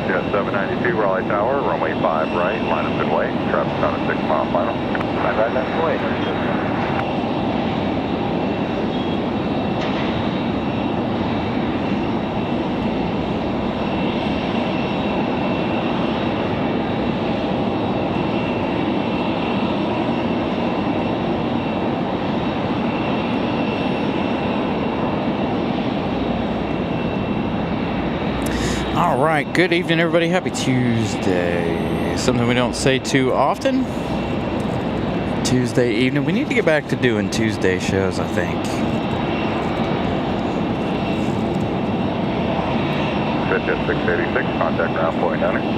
Jet 792, Raleigh Tower, runway 5 right, line up and way, traffic on a 6 mile final. 5 right, left way. All right, good evening, everybody. Happy Tuesday. Something we don't say too often. Tuesday evening. We need to get back to doing Tuesday shows, I think. Jet 686, contact ground point, down here.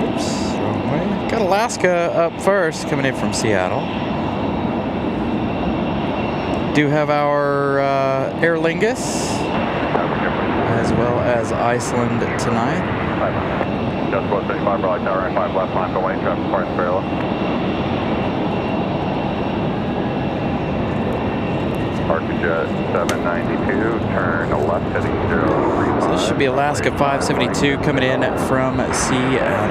Oops, wrong way. Got Alaska up first, coming in from Seattle. Do have our Aer Lingus, as well as Iceland tonight. Just 135, Raleigh Tower, and 5 left line away, traffic parts parallel. Jet 792, turn left heading 035. So this should be Alaska 572 coming in from Seattle.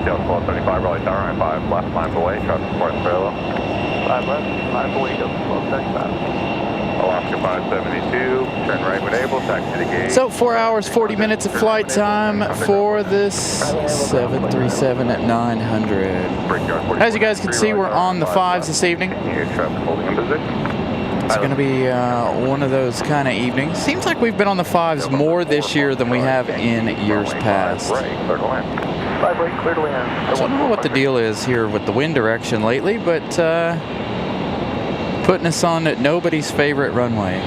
Just 1275, Raleigh Tower, and 5 left line away, traffic parts parallel. 5 left, 5 away, just 1275. Alaska 572, turn right when able, taxi to gate. So 4 hours, 40 minutes of flight time for this 737 at 900. As you guys can see, we're on the 5s this evening. It's going to be one of those kind of evenings. Seems like we've been on the 5s more this year than we have in years past. So I don't know what the deal is here with the wind direction lately, but putting us on nobody's favorite runway.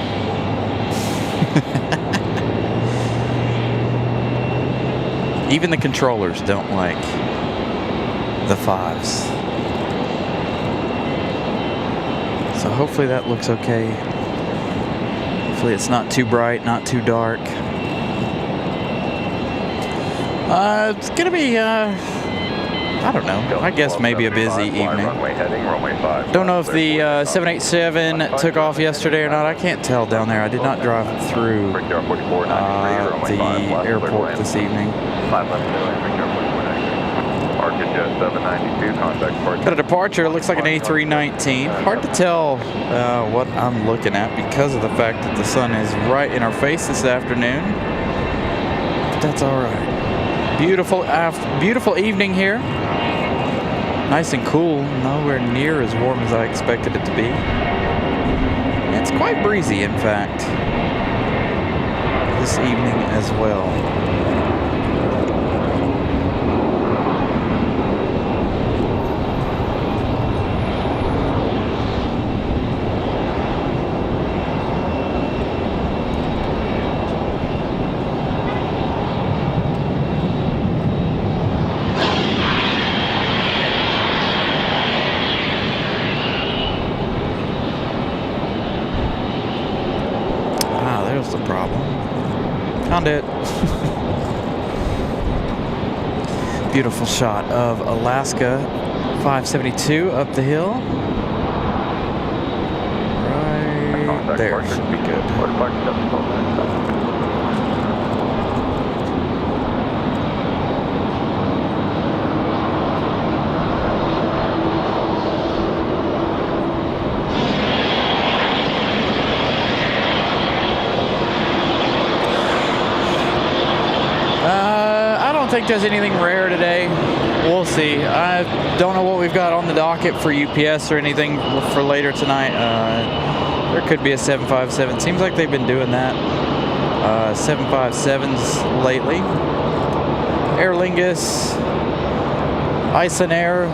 Even the controllers don't like the 5s. So hopefully that looks okay. Hopefully it's not too bright, not too dark. It's gonna be, I don't know, I guess maybe a busy evening. Don't know if the 787 took off yesterday or not. I can't tell down there. I did not drive through the airport this evening. Got a departure. It looks like an A319. Hard to tell what I'm looking at because of the fact that the sun is right in our face this afternoon. But that's all right. Beautiful evening here. Nice and cool. Nowhere near as warm as I expected it to be. It's quite breezy, in fact, this evening as well. The problem. Found it. Beautiful shot of Alaska 572 up the hill. Right there. Should be good. I don't think there's anything rare today. We'll see. I don't know what we've got on the docket for UPS or anything for later tonight. There could be a 757. Seems like they've been doing that. 757s lately. Aer Lingus, Iceland Air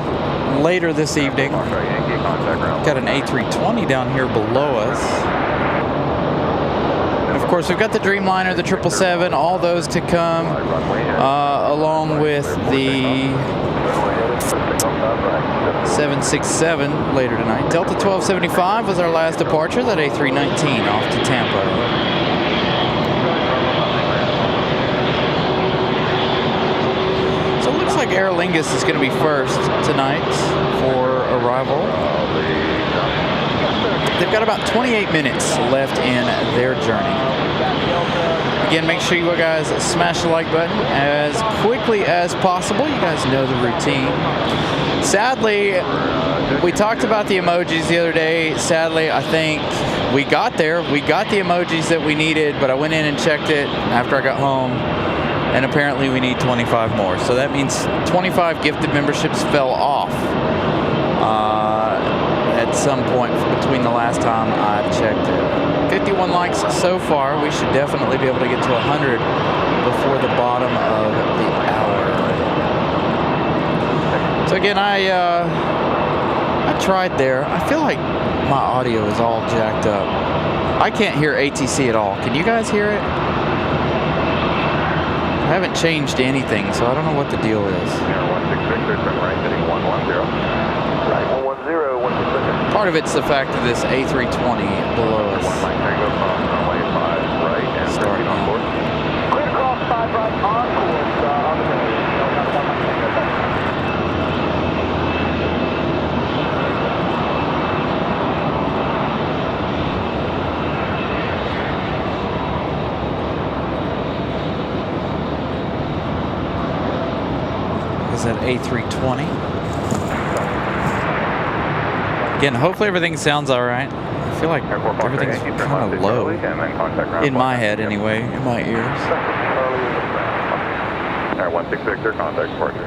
later this evening. Got an A320 down here below us. Of course, we've got the Dreamliner, the 777, all those to come, along with the 767 later tonight. Delta 1275 was our last departure, that A319 off to Tampa. So it looks like Aer Lingus is going to be first tonight for arrival. They've got about 28 minutes left in their journey. Again, make sure you guys smash the like button as quickly as possible. You guys know the routine. Sadly, we talked about the emojis the other day. Sadly, I think we got there. We got the emojis that we needed, but I went in and checked it after I got home, and apparently we need 25 more. So that means 25 gifted memberships fell off at some point between the last time I checked it. 51 likes so far. We should definitely be able to get to 100 before the bottom of the hour. So again, I tried there. I feel like my audio is all jacked up. I can't hear ATC at all. Can you guys hear it? I haven't changed anything, so I don't know what the deal is. 166, turn right, heading 110. Right, 110, 166. Part of it's the fact of this A320 below us. 1 line tango from runway 5 right and starting on board. Clear cross 5 right on course. On the runway. Is that A320? Again, hopefully everything sounds all right. I feel like everything's kind of low in my head anyway, in my ears. Alright, 166, your contact departure.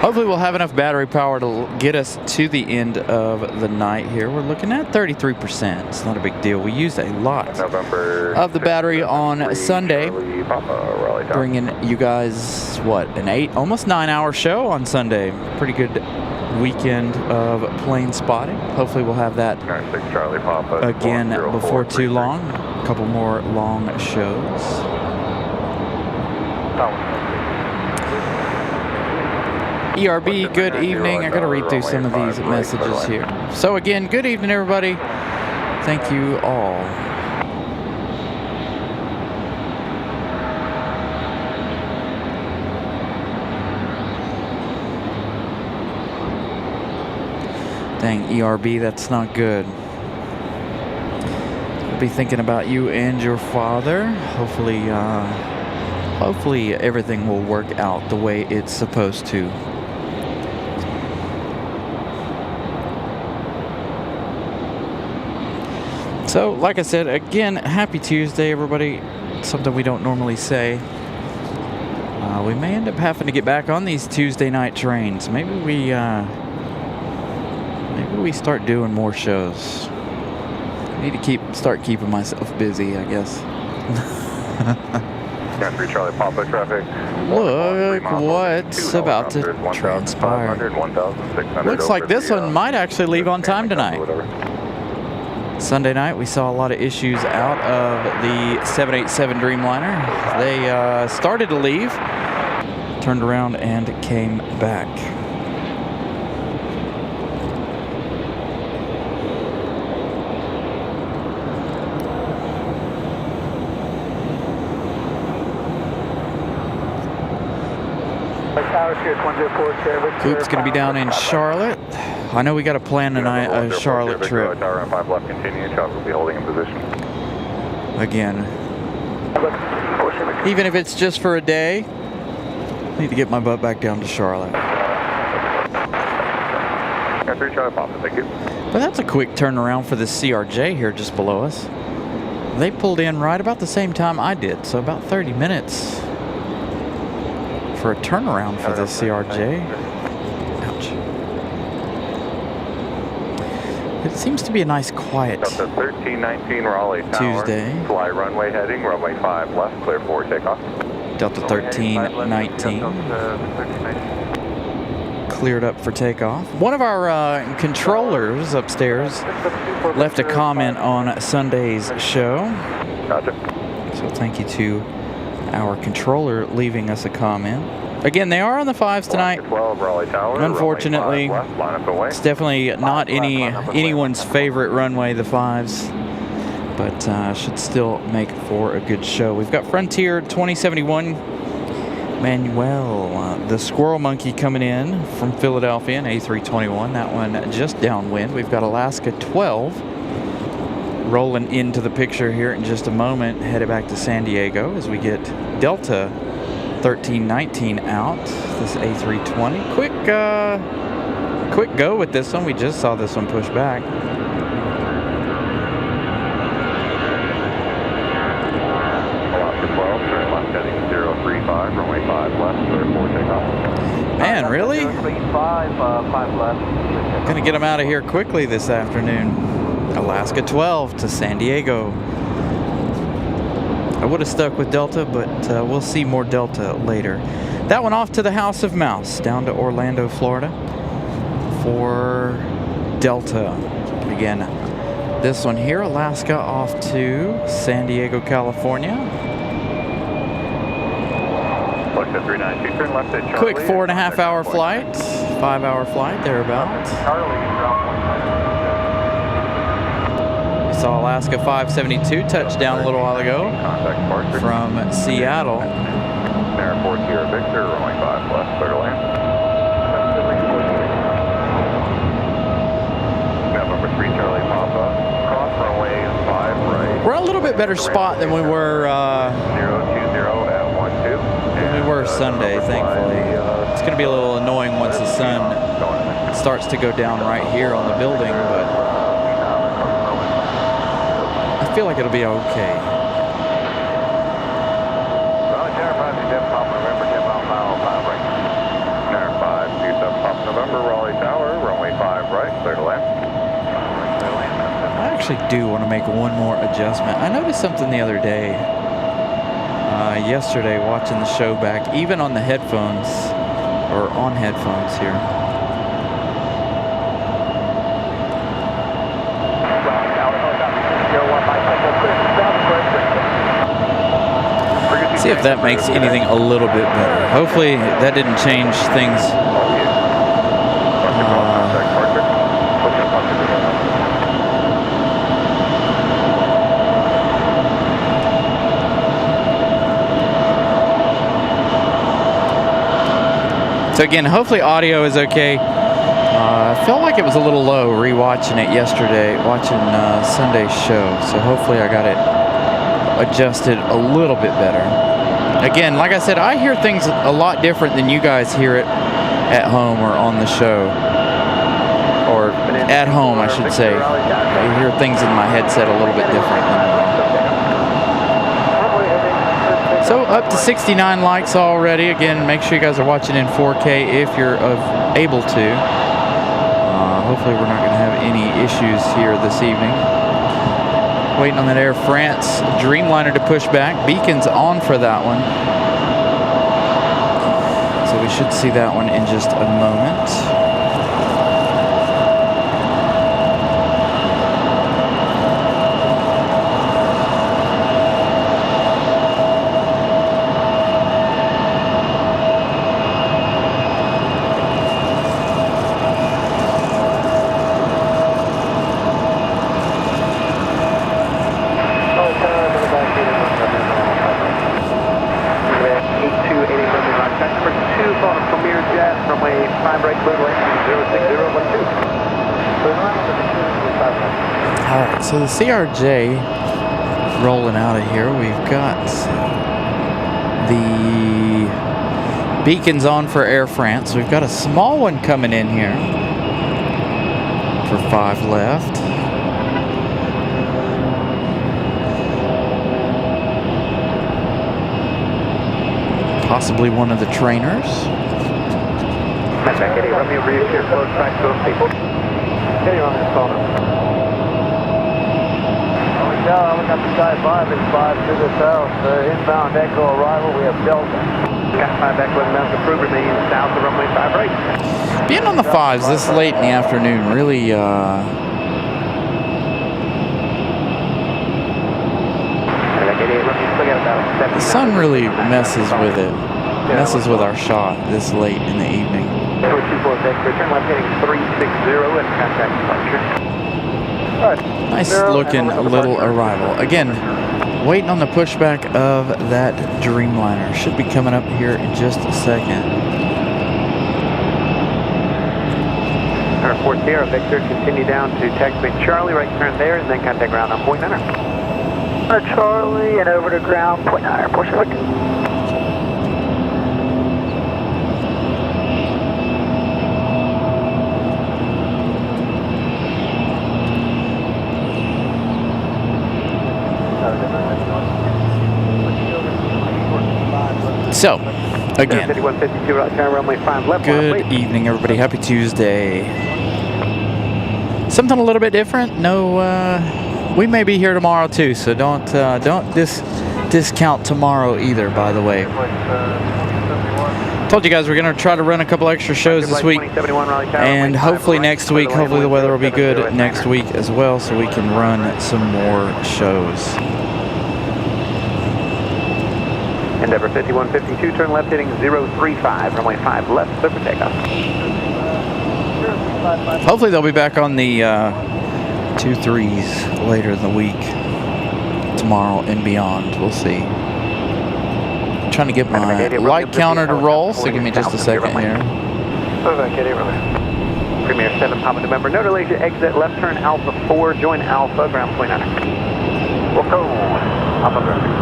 Hopefully we'll have enough battery power to get us to the end of the night here. We're looking at 33%. It's not a big deal. We used a lot of the battery on Sunday, bringing you guys, what, an 8, almost 9-hour show on Sunday. Pretty good weekend of plane spotting. Hopefully we'll have that again before too long. A couple more long shows. ERB, good evening. I gotta read through some of these messages here. So again, good evening everybody. Thank you all. Dang, ERB, that's not good. I'll be thinking about you and your father. Hopefully everything will work out the way it's supposed to. So, like I said, again, happy Tuesday, everybody. Something we don't normally say. We may end up having to get back on these Tuesday night trains. Maybe we start doing more shows. I need to start keeping myself busy, I guess. Charlie Papa traffic. Look what's about to transpire. Looks like this one might actually leave on time tonight. Sunday night, we saw a lot of issues out of the 787 Dreamliner. They started to leave, turned around, and came back. Coop's going to be down in Charlotte. I know we got a plan tonight, a Charlotte trip. Tower 5 left, continue. Chuck will be holding in position. Again. Even if it's just for a day, I need to get my butt back down to Charlotte. Charlie Papa, thank you. But that's a quick turnaround for the CRJ here just below us. They pulled in right about the same time I did, so about 30 minutes for a turnaround for the CRJ. Ouch. It seems to be a nice quiet Delta 1319 Raleigh Tower. Tuesday. Fly runway heading, runway 5 left, clear for takeoff. Delta 1319. Cleared up for takeoff. One of our controllers upstairs left a comment on Sunday's show. Gotcha. So thank you to our controller leaving us a comment. Again, they are on the 5s tonight. 12 Raleigh Tower. Unfortunately, left, line up away. it's definitely not anyone's favorite runway, the 5s. But should still make for a good show. We've got Frontier 2071 Manuel, the Squirrel Monkey coming in from Philadelphia, an A321. That one just downwind. We've got Alaska 12 rolling into the picture here in just a moment, headed back to San Diego as we get Delta 1319 out. This A320. Quick go with this one. We just saw this one push back. Runway 5 left, clear for takeoff. Man, really? 5 left. Gonna get them out of here quickly this afternoon. Alaska 12 to San Diego. I would have stuck with Delta, but we'll see more Delta later. That one off to the House of Mouse, down to Orlando, Florida for Delta. Again, this one here, Alaska off to San Diego, California. Quick 4.5 hour flight, 5 hour flight, thereabouts. We saw Alaska 572 touch down a little while ago from Seattle. Airport here, Victor, runway 5 left, clear to land. November 3 Charlie Papa, cross runway 5 right. We're in a little bit better spot than we were 020 at 12. We were Sunday, thankfully. It's going to be a little annoying once the sun starts to go down right here on the building, but I feel like it'll be okay. November, Raleigh Tower, runway 5 right, clear to land. I actually do want to make one more adjustment. I noticed something the other day. Yesterday watching the show back, even on the headphones, or on headphones here. See if that makes anything a little bit better. Hopefully that didn't change things. So again, hopefully audio is okay. I felt like it was a little low rewatching it yesterday, watching Sunday's show. So hopefully I got it adjusted a little bit better. Again, like I said, I hear things a lot different than you guys hear it at home or on the show. Or at home, I should say. I hear things in my headset a little bit different than So up to 69 likes already. Again, make sure you guys are watching in 4K if you're able to. Hopefully we're not going to have any issues here this evening. Waiting on that Air France Dreamliner to push back. Beacon's on for that one. So we should see that one in just a moment. So the CRJ rolling out of here. We've got the beacons on for Air France. We've got a small one coming in here for 5 left. Possibly one of the trainers. Can you run me over here close back to those people? Okay, you're on this phone. Yeah, we got the Sky 5 and 5 to the south. Inbound Echo arrival, we have Delta. Sky 5 Echo inbound approved, remain south of runway 5 right. Being on the 5s this late in the afternoon really, the sun really messes with it. Messes with our shot this late in the evening. Return left heading 360 and contact departure. Nice looking little arrival. Again, Waiting on the pushback of that Dreamliner. Should be coming up here in just a second. Our 4 Sierra Victor, continue down to taxiway Charlie, right turn there, and then contact ground on point 9. Charlie, and over to ground, point 9, push it. So, again, 5152 right turn, runway 5 left. good evening, everybody. Happy Tuesday. Something a little bit different. No, we may be here tomorrow too, so don't discount tomorrow either. By the way, told you guys we're gonna try to run a couple extra shows this week, and hopefully next week. Hopefully the weather will be good next week as well, so we can run some more shows. Endeavor 5152, turn left heading 035, runway 5 left, clear for takeoff. Hopefully they'll be back on the 2-3s later in the week, tomorrow and beyond. We'll see. Trying to get my light counter to roll, so give me just a second here. Premier 7, Papa November, no delay to exit, left turn Alpha 4, join Alpha, ground point 9. We'll go, Alpha November.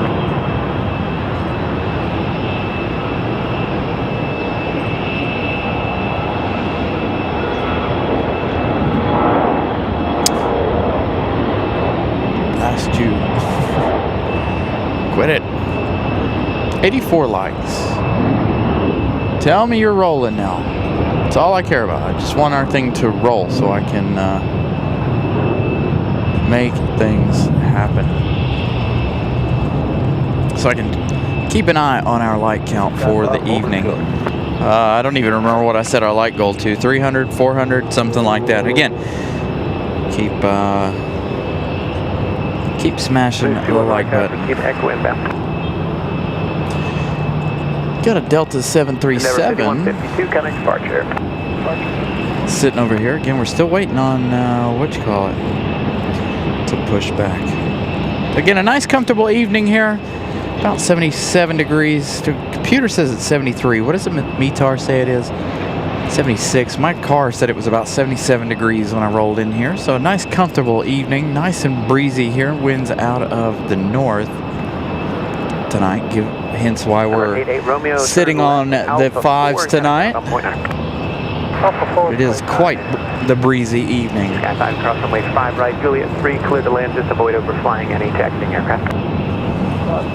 You quit it. 84 likes. Tell me you're rolling now. That's all I care about. I just want our thing to roll so I can make things happen. So I can keep an eye on our like count for the evening. I don't even remember what I set our like goal to. 300, 400, something like that. Again, keep smashing the like button. Got a Delta 737 sitting over here. Again, we're still waiting on to push back. Again, a nice comfortable evening here. About 77 degrees. The computer says it's 73. What does the METAR say it is? 76. My car said it was about 77 degrees when I rolled in here. So a nice comfortable evening. Nice and breezy here. Winds out of the north tonight. Hence why we're sitting on the 5s tonight. It is quite the breezy evening. Skyline cross runway 5 right, Juliet 3, clear to land. Just avoid overflying any taxiing aircraft.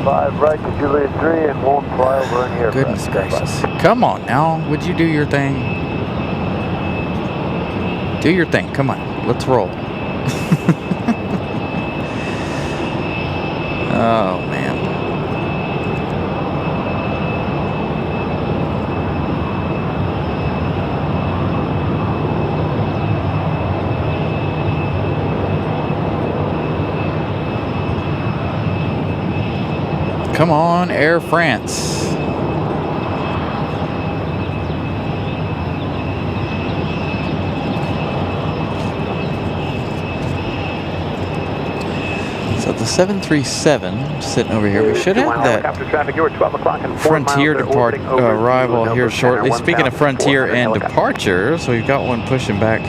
5 right to Juliet 3 and won't fly over any aircraft. Goodness gracious. Come on now. Would you do your thing? Do your thing. Come on. Let's roll. Oh, man. Come on, Air France. So the 737 sitting over here. We should have that Frontier arrival here shortly. Speaking of Frontier and departures, we've got one pushing back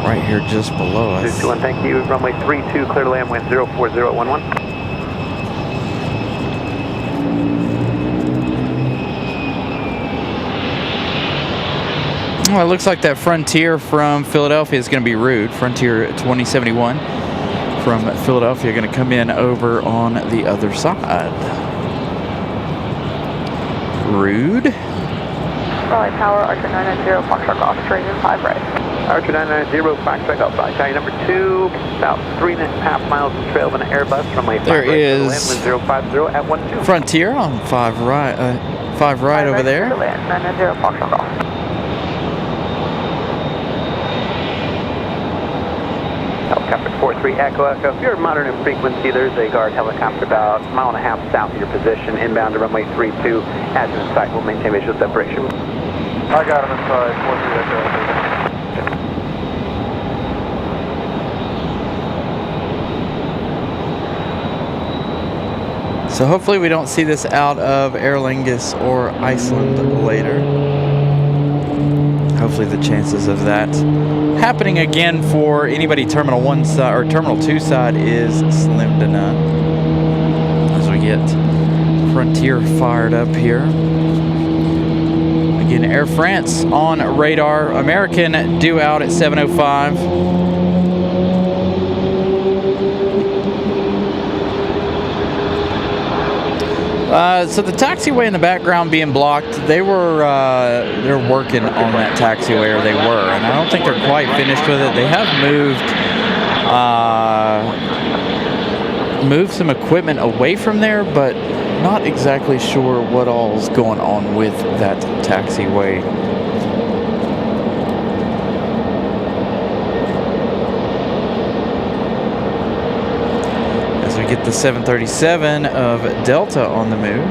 right here just below us. 221, thank you. Runway 32, clear to land, wind 04011. Well, it looks like that Frontier from Philadelphia is going to be rude. Frontier 2071 from Philadelphia going to come in over on the other side. Rude. Raleigh Tower, Archer 990, Foxtrot Golf, straight in 5 right. Archer 990, Foxtrot Golf, Italian number 2, about 3.5 miles from trail of an Airbus, runway 5 there right, is wind 050 at 12. Frontier on 5 right, 5 right over there. 990, Foxtrot Golf. Helicopter 43 Echo Echo. If you're modern in frequency, there's a guard helicopter about a mile and a half south of your position, inbound to runway 32. As in sight, we'll maintain visual separation. I got him inside, 43 Echo Echo. So hopefully we don't see this out of Aer Lingus or Iceland later. Hopefully the chances of that happening again for anybody Terminal 1 side or Terminal 2 side is slim to none. As we get Frontier fired up here. Again, Air France on radar. American due out at 7:05. So the taxiway in the background being blocked, they're working on that taxiway, or they were, and I don't think they're quite finished with it. They have moved some equipment away from there, but not exactly sure what all's going on with that taxiway. Get the 737 of Delta on the move.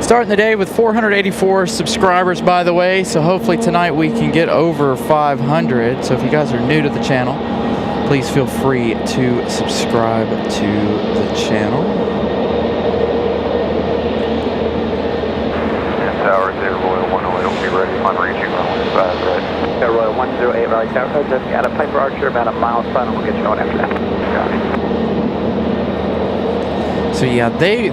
Starting the day with 484 subscribers, by the way, so hopefully tonight we can get over 500. So if you guys are new to the channel, please feel free to subscribe to the channel. Tower 0 Royal 108 will be ready on reaching runway 5 right. Royal 108 Raleigh Tower, just got a Piper Archer about a mile south, and we'll get you on after that. Got it. So yeah, they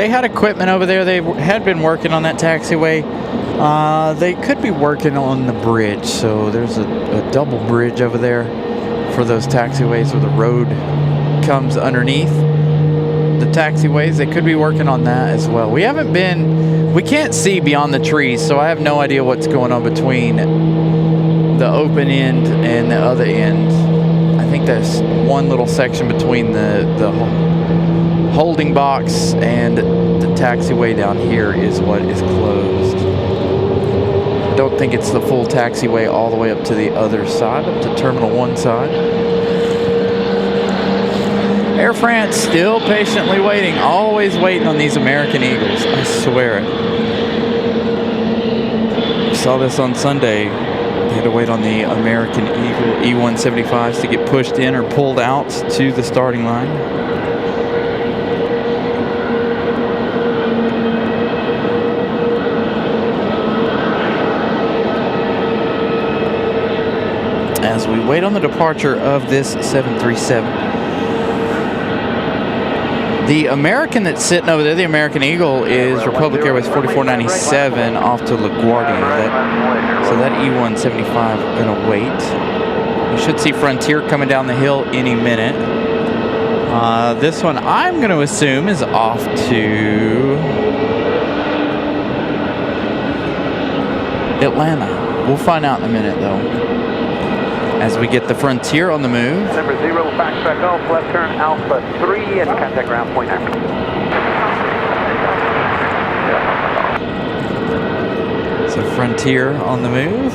had equipment over there. They had been working on that taxiway. They could be working on the bridge. So there's a double bridge over there for those taxiways where the road comes underneath the taxiways. They could be working on that as well. We can't see beyond the trees, so I have no idea what's going on between the open end and the other end. I think there's one little section between the holding box and the taxiway down here is what is closed. I don't think it's the full taxiway all the way up to the other side, up to Terminal 1 side. Air France still patiently waiting, always waiting on these American Eagles, I swear it. We saw this on Sunday. They had to wait on the American Eagle E-175s to get pushed in or pulled out to the starting line. As we wait on the departure of this 737. The American that's sitting over there, the American Eagle, is Republic Airways 4497 off to LaGuardia. So that E-175 going to wait. We should see Frontier coming down the hill any minute. This one I'm going to assume is off to Atlanta. We'll find out in a minute though. As we get the Frontier on the move. Number 0, Foxtrot Golf, left turn Alpha 3, and contact ground point 9. So Frontier on the move.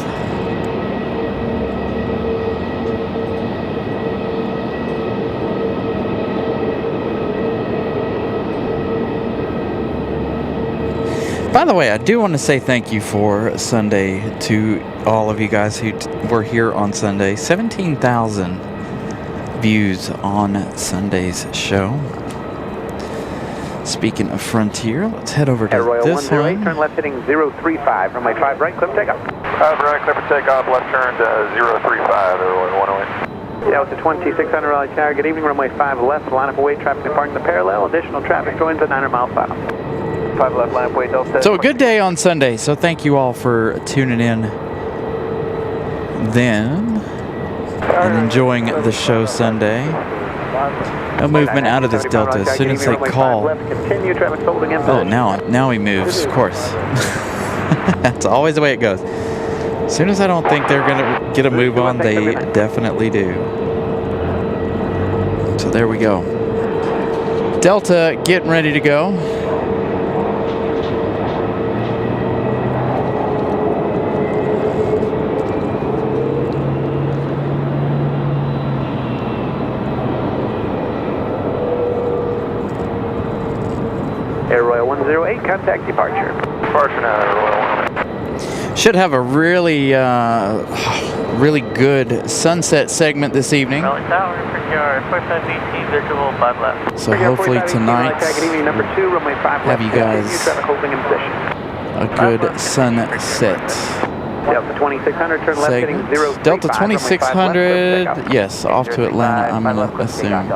By the way, I do want to say thank you for Sunday to all of you guys who were here on Sunday. 17,000 views on Sunday's show. Speaking of Frontier, let's head over to Royal this 108, one. turn left heading 035, runway 5 right, clear for takeoff. 5 right, clear for takeoff, left turn to 035, Royal 108. Yeah, it's a 2600 Raleigh Tower. Good evening, runway 5 left, line up away, traffic departing the parallel. Additional traffic joins at 900 miles south. 5 left, line up away, Delta. So a good day on Sunday. So thank you all for tuning in then and enjoying the show Sunday. No movement out of this Delta as soon as they call. Oh, now he moves, of course. That's always the way it goes. As soon as I don't think they're going to get a move on, they definitely do. So there we go. Delta getting ready to go. Air Royal 108, contact departure. Departure now, Royal 108. Should have a really, really good sunset segment this evening. Raleigh Tower, your first VT visual 5 left. So hopefully tonight have you guys a good sunset. Delta 2600, turn left heading 035. Delta 2600, yes, off to Atlanta, I'm going to assume.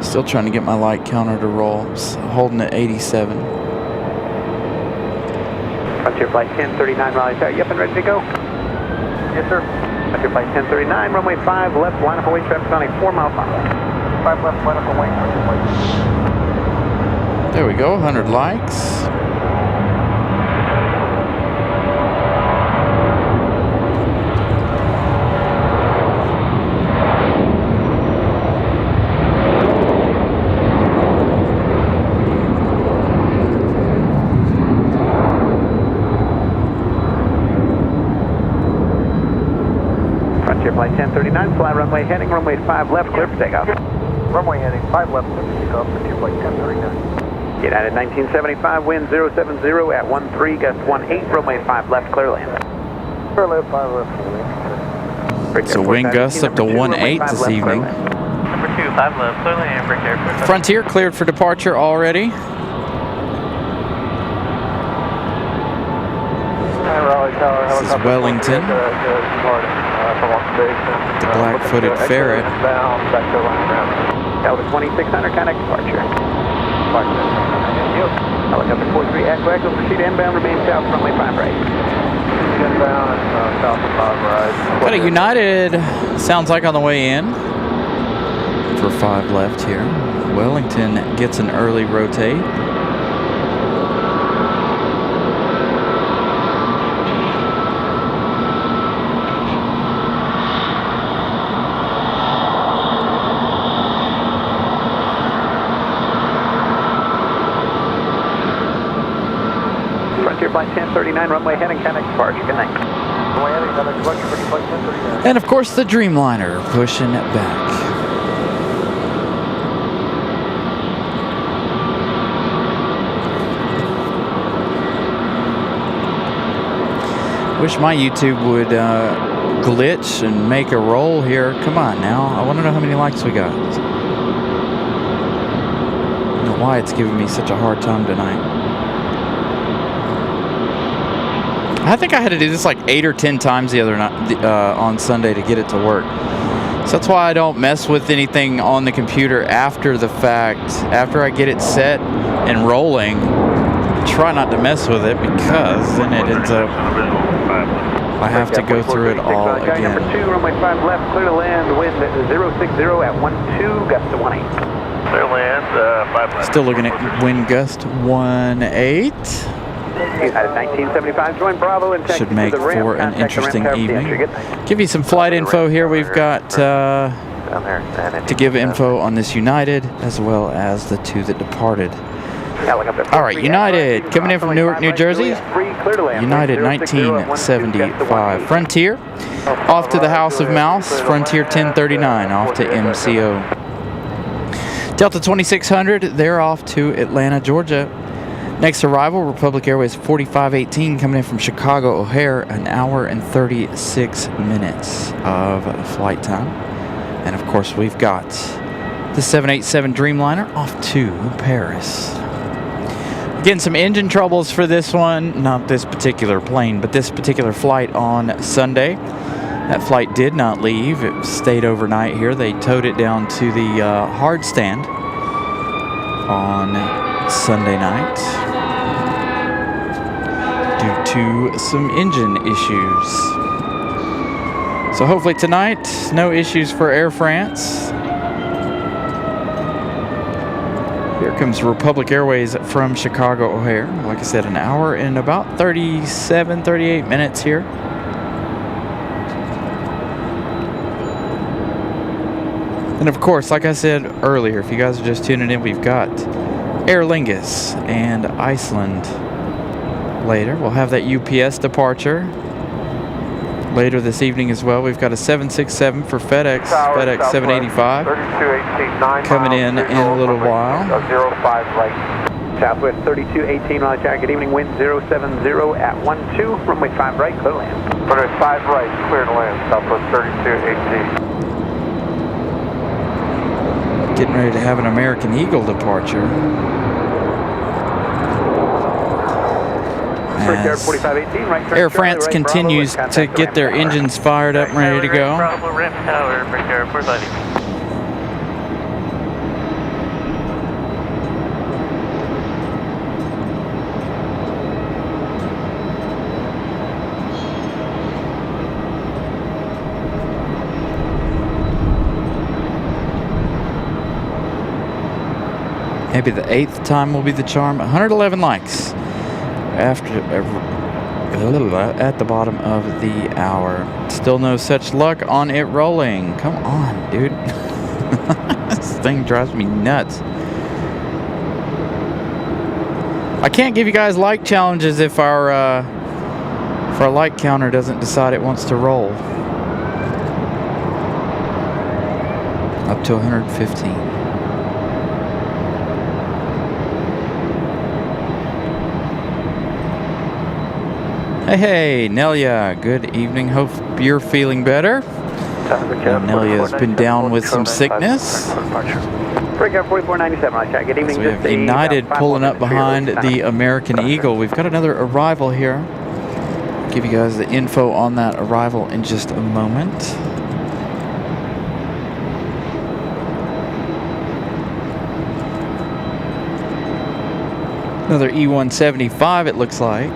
Still trying to get my light counter to roll, holding at 87. Frontier Flight 1039, Raleigh Tower, you up and ready to go? Yes, sir. Frontier Flight 1039, runway 5 left, line up away, traffic on a 4-mile final. 5 left, line up away. There we go, 100 likes. Frontier Flight 1039, fly runway heading, runway 5 left, clear for takeoff. Runway heading 5 left, clear for takeoff, Frontier Flight 1039. United 1975, wind 070 at 13, gust 18, runway 5 left, clear land. Clear left, 5 left, clear land. So wind gusts up to 18 this evening. Number 2, 5 left, clear land, break air. Frontier cleared for departure already. This is Wellington, the black-footed ferret. Delta 2600, contact departure. Helicopter 43 Echo Echo, proceed inbound, remain south, runway 5 right. Inbound, south of 5 right. Got a United, sounds like on the way in. For 5 left here. Wellington gets an early rotate. Flight 1039, runway heading, contact departure. Good night. Runway heading, contact departure, Flight 1039. And of course the Dreamliner pushing it back. Wish my YouTube would glitch and make a roll here. Come on now. I want to know how many likes we got. I don't know why it's giving me such a hard time tonight. I think I had to do this like 8 or 10 times the other night on Sunday to get it to work. So that's why I don't mess with anything on the computer after the fact. After I get it set and rolling, I try not to mess with it because then it ends up I have to go through it all again. Number 2, runway 5 left, clear to land, wind 060 at 12, gust to 18. Clear land, 5 left. Still looking at wind gust 18. United 1975, join Bravo and should make for an interesting evening. Give you some flight info here. We've got to give info on this United as well as the 2 that departed. All right, United coming in from Newark, New Jersey. United 1975. Frontier off to the House of Mouse. Frontier 1039 off to MCO. Delta 2600, they're off to Atlanta, Georgia. Next arrival, Republic Airways 4518 coming in from Chicago O'Hare, an hour and 36 minutes of flight time. And of course, we've got the 787 Dreamliner off to Paris. Again, some engine troubles for this one, not this particular plane, but this particular flight on Sunday. That flight did not leave. It stayed overnight here. They towed it down to the hard stand on Sunday night due to some engine issues. So hopefully tonight, no issues for Air France. Here comes Republic Airways from Chicago O'Hare. Like I said, an hour and about 37, 38 minutes here. And of course, like I said earlier, if you guys are just tuning in, we've got Aer Lingus and Iceland later. We'll have that UPS departure later this evening as well. We've got a 767 for FedEx, FedEx 785 coming in a little while. 05 right. Southwest 3218, Raleigh Tower. Good evening, wind 070 at 12, runway 5 right, clear to land. Runway 5 right, clear to land, Southwest 3218. Getting ready to have an American Eagle departure. As Air France continues to get their engines fired up and ready to go. Bravo, ramp tower, prepare for landing. Maybe the 8th time will be the charm. 111 likes after at the bottom of the hour. Still no such luck on it rolling. Come on, dude. This thing drives me nuts. I can't give you guys like challenges if our like counter doesn't decide it wants to roll. Up to 115. Hey, Nelia, good evening. Hope you're feeling better. Nelia's been down with some sickness. Breakout 4497, good evening. So we have United pulling up behind the American Eagle. We've got another arrival here. Give you guys the info on that arrival in just a moment. Another E175, it looks like.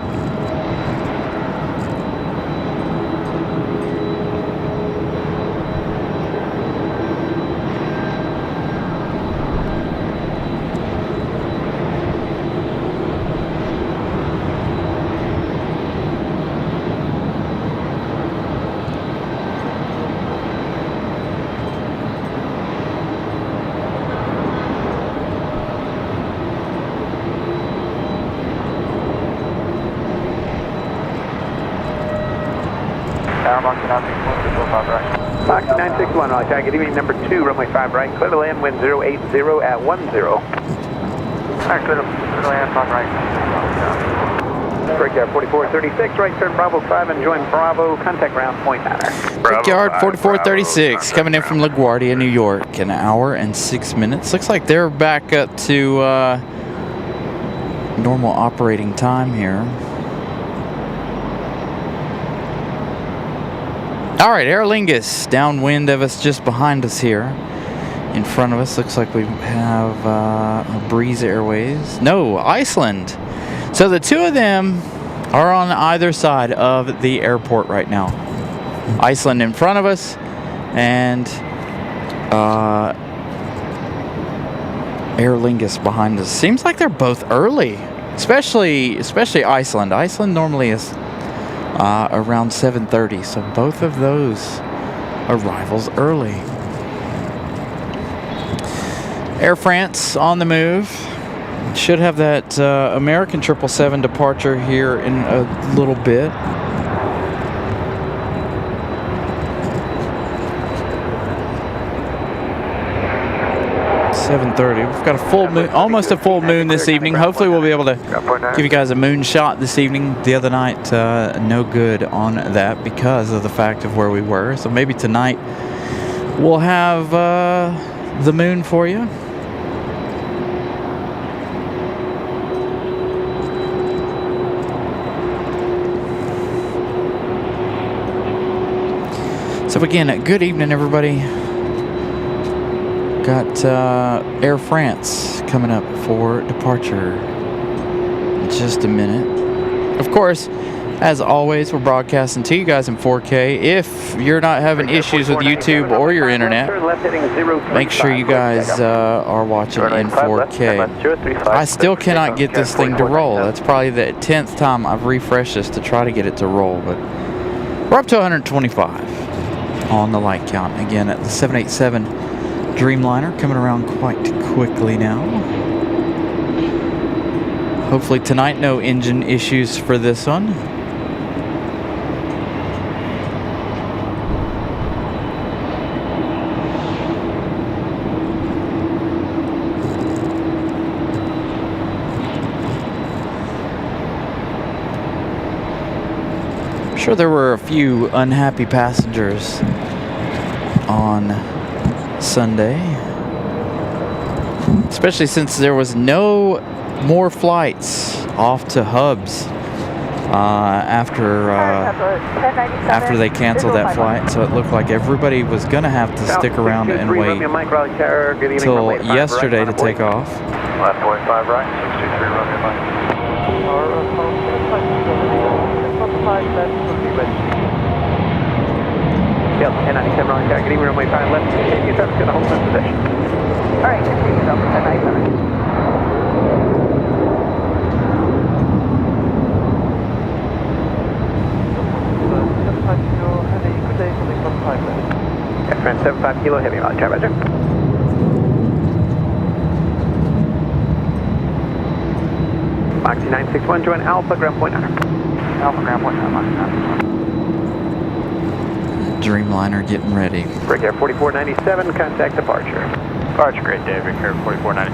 Fox 961, Raleigh Tower. Good evening, number 2, runway 5 right, clear to land, wind 080 at 10. Alright, clear to land, 5 right. Brickyard 4436, right turn Bravo 5 and join Bravo, contact ground point 9. Brickyard 4436 coming in from LaGuardia, New York. An hour and 6 minutes. Looks like they're back up to normal operating time here. All right, Aer Lingus downwind of us, just behind us here. In front of us, looks like we have Breeze Airways. No, Iceland. So the two of them are on either side of the airport right now. Iceland in front of us, and Aer Lingus behind us. Seems like they're both early, especially Iceland. Iceland normally is around 7:30, so both of those arrivals early. Air France on the move. Should have that American 777 departure here in a little bit. 7:30. We've got a full moon, almost a full moon this evening. Hopefully we'll be able to give you guys a moon shot this evening. The other night, no good on that because of the fact of where we were. So maybe tonight we'll have the moon for you. So again, good evening, everybody. Got Air France coming up for departure in just a minute. Of course, as always, we're broadcasting to you guys in 4K. If you're not having issues with YouTube or your internet, make sure you guys are watching in 4K. I still cannot get this thing to roll. That's probably the 10th time I've refreshed this to try to get it to roll, but we're up to 125 on the light count. Again, at the 787 Dreamliner, coming around quite quickly now. Hopefully tonight, no engine issues for this one. Sure, there were a few unhappy passengers on Sunday, especially since there was no more flights off to hubs after they canceled that flight. So it looked like everybody was gonna have to stick around and wait till yesterday to take off. Left way 5 right, 623 Romeo Mike. Delta 1097 Raleigh, good evening, runway 5 left, continue traffic to the hold in position. Alright, continue Delta 1097. Friend 75 kilo heavy, Raleigh, Roger. Moxie 961, join Alpha, ground point 9. Alpha, ground point 9, Moxie 961. Dreamliner getting ready. Break Air 4497, contact departure. Departure, great day, Break Air 4497.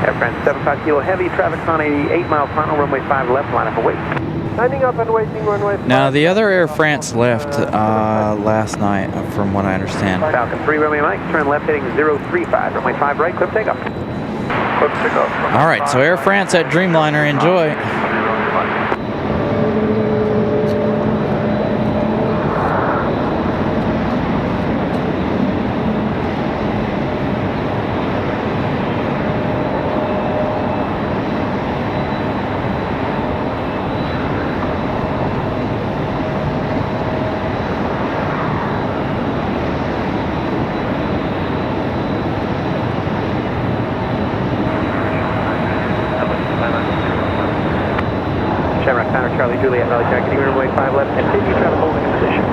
Air France 75 kilo heavy, traffic on 88 miles final, runway 5 left, line up and wait. Lining up and waiting, runway 5. Now, the other Air France left last night, from what I understand. Falcon 3, Romeo Mike, turn left heading 035, runway 5 right, clip takeoff. Clip takeoff. All right, so Air France at Dreamliner, enjoy. Charlie Juliet, Raleigh, Jack, continue runway 5 left, continue traffic holding in position.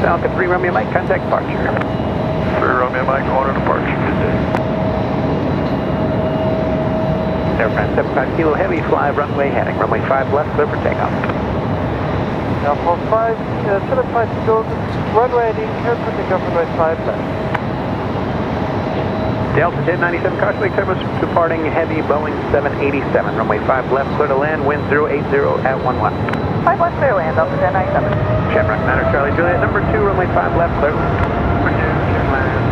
Falcon 3 Romeo Mike, contact departure. 3 Romeo Mike, order departure, good day. Air France 75 kilo heavy, fly runway heading, runway 5 left, clear for takeoff. Alpha 5, 75 to go, runway heading, clear for takeoff, runway 5 left. Delta 1097, caution service departing heavy Boeing 787, runway 5 left, clear to land, wind 080 at 1 left. 5 left, clear land, Delta 1097. Shamrock Manor, Charlie Juliet, number 2, runway 5 left, clear. Wind 080 at 10.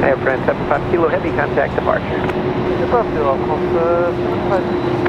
Air France 75 kilo heavy, contact departure. Departure, Alpha 75.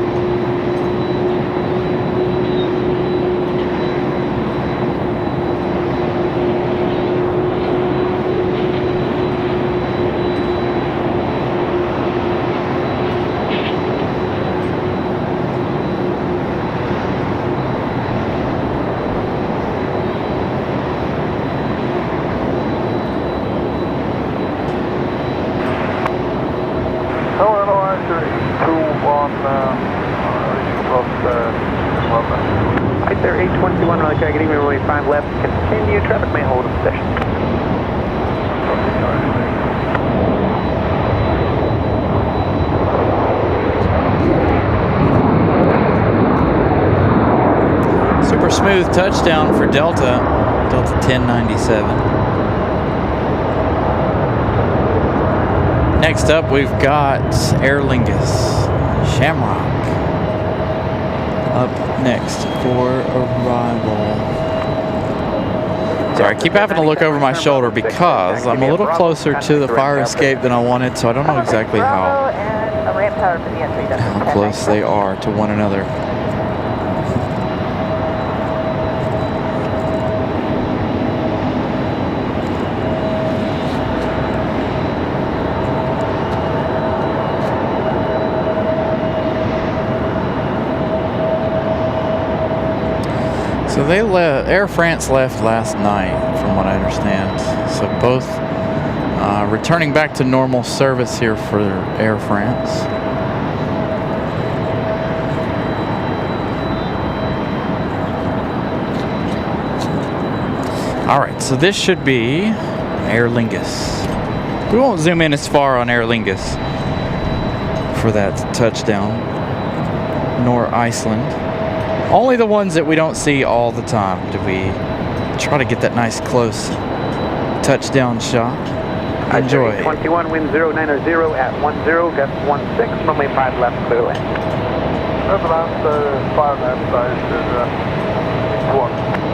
Right there, 821, Raleigh, Jack, getting runway 5 left, continue, traffic may hold in position. Super smooth touchdown for Delta 1097. Next up, we've got Aer Lingus Shamrock up next for arrival. Sorry, I keep having to look over my shoulder because I'm a little closer to the fire escape than I wanted, so I don't know exactly how close they are to one another. So they Air France left last night, from what I understand. So both returning back to normal service here for Air France. All right, so this should be Aer Lingus. We won't zoom in as far on Aer Lingus for that touchdown, nor Iceland. Only the ones that we don't see all the time do we try to get that nice close touchdown shot. Enjoy. 21, wind 090 at 10, gust 16, runway 5 left, clear land. Over last 5 left side is 1.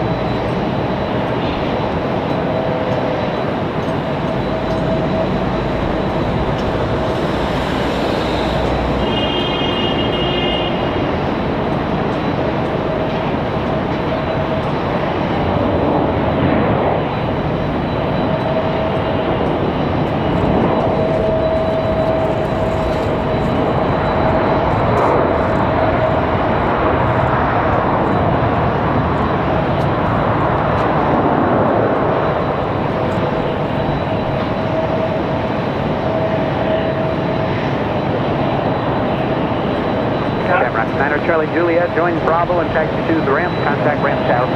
Charlie Juliet, join Bravo and taxi to the ramp, contact ramp south.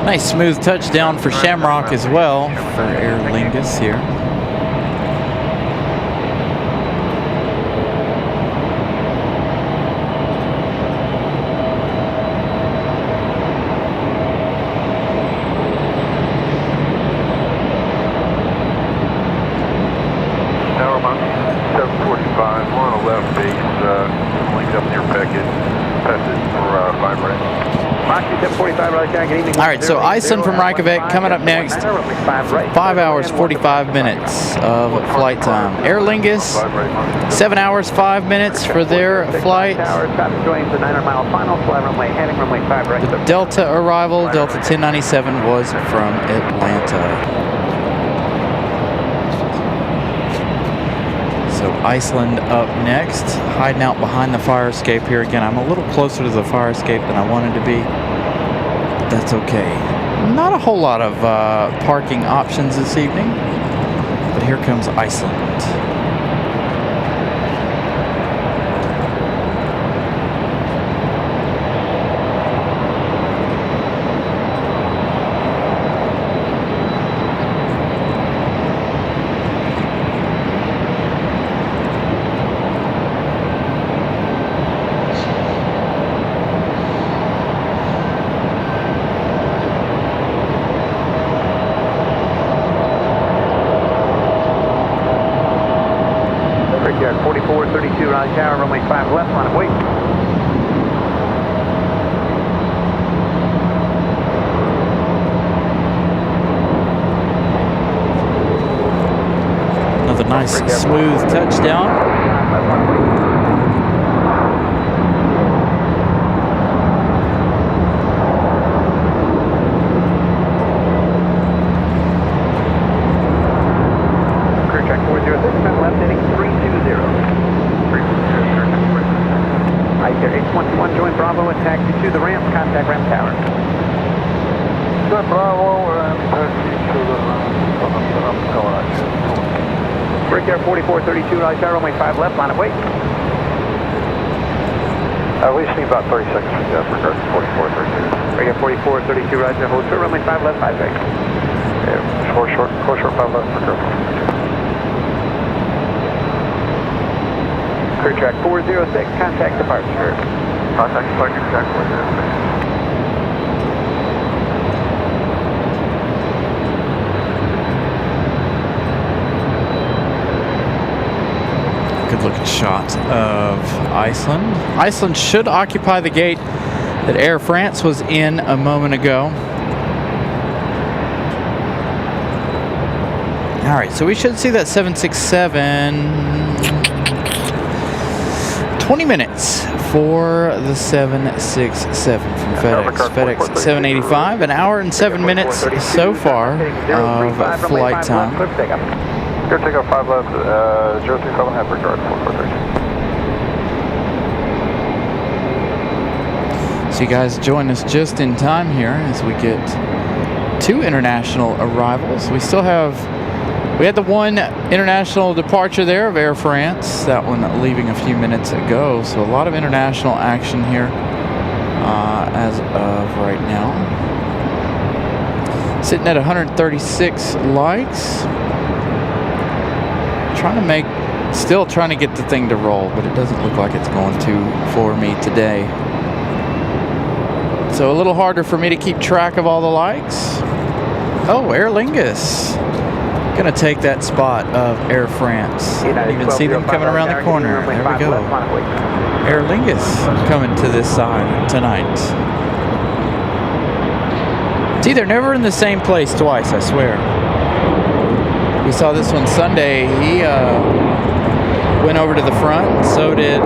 Nice smooth touchdown for Shamrock as well for Aer Lingus here. All right, so Iceland from Reykjavik coming up next. 5 hours, 45 minutes of flight time. Aer Lingus, 7 hours, 5 minutes for their flight. The Delta arrival, Delta 1097, was from Atlanta. So Iceland up next, hiding out behind the fire escape here again. I'm a little closer to the fire escape than I wanted to be. That's okay. Not a whole lot of parking options this evening, but here comes Iceland. Tower, runway 5 left, line of wait. Another nice smooth touchdown. Crew track 406, left heading 320. Right there, 821, join Bravo and taxi to the ramp, contact ramp tower. Join Bravo and taxi to the ramp tower. Brickyard 4432, Raleigh Tower, runway 5 left, line of wait. We just need about 30 seconds for that, regards to 4432. Brickyard 4432, Raleigh Tower, hold short, runway 5 left, 5 right. Yeah, 4 short, 5 left, for Durham. Crew track 406, contact departure. Contact departure, track 406. Good looking shot of Iceland. Iceland should occupy the gate that Air France was in a moment ago. All right, so we should see that 767. 20 minutes for the 767 from FedEx. FedEx 785, an hour and 7 minutes so far of flight time. Here, take off 5 left, 037, have regard, 443. So you guys join us just in time here as we get 2 international arrivals. We had the one international departure there of Air France, that one leaving a few minutes ago. So a lot of international action here as of right now. Sitting at 136 likes. Still trying to get the thing to roll, but it doesn't look like it's going to for me today. So a little harder for me to keep track of all the likes. Oh, Aer Lingus. Gonna take that spot of Air France. You can even see them coming around the corner. There we go. Aer Lingus coming to this side tonight. See, they're never in the same place twice, I swear. We saw this one Sunday. He went over to the front. So did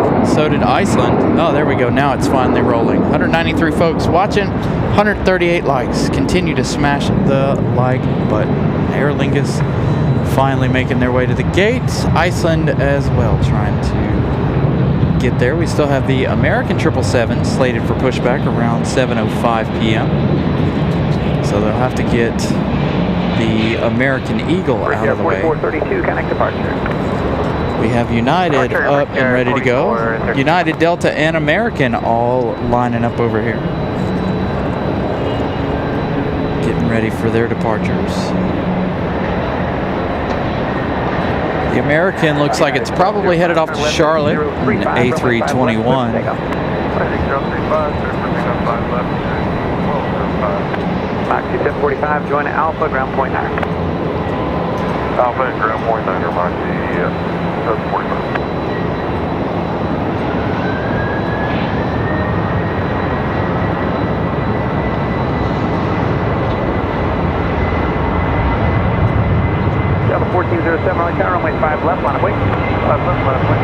Iceland. Oh, there we go. Now it's finally rolling. 193 folks watching. 138 likes. Continue to smash the like button. Aer Lingus finally making their way to the gate. Iceland as well, trying to get there. We still have the American 777 slated for pushback around 7:05 p.m. So they'll have to get the American Eagle out of the way. 432, connect departure. We have United up and ready to go. United, Delta, and American all lining up over here. Getting ready for their departures. The American looks like it's probably headed off to Charlotte in A321. Fox 2745, join Alpha, ground point 9. Alpha and ground point 9 are Mach 745. Delta 1407, Raleigh Tower, runway 5 left, line of wait. 5 left, line of wait.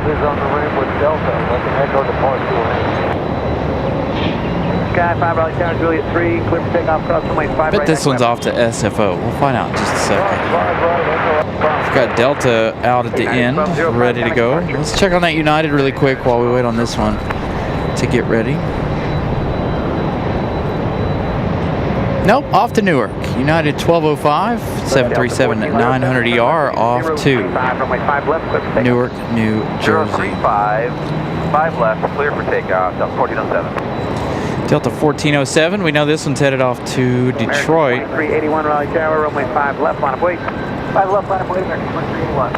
Is on the rim with Delta. Let them echo departure lane. Sky 5, Raleigh Tower, Juliet 3, clear for takeoff, cross runway 5 Bet right. this one's off to SFO. We'll find out in just a second. We've got Delta out at the end, ready to go. Let's check on that United really quick while we wait on this one to get ready. Nope, off to Newark. United 1205, 737-900ER off to Newark, New Jersey. 5 left, clear for takeoff, Delta 1407. Delta 1407, we know this one's headed off to Detroit. 381 Raleigh Tower, runway 5 left, line of wait. 5 left, line of wait, American 381.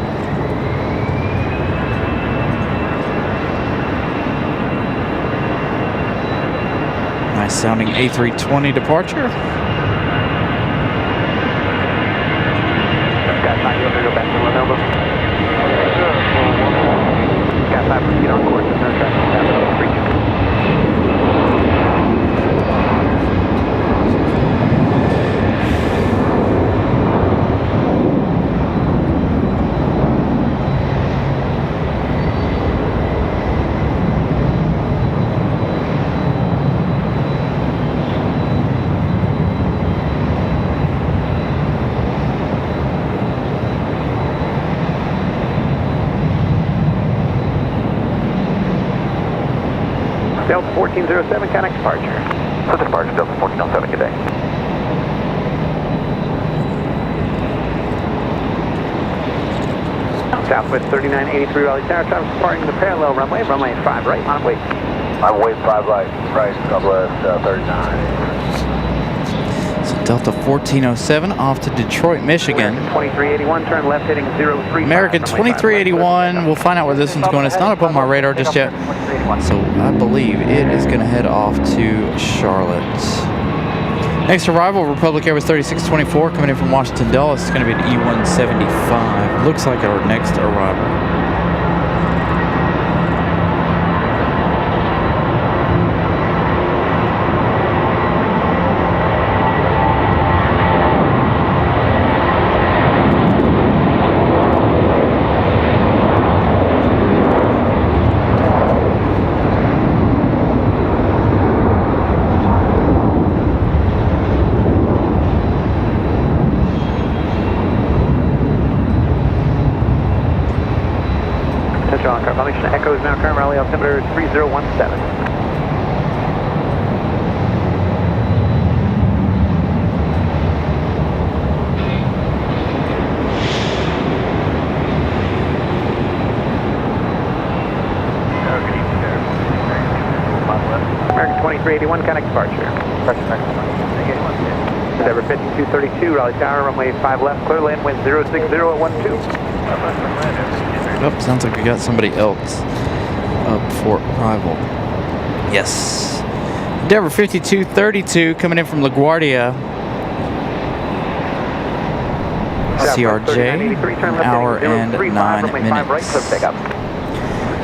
Nice sounding A320 departure. Got 5, you'll go back to Lenovo. Got 5, proceed on course, there's no traffic. Delta 1407, connect departure. So departure, Delta 1407, good day. Southwest 3983 Raleigh Tower, traffic departing the parallel runway, runway 5 right, line of wait. I'm wait 5 right, couple of 39. So Delta 1407 off to Detroit, Michigan. 2381, turn left heading 035. American 2381, we'll find out where this one's going. It's not up on my radar just yet. So I believe it is going to head off to Charlotte. Next arrival, Republic Airways 3624 coming in from Washington Dulles. It's going to be an E175. Looks like our next arrival. Foundation Echo is now current Raleigh altimeter 3017. American 2381, connect departure. Endeavor 5232, Raleigh Tower, runway 5 left, clear land, wind 060 at 12. Oh, sounds like we got somebody else up for arrival. Yes. Endeavor 5232 coming in from LaGuardia. CRJ, an hour and 9 minutes.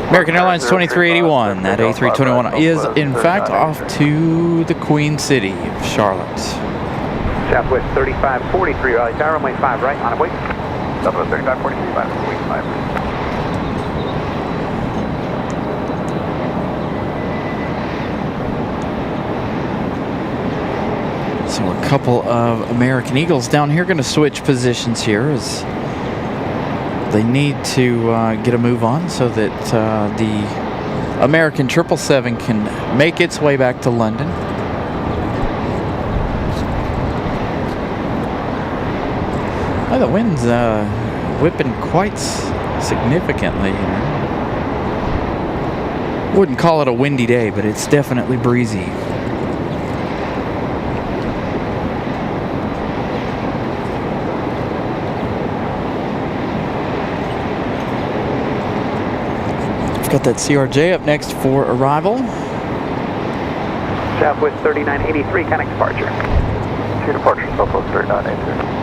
American Airlines 2381, that A321 is in fact off to the Queen City of Charlotte. Southwest 3543, Raleigh Tower, runway 5 right, on a wait. Southwest 3543, runway 5. So a couple of American Eagles down here going to switch positions here as they need to get a move on so that the American 777 can make its way back to London. Oh, the wind's whipping quite significantly here. Wouldn't call it a windy day, but it's definitely breezy. Got that CRJ up next for arrival. Southwest 3983, connect departure. Two departure, Southwest 3983.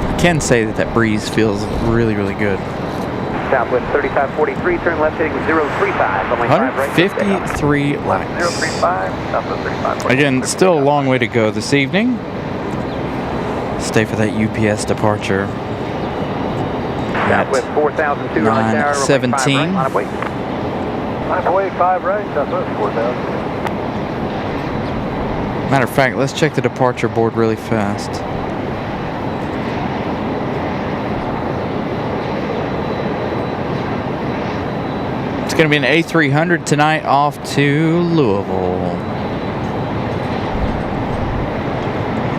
I can say that that breeze feels really, really good. Southwest 3543, turn left heading 035. 153 laps. 035, Southwest 3543. Again, still a long way to go this evening. Stay for that UPS departure. Southwest 4002, 917. On a wait. On a wait, 5 right, Southwest 4000. Matter of fact, let's check the departure board really fast. It's going to be an A300 tonight off to Louisville.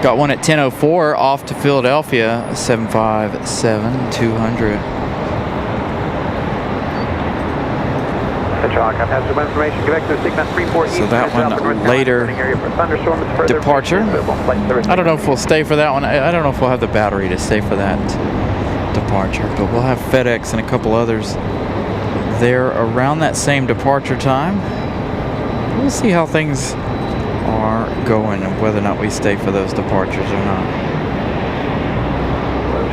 Got one at 10:04 off to Philadelphia, 757-200. So that one later departure. I don't know if we'll stay for that one. I don't know if we'll have the battery to stay for that departure, but we'll have FedEx and a couple others there around that same departure time. We'll see how things are going and whether or not we stay for those departures or not.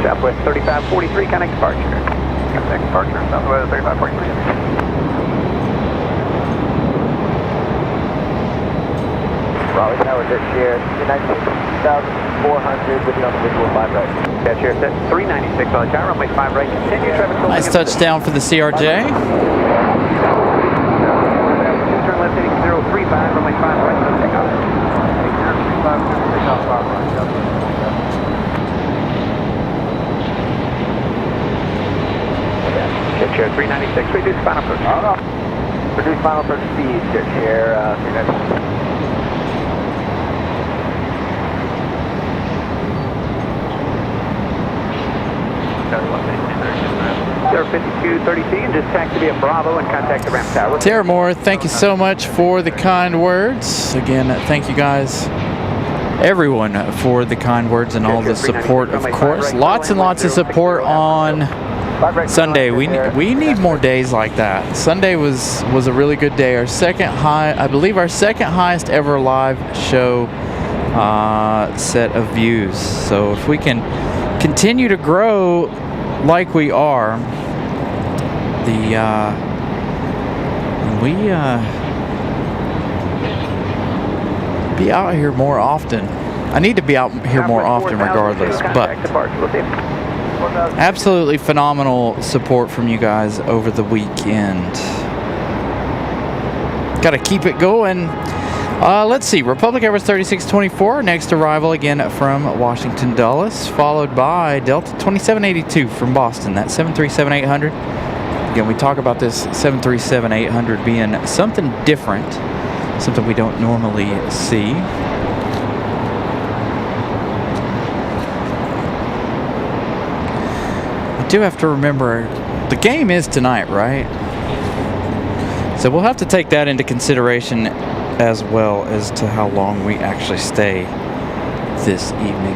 Southwest 3543, connect departure. Connect departure, Southwest 3543. Raleigh Tower, jet share 296,400 with you on the visual 5 right. Jet share set 396, Raleigh Tower, runway 5 right. Continue traffic. Nice touchdown for the CRJ. Turn left heading 035, runway 5 right. Take off. 035, take off 5 right. Jet share 396, reduce final approach. Reduce final approach speed, jet share 396. Sierra 5230C, and just taxi via Bravo and contact the ramp tower. Tara Moore, thank you so much for the kind words. Again, thank you guys, everyone, for the kind words and all the support, of course. Lots and lots of support on Sunday. We need more days like that. Sunday was a really good day. Our second high, I believe our second highest ever live show set of views. So if we can continue to grow like we are, be out here more often. I need to be out here more often regardless, but absolutely phenomenal support from you guys over the weekend. Got to keep it going. Let's see, Republic Airways 3624, next arrival again from Washington Dulles, followed by Delta 2782 from Boston, that's 737-800. Again, we talk about this 737-800 being something different, something we don't normally see. I do have to remember, the game is tonight, right? So we'll have to take that into consideration as well as to how long we actually stay this evening.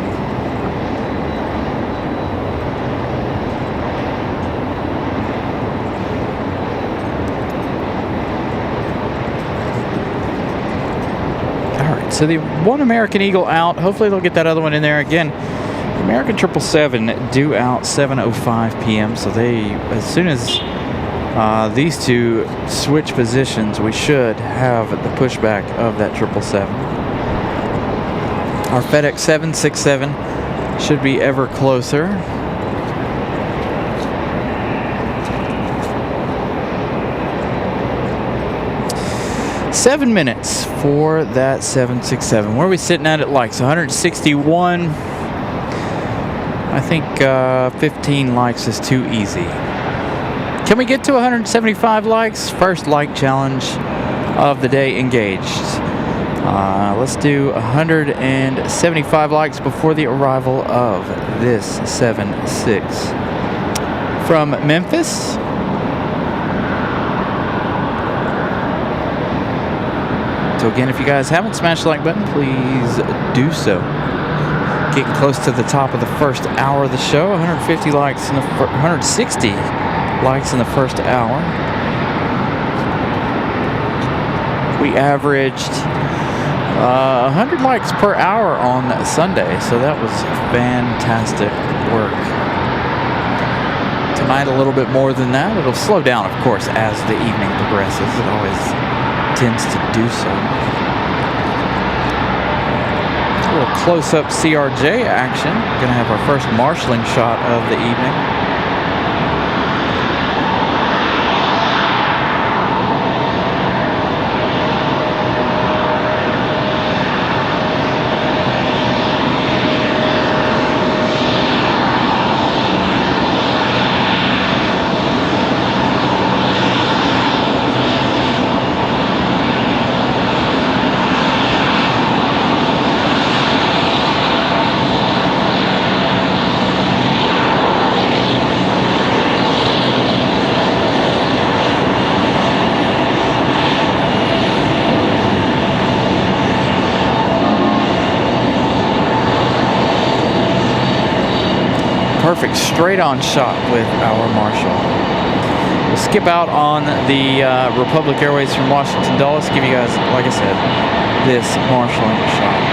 All right, so the one American Eagle out. Hopefully they'll get that other one in there again. The American 777 due out 7:05 p.m. So they, as soon as these two switch positions, we should have the pushback of that 777. Our FedEx 767 should be ever closer. Seven minutes for that 767. Where are we sitting at likes? 161. I think 15 likes is too easy. Can we get to 175 likes? First like challenge of the day engaged. Let's do 175 likes before the arrival of this 76 from Memphis. So again, if you guys haven't smashed the like button, please do so. Getting close to the top of the first hour of the show. 150 likes in the 160 likes in the first hour. We averaged 100 likes per hour on Sunday, so that was fantastic work. Tonight a little bit more than that. It'll slow down, of course, as the evening progresses. It always tends to do so. A little close-up CRJ action. We're going to have our first marshalling shot of the evening. Perfect straight-on shot with our Marshall. We'll skip out on the Republic Airways from Washington Dulles. Give you guys, like I said, this marshalling shot.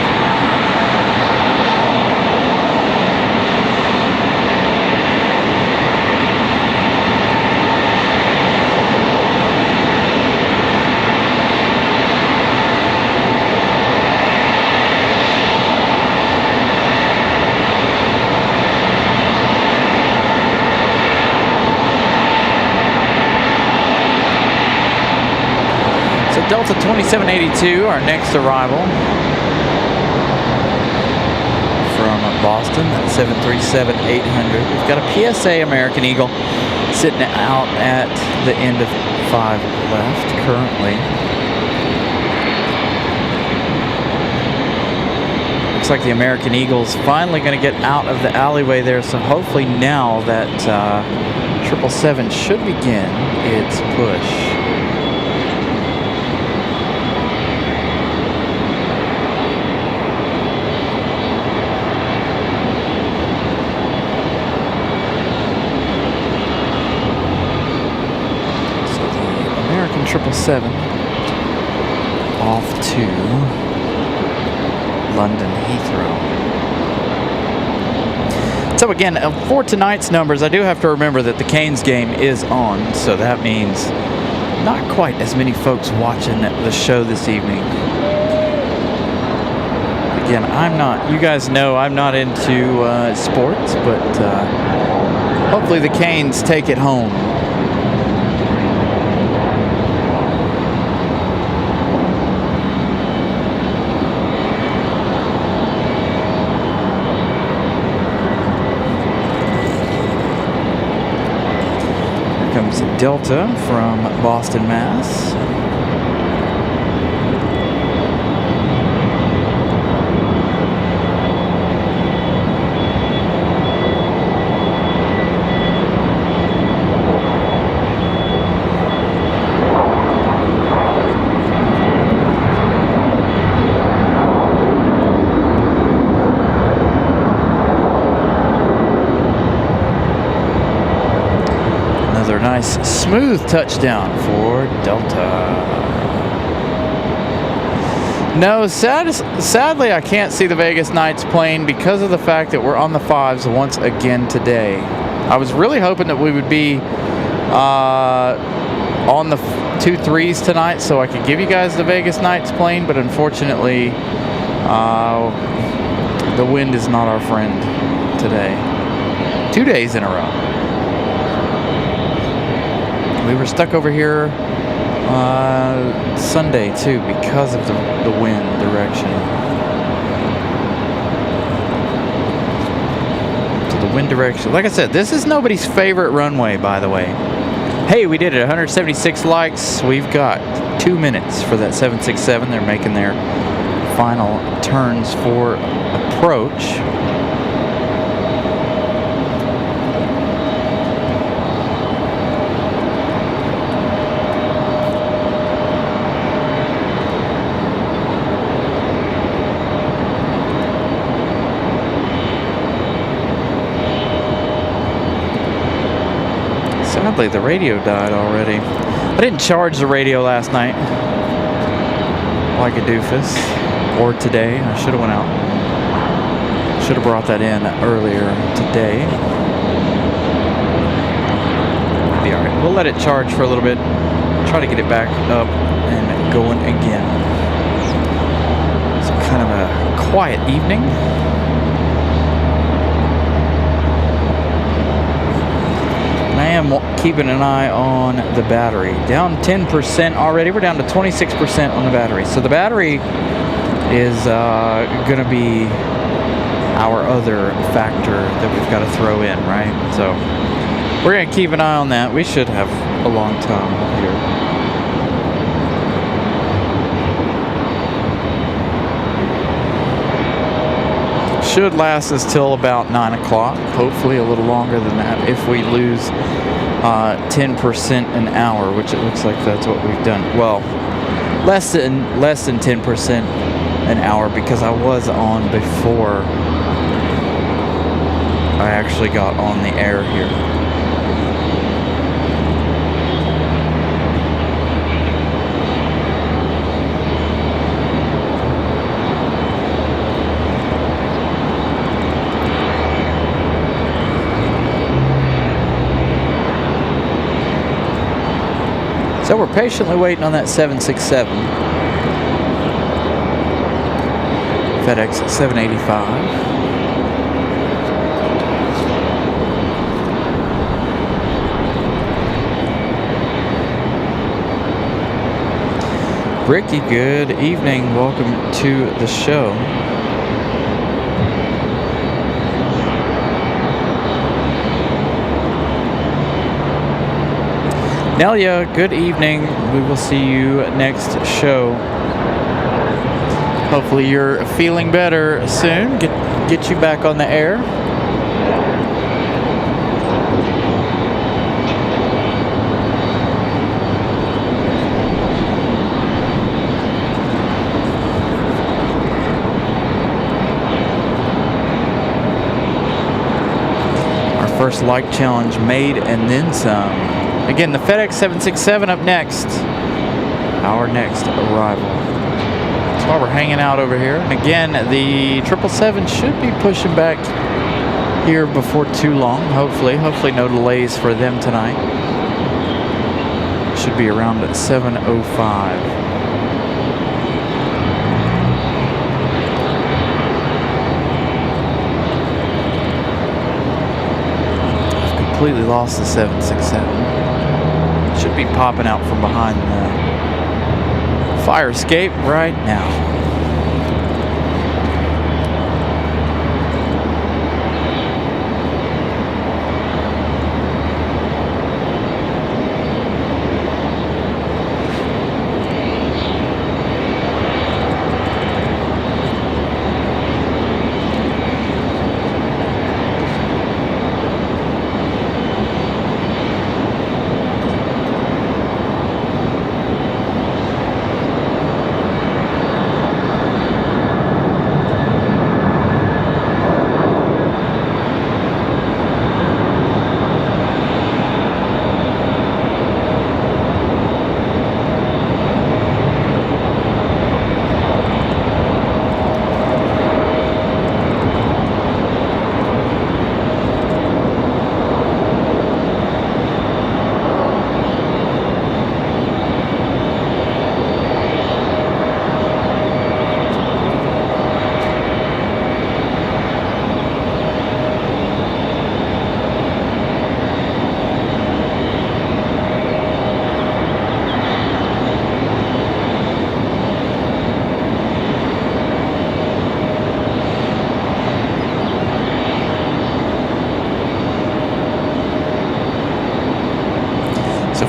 Delta 2782, our next arrival from Boston, that's 737-800. We've got a PSA American Eagle sitting out at the end of 5 left currently. Looks like the American Eagle's finally going to get out of the alleyway there, so hopefully now that 777 should begin its push. So the American 777 off to London Heathrow. So again, for tonight's numbers, I do have to remember that the Canes game is on, so that means not quite as many folks watching the show this evening. Again, you guys know I'm not into sports, but hopefully the Canes take it home. Comes Delta from Boston, Mass. Nice smooth touchdown for Delta. No, sadly I can't see the Vegas Knights plane because of the fact that we're on the 5s once again today. I was really hoping that we would be on the 2 3s tonight so I could give you guys the Vegas Knights plane, but unfortunately the wind is not our friend today. 2 days in a row. We were stuck over here Sunday too because of the wind direction. So the wind direction, like I said, this is nobody's favorite runway, by the way. Hey, we did it, 176 likes. We've got 2 minutes for that 767. They're making their final turns for approach. Sadly, the radio died already. I didn't charge the radio last night like a doofus, or today. I should have went out. Should have brought that in earlier today. Be all right. We'll let it charge for a little bit. Try to get it back up and going again. It's kind of a quiet evening. I am keeping an eye on the battery. Down 10% already. We're down to 26% on the battery. So the battery is going to be our other factor that we've got to throw in, right? So we're going to keep an eye on that. We should have a long time here. Should last us till about 9 o'clock, hopefully a little longer than that if we lose 10% an hour, which it looks like that's what we've done. Well, less than 10% an hour, because I was on before I actually got on the air here. So we're patiently waiting on that 767. FedEx 785. Ricky, good evening. Welcome to the show. Nelia, good evening. We will see you next show. Hopefully you're feeling better soon. Get you back on the air. First like challenge made and then some. Again, the FedEx 767 up next. Our next arrival. That's why we're hanging out over here. And again, the 777 should be pushing back here before too long. Hopefully no delays for them tonight. Should be around at 7:05. Completely lost the 767. Should be popping out from behind the fire escape right now.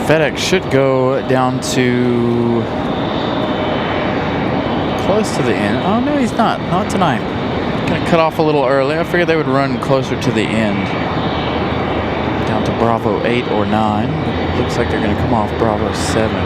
FedEx should go down to close to the end. Oh, no, he's not. Not tonight. Gonna cut off a little early. I figured they would run closer to the end. Down to Bravo 8 or 9. But looks like they're gonna come off Bravo 7.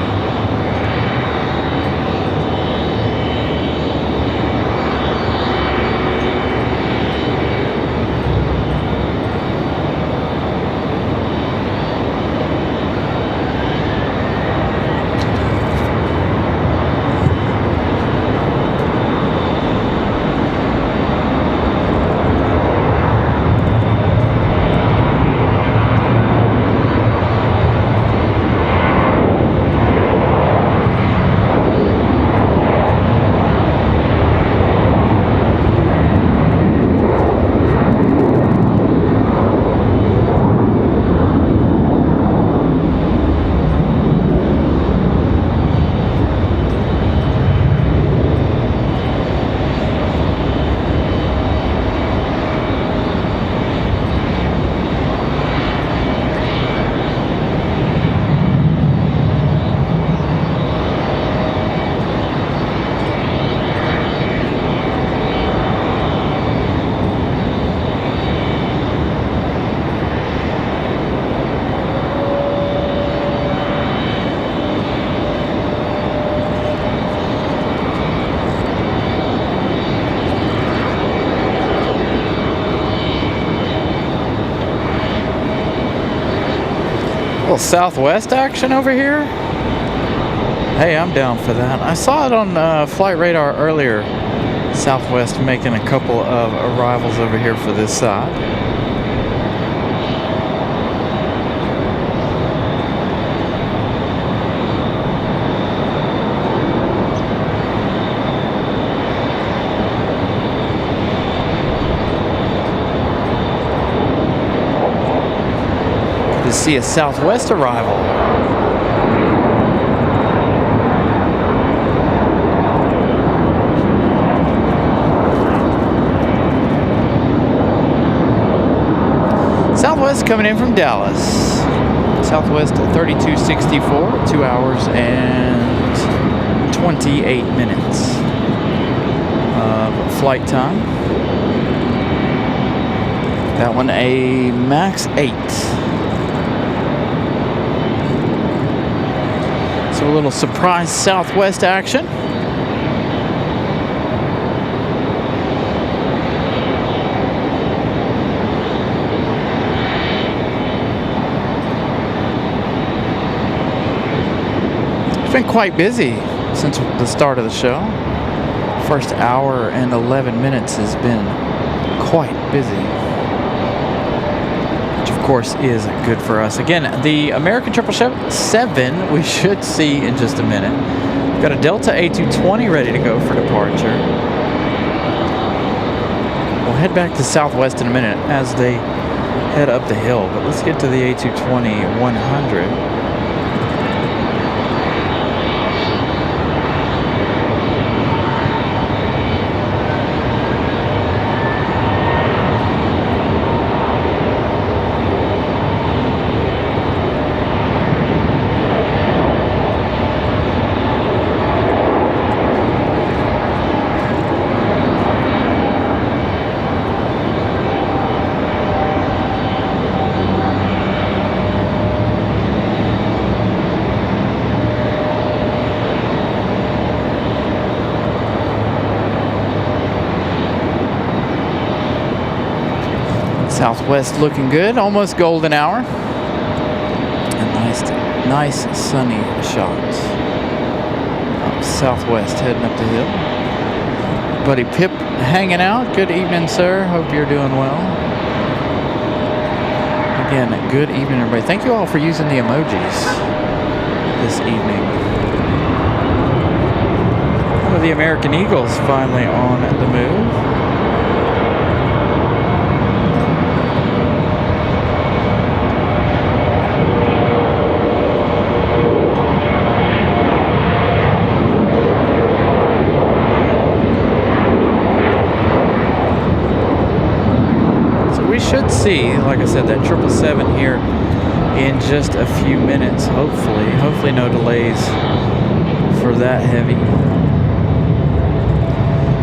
Little Southwest action over here. Hey, I'm down for that. I saw it on Flight Radar earlier. Southwest making a couple of arrivals over here for this side. To see a Southwest arrival. Southwest coming in from Dallas. Southwest 3264, 2 hours and 28 minutes of flight time. That one a max 8. So a little surprise Southwest action. It's been quite busy since the start of the show. First hour and 11 minutes has been quite busy, which of course is good for us. Again, the American 777 we should see in just a minute. We've got a Delta A220 ready to go for departure. We'll head back to Southwest in a minute as they head up the hill, but let's get to the A220-100. Southwest looking good, almost golden hour. And nice sunny shot. Southwest heading up the hill. Buddy Pip hanging out. Good evening, sir. Hope you're doing well. Again, good evening, everybody. Thank you all for using the emojis this evening. One of the American Eagles finally on the move. Should see, like I said, that 777 here in just a few minutes. Hopefully no delays for that heavy.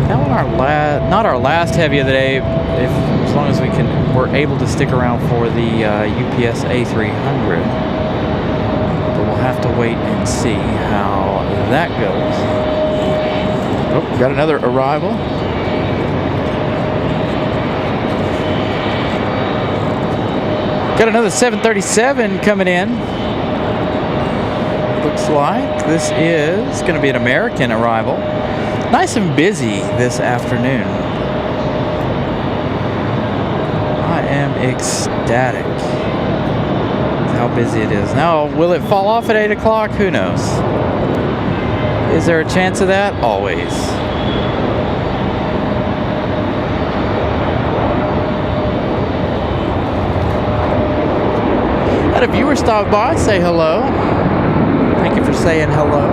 Now on not our last heavy of the day, as long as we're able to stick around for the UPS A300. But we'll have to wait and see how that goes. Oh, got another arrival. Got another 737 coming in. Looks like this is going to be an American arrival. Nice and busy this afternoon. I am ecstatic with how busy it is. Now, will it fall off at 8 o'clock? Who knows? Is there a chance of that? Always. Had a viewer stop by, say hello. Thank you for saying hello.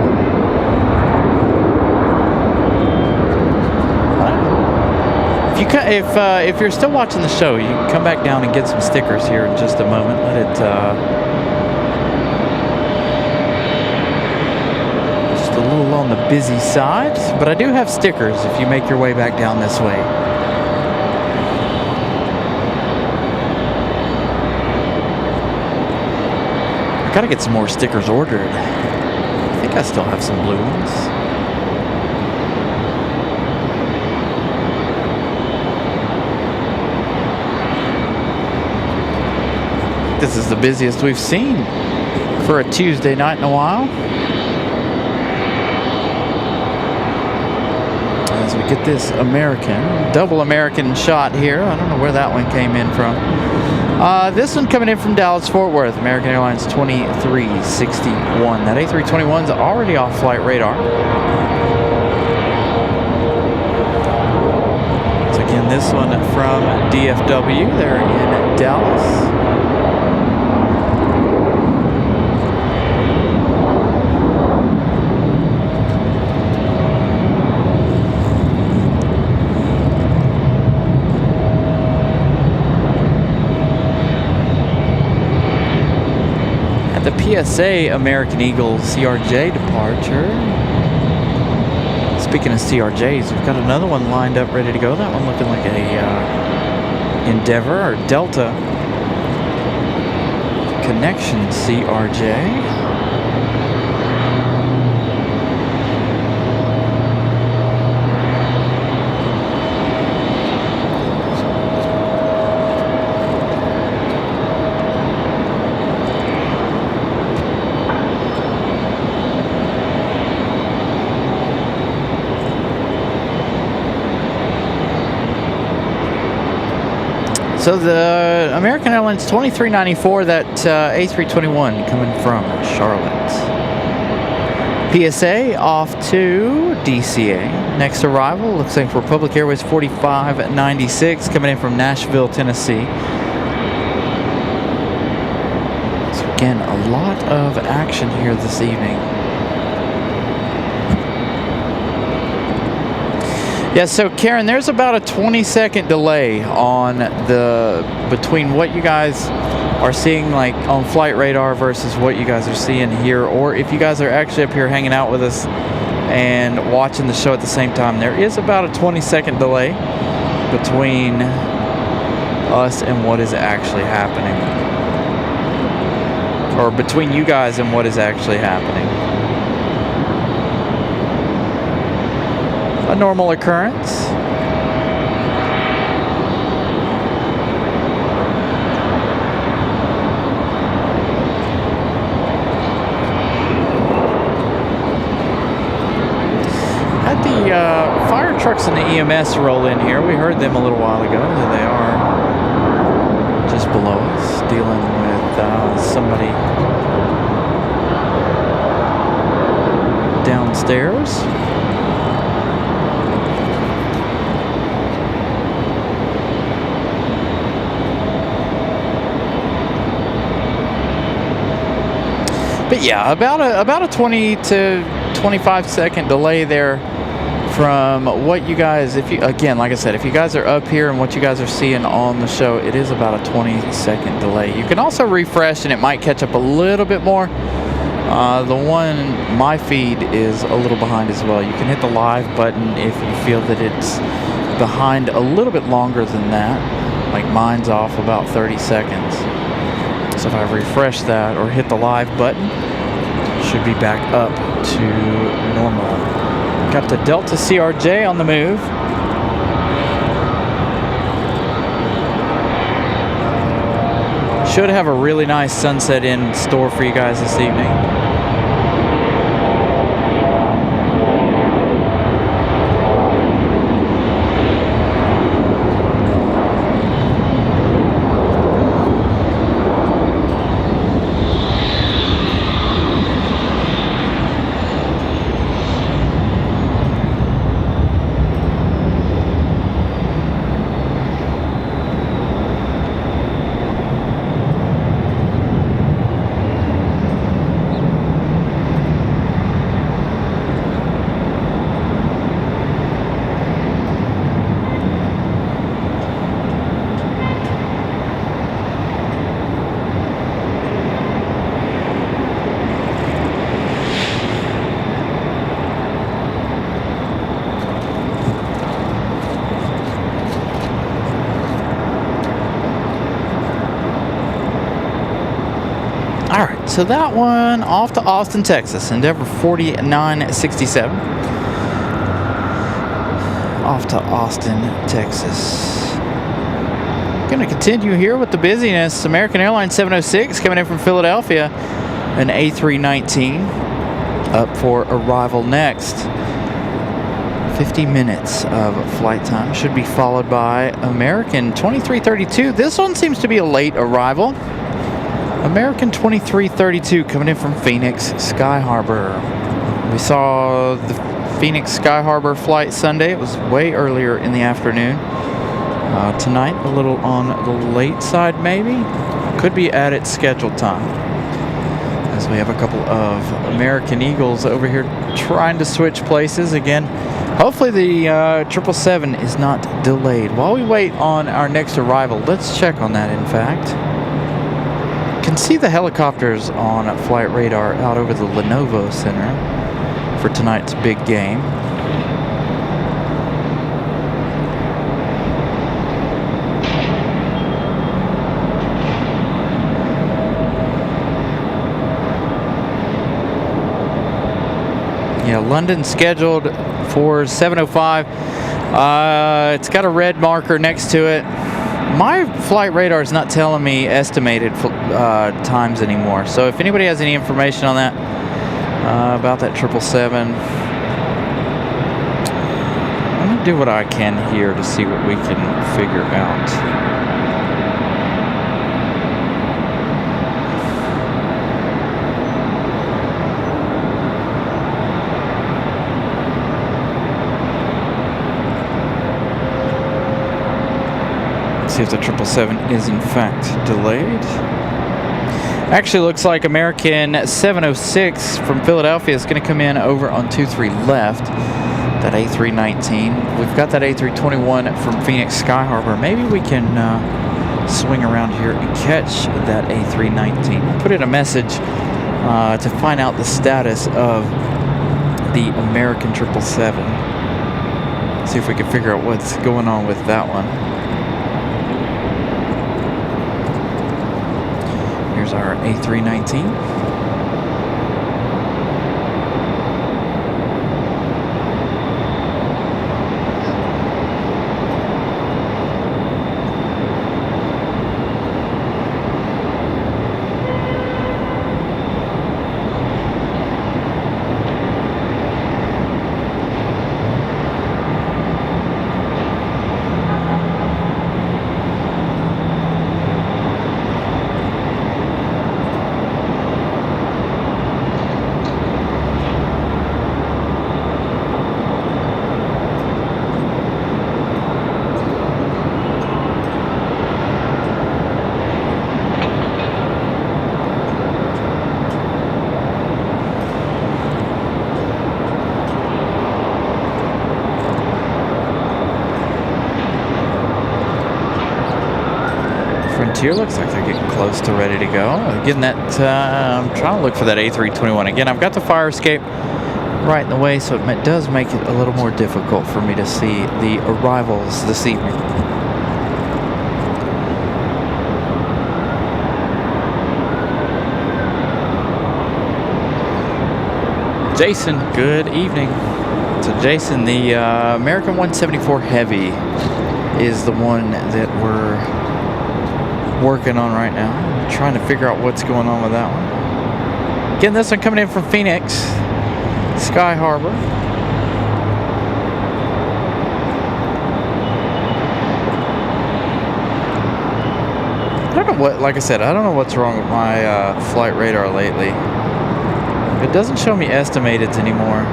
If you're still watching the show, you can come back down and get some stickers here in just a moment. Let it just a little on the busy side, but I do have stickers if you make your way back down this way. Gotta get some more stickers ordered. I think I still have some blue ones. This is the busiest we've seen for a Tuesday night in a while. As we get this double American shot here. I don't know where that one came in from. This one coming in from Dallas Fort Worth, American Airlines 2361. That A321's already off flight radar. So again, this one from DFW. They're in Dallas. The PSA American Eagle CRJ departure. Speaking of CRJs, we've got another one lined up ready to go. That one looking like a Endeavor or Delta Connection CRJ. So the American Airlines 2394, that A321 coming from Charlotte. PSA off to DCA. Next arrival looks like Republic Airways 4596 coming in from Nashville, Tennessee. So again, a lot of action here this evening. Yeah, so Karen, there's about a 20-second delay on between what you guys are seeing like on flight radar versus what you guys are seeing here, or if you guys are actually up here hanging out with us and watching the show at the same time. There is about a 20-second delay between us and what is actually happening, or between you guys and what is actually happening. A normal occurrence. Had the fire trucks and the EMS roll in here. We heard them a little while ago. There they are, just below us, dealing with somebody downstairs. But yeah, about a 20 to 25 second delay there from what you guys, again, like I said, if you guys are up here and what you guys are seeing on the show, it is about a 20-second delay. You can also refresh and it might catch up a little bit more. My feed is a little behind as well. You can hit the live button if you feel that it's behind a little bit longer than that. Like mine's off about 30 seconds. So if I refresh that or hit the live button, it should be back up to normal. Got the Delta CRJ on the move. Should have a really nice sunset in store for you guys this evening. So that one off to Austin, Texas. Endeavor 4967. Off to Austin, Texas. Going to continue here with the busyness. American Airlines 706 coming in from Philadelphia. An A319 up for arrival next. 50 minutes of flight time. Should be followed by American 2332. This one seems to be a late arrival. American 2332 coming in from Phoenix Sky Harbor. We saw the Phoenix Sky Harbor flight Sunday. It was way earlier in the afternoon. Tonight, a little on the late side maybe. Could be at its scheduled time. As we have a couple of American Eagles over here trying to switch places again. Hopefully the 777 is not delayed. While we wait on our next arrival, let's check on that in fact. Can see the helicopters on flight radar out over the Lenovo Center for tonight's big game. Yeah, London scheduled for 7:05. It's got a red marker next to it. My flight radar is not telling me estimated times anymore. So if anybody has any information on that, about that 777, I'm going to do what I can here to see what we can figure out. See if the 777 is in fact delayed. Actually looks like American 706 from Philadelphia is going to come in over on 23 left. That A319. We've got that A321 from Phoenix Sky Harbor. Maybe we can swing around here and catch that A319. Put in a message to find out the status of the American 777. See if we can figure out what's going on with that one. Here's our A319. Frontier looks like they're getting close to ready to go. Getting that, I'm trying to look for that A321. Again, I've got the fire escape right in the way, so it does make it a little more difficult for me to see the arrivals this evening. Jason, good evening. So Jason, the American 174 Heavy is the one that we're working on right now. I'm trying to figure out what's going on with that one. Again, this one coming in from Phoenix Sky Harbor. I don't know what, like I said, I don't know what's wrong with my flight radar lately. It doesn't show me estimated anymore.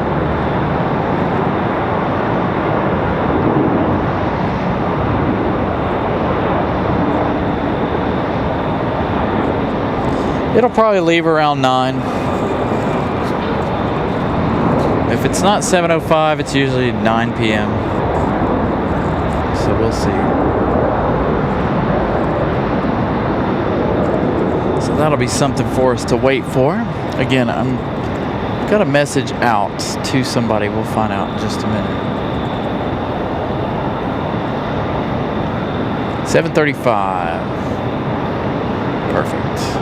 It'll probably leave around 9. If it's not 7:05, it's usually 9 p.m. So we'll see. So that'll be something for us to wait for. Again, I've got a message out to somebody. We'll find out in just a minute. 7:35. Perfect.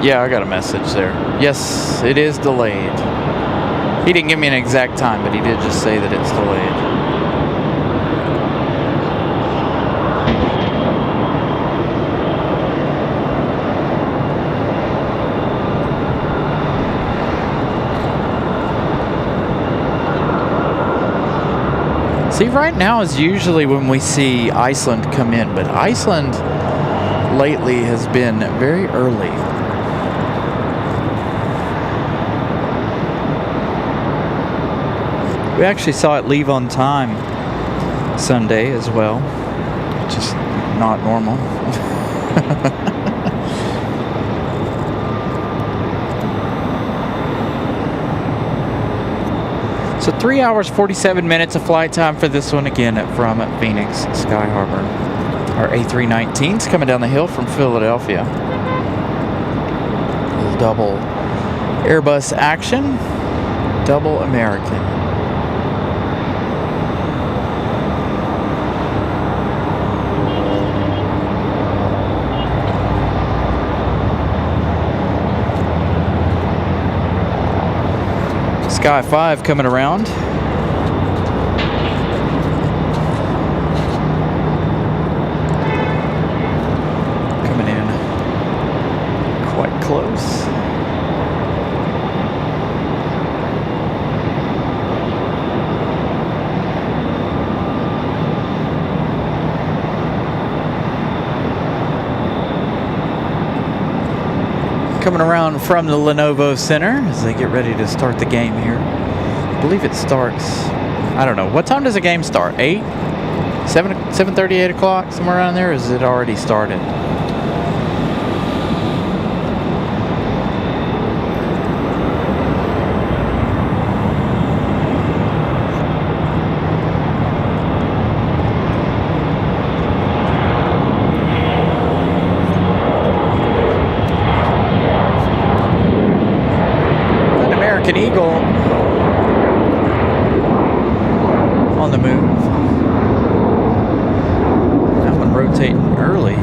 Yeah, I got a message there. Yes, it is delayed. He didn't give me an exact time, but he did just say that it's delayed. See, right now is usually when we see Iceland come in, but Iceland lately has been very early. We actually saw it leave on time Sunday as well, which is not normal. So 3 hours, 47 minutes of flight time for this one, again from Phoenix Sky Harbor. Our A319's coming down the hill from Philadelphia. A little double Airbus action, double American. Sky 5 coming around. Coming in quite close. Coming around from the Lenovo Center as they get ready to start the game here believe it starts, I don't know. What time does the game start? 8? 7:30, 8 o'clock? Somewhere around there? Or is it already started? An Eagle on the move. That one rotating early.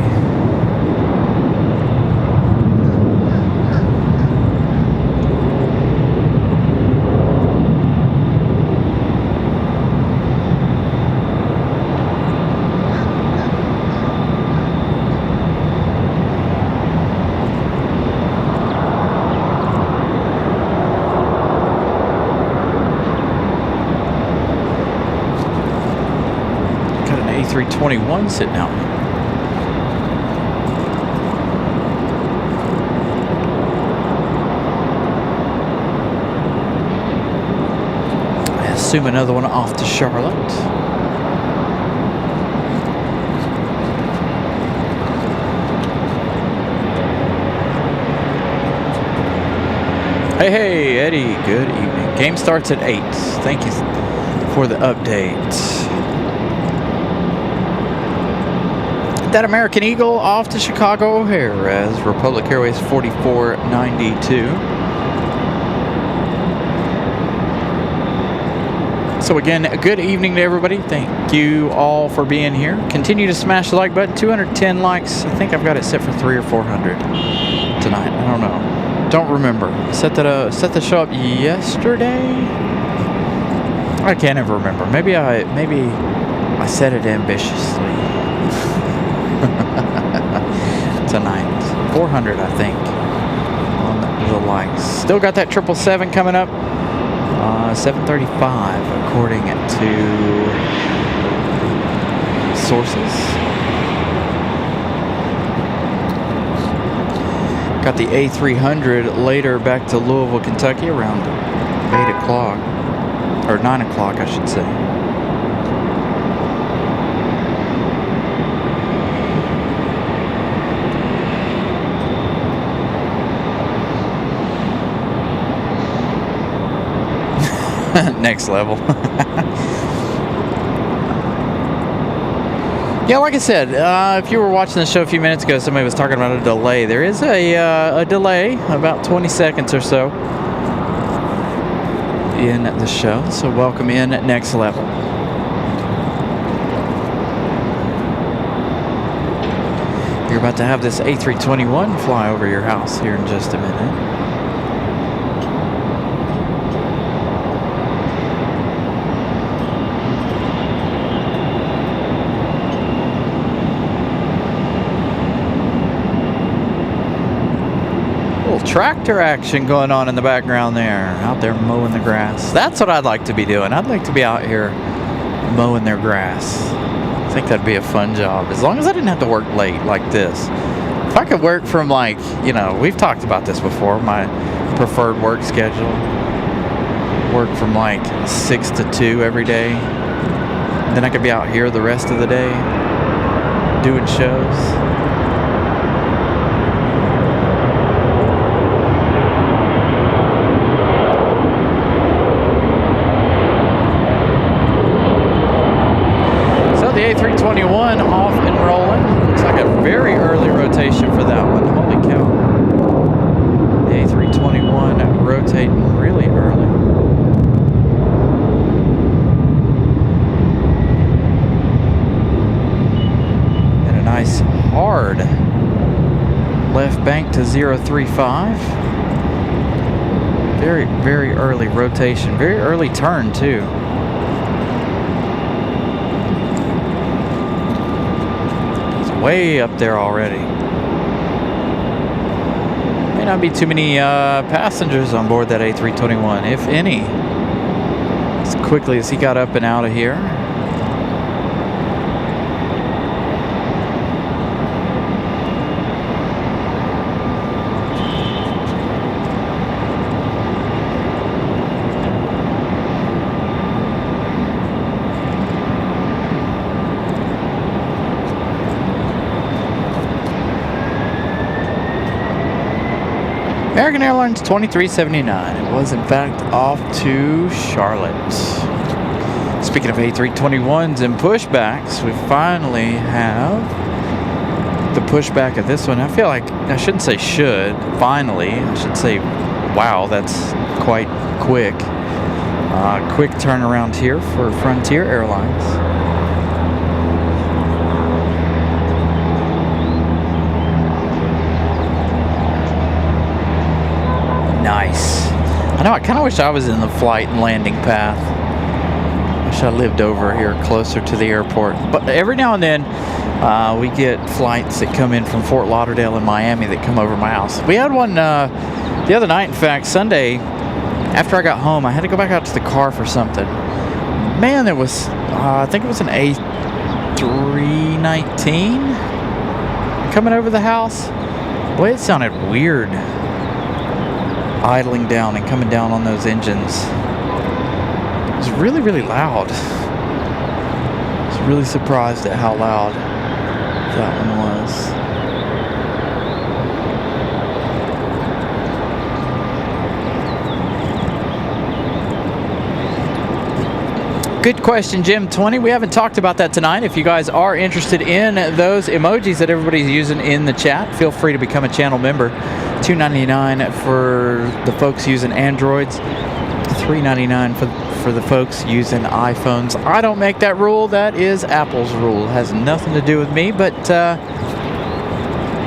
A321 sitting out. I assume another one off to Charlotte. Hey, Eddie, good evening. Game starts at 8. Thank you for the update. That American Eagle off to Chicago O'Hare as Republic Airways 4492. So again, good evening to everybody. Thank you all for being here. Continue to smash the like button. 210 likes. I think I've got it set for 300 or 400 tonight. I don't know. Don't remember. Set the show up yesterday. I can't ever remember. Maybe I set it ambitiously. Tonight 400 I think on the likes. Still got that 777 coming up, 735 according to sources. Got the A300 later back to Louisville, Kentucky around 8 o'clock or 9 o'clock I should say. Next level. Yeah, like I said, if you were watching the show a few minutes ago, somebody was talking about a delay. There is a delay, about 20 seconds or so in the show. So welcome in at Next Level. You're about to have this A321 fly over your house here in just a minute. Tractor action going on in the background there, out there mowing the grass. That's what I'd like to be doing. I'd like to be out here mowing their grass. I think that'd be a fun job, as long as I didn't have to work late like this. If I could work from, like, you know, we've talked about this before, my preferred work schedule. Work from like 6 to 2 every day. Then I could be out here the rest of the day doing shows. The A321 off and rolling. Looks like a very early rotation for that one. Holy cow. The A321 rotating really early. And a nice hard left bank to 035. Very, very early rotation. Very early turn too. Way up there already. May not be too many passengers on board that A321, if any. As quickly as he got up and out of here. American Airlines 2379. It was, in fact, off to Charlotte. Speaking of A321s and pushbacks, we finally have the pushback of this one. I feel like I shouldn't say should. Finally, I should say, wow, that's quite quick. Quick turnaround here for Frontier Airlines. Nice. I know, I kind of wish I was in the flight and landing path. Wish I lived over here closer to the airport. But every now and then, we get flights that come in from Fort Lauderdale and Miami that come over my house. We had one the other night, in fact, Sunday. After I got home, I had to go back out to the car for something. Man, there was, I think it was an A319 coming over the house. Boy, it sounded weird idling down and coming down on those engines. It was really, really loud. I was really surprised at how loud that one was. Good question, Jim 20. We haven't talked about that tonight. If you guys are interested in those emojis that everybody's using in the chat, feel free to become a channel member. $2.99 for the folks using Androids, $3.99 for the folks using iPhones. I don't make that rule. That is Apple's rule. It has nothing to do with me, but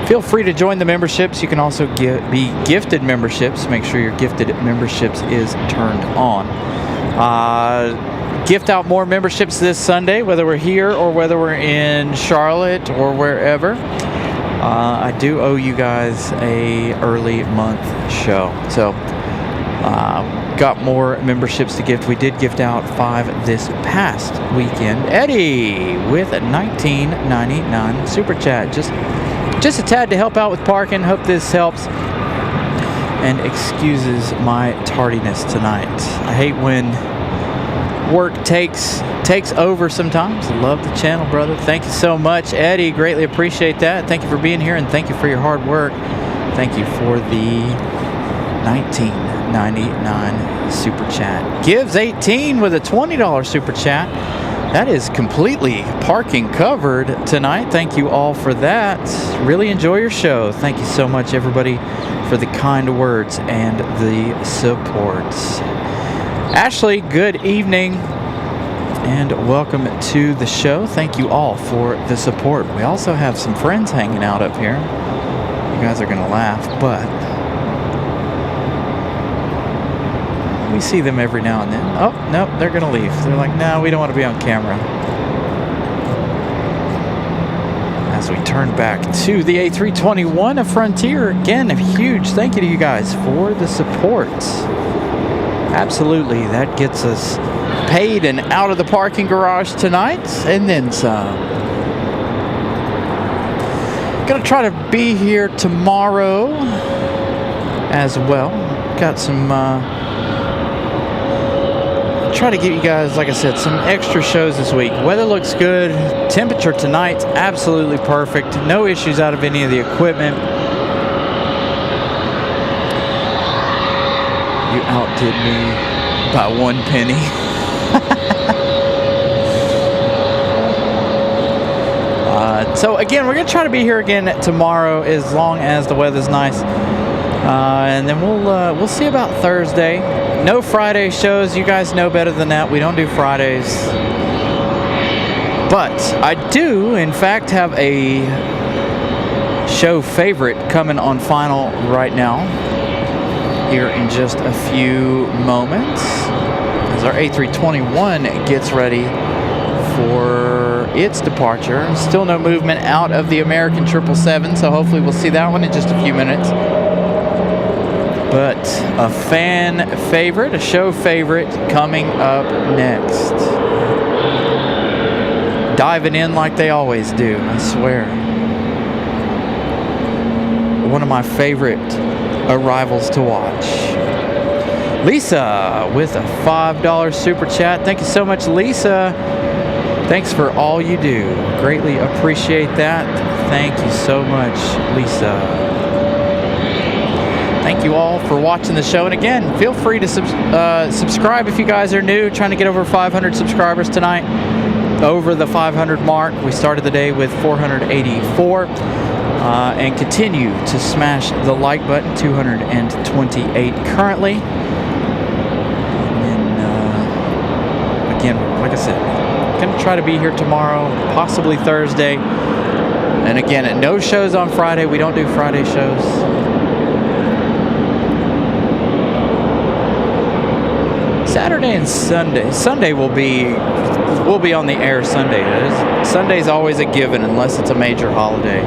feel free to join the memberships. You can also be gifted memberships. Make sure your gifted memberships is turned on. Gift out more memberships this Sunday, whether we're here or whether we're in Charlotte or wherever. I do owe you guys a early month show. So, got more memberships to gift. We did gift out 5 this past weekend. Eddie with a $19.99 super chat. Just a tad to help out with parking. Hope this helps. And excuses my tardiness tonight. I hate when work takes over sometimes. Love the channel, brother. Thank you so much, Eddie. Greatly appreciate that. Thank you for being here, and thank you for your hard work. Thank you for the $19.99 super chat. Gives 18 with a $20 super chat. That is completely parking covered tonight. Thank you all for that. Really enjoy your show. Thank you so much, everybody, for the kind words and the support. Ashley, good evening and welcome to the show. Thank you all for the support. We also have some friends hanging out up here. You guys are gonna laugh, but we see them every now and then. Oh, nope, they're gonna leave. They're like, no, we don't want to be on camera. As we turn back to the A321 of Frontier, again, a huge thank you to you guys for the support. Absolutely, that gets us paid and out of the parking garage tonight, and then some. Gonna try to be here tomorrow as well. Got some, try to give you guys, like I said, some extra shows this week. Weather looks good. Temperature tonight's absolutely perfect. No issues out of any of the equipment. You outdid me by 1 penny. So again, we're gonna try to be here again tomorrow as long as the weather's nice, and then we'll see about Thursday. No Friday shows. You guys know better than that. We don't do Fridays, but I do, in fact, have a show favorite coming on final right now. Here in just a few moments as our A321 gets ready for its departure. Still no movement out of the American 777, so hopefully we'll see that one in just a few minutes. But a fan favorite, a show favorite coming up next. Diving in like they always do, I swear. One of my favorite arrivals to watch. Lisa with a $5 super chat. Thank you so much, Lisa. Thanks for all you do. Greatly appreciate that. Thank you so much, Lisa. Thank you all for watching the show. And again, feel free to subscribe if you guys are new. Trying to get over 500 subscribers tonight. Over the 500 mark. We started the day with 484. And continue to smash the like button. 228 currently. And then, again, like I said, going to try to be here tomorrow, possibly Thursday. And again, no shows on Friday. We don't do Friday shows. Saturday and Sunday. Sunday we'll be on the air Sunday. Sunday's always a given unless it's a major holiday.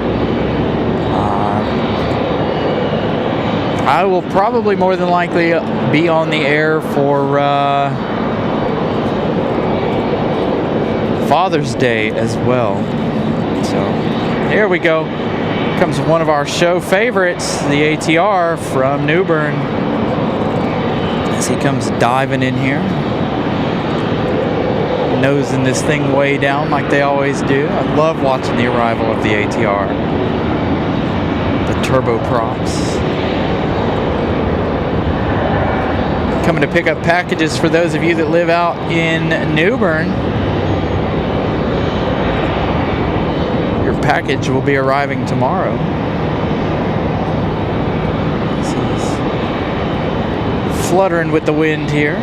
I will probably more than likely be on the air for Father's Day as well. So here we go. Here comes one of our show favorites, the ATR from New Bern. As he comes diving in here, nosing this thing way down like they always do. I love watching the arrival of the ATR. The turboprops. Coming to pick up packages for those of you that live out in New Bern. Your package will be arriving tomorrow. This is fluttering with the wind here.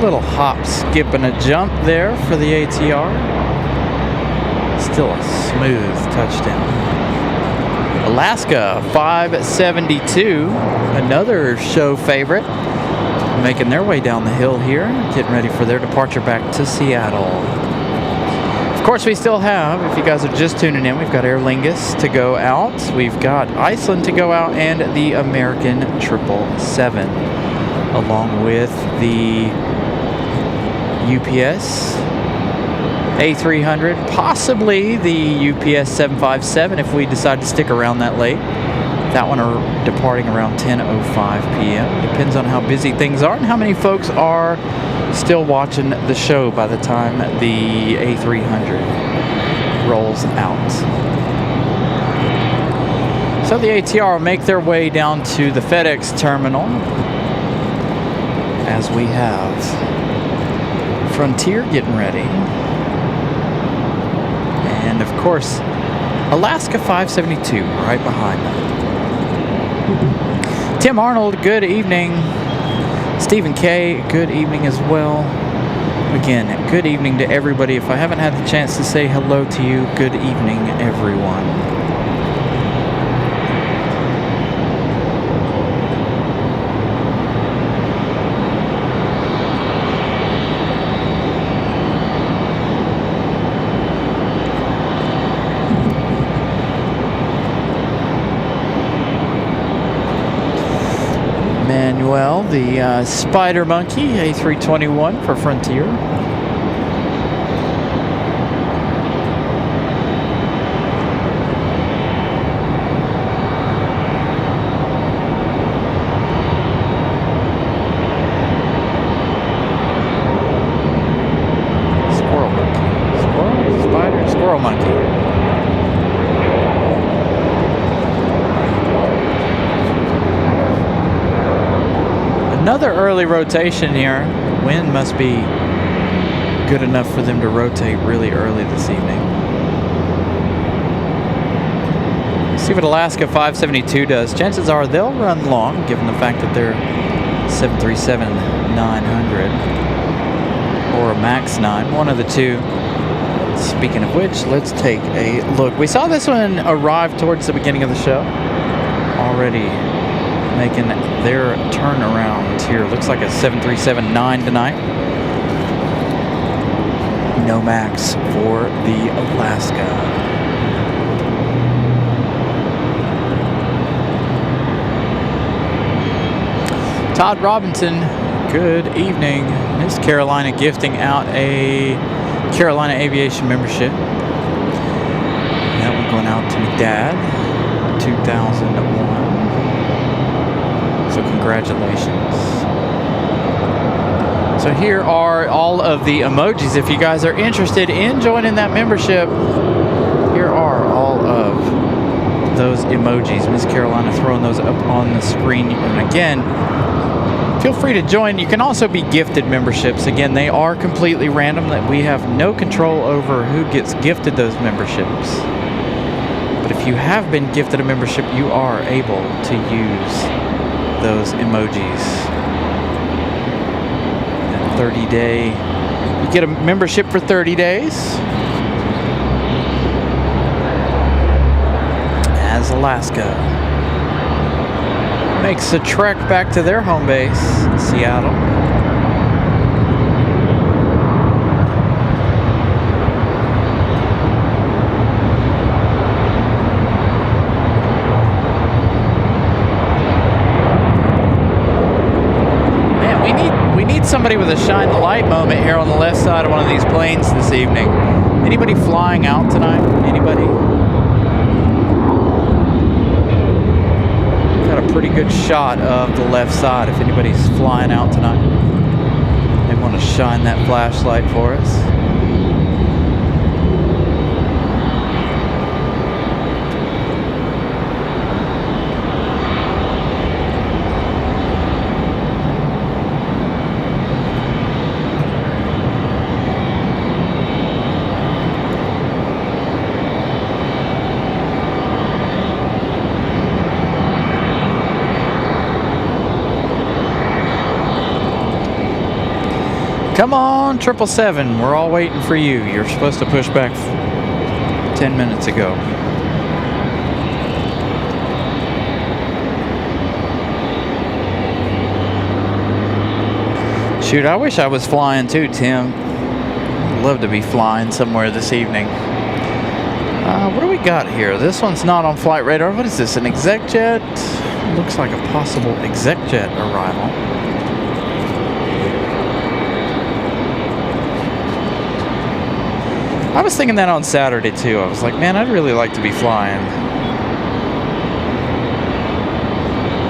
Little hop, skip, and a jump there for the ATR. Still a smooth touchdown. Alaska 572, another show favorite, making their way down the hill here, getting ready for their departure back to Seattle. Of course, we still have, if you guys are just tuning in, we've got Aer Lingus to go out, we've got Iceland to go out, and the American 777, along with the UPS A300, possibly the UPS 757 if we decide to stick around that late. That one are departing around 10:05 p.m. Depends on how busy things are and how many folks are still watching the show by the time the A300 rolls out. So the ATR will make their way down to the FedEx terminal as we have Frontier getting ready. And of course, Alaska 572 right behind them. Tim Arnold, good evening. Stephen K, good evening as well. Again, good evening to everybody. If I haven't had the chance to say hello to you, good evening, everyone. Well, the Spider Monkey A321 for Frontier. Squirrel Monkey. Squirrel? Spider? Squirrel Monkey. Another early rotation here. Wind must be good enough for them to rotate really early this evening. See what Alaska 572 does. Chances are they'll run long, given the fact that they're 737-900 or a MAX 9, one of the two. Speaking of which, let's take a look. We saw this one arrive towards the beginning of the show. Already making their turnaround here. Looks like a 737-9 tonight. No MAX for the Alaska. Todd Robinson, good evening. Miss Carolina gifting out a Carolina Aviation membership. That one going out to my dad, 2001. So congratulations. So here are all of the emojis. If you guys are interested in joining that membership, here are all of those emojis. Miss Carolina throwing those up on the screen. And again, feel free to join. You can also be gifted memberships. Again, they are completely random, that we have no control over who gets gifted those memberships. But if you have been gifted a membership, you are able to use those emojis. 30-day, you get a membership for 30 days as Alaska makes a trek back to their home base, Seattle. Somebody with a shine the light moment here on the left side of one of these planes this evening. Anybody flying out tonight? Anybody? Got a pretty good shot of the left side if anybody's flying out tonight. They want to shine that flashlight for us. Come on, 777. We're all waiting for you. You're supposed to push back 10 minutes ago. Shoot, I wish I was flying too, Tim. I'd love to be flying somewhere this evening. What do we got here? This one's not on flight radar. What is this, an exec jet? Looks like a possible exec jet arrival. I was thinking that on Saturday too. I was like, man, I'd really like to be flying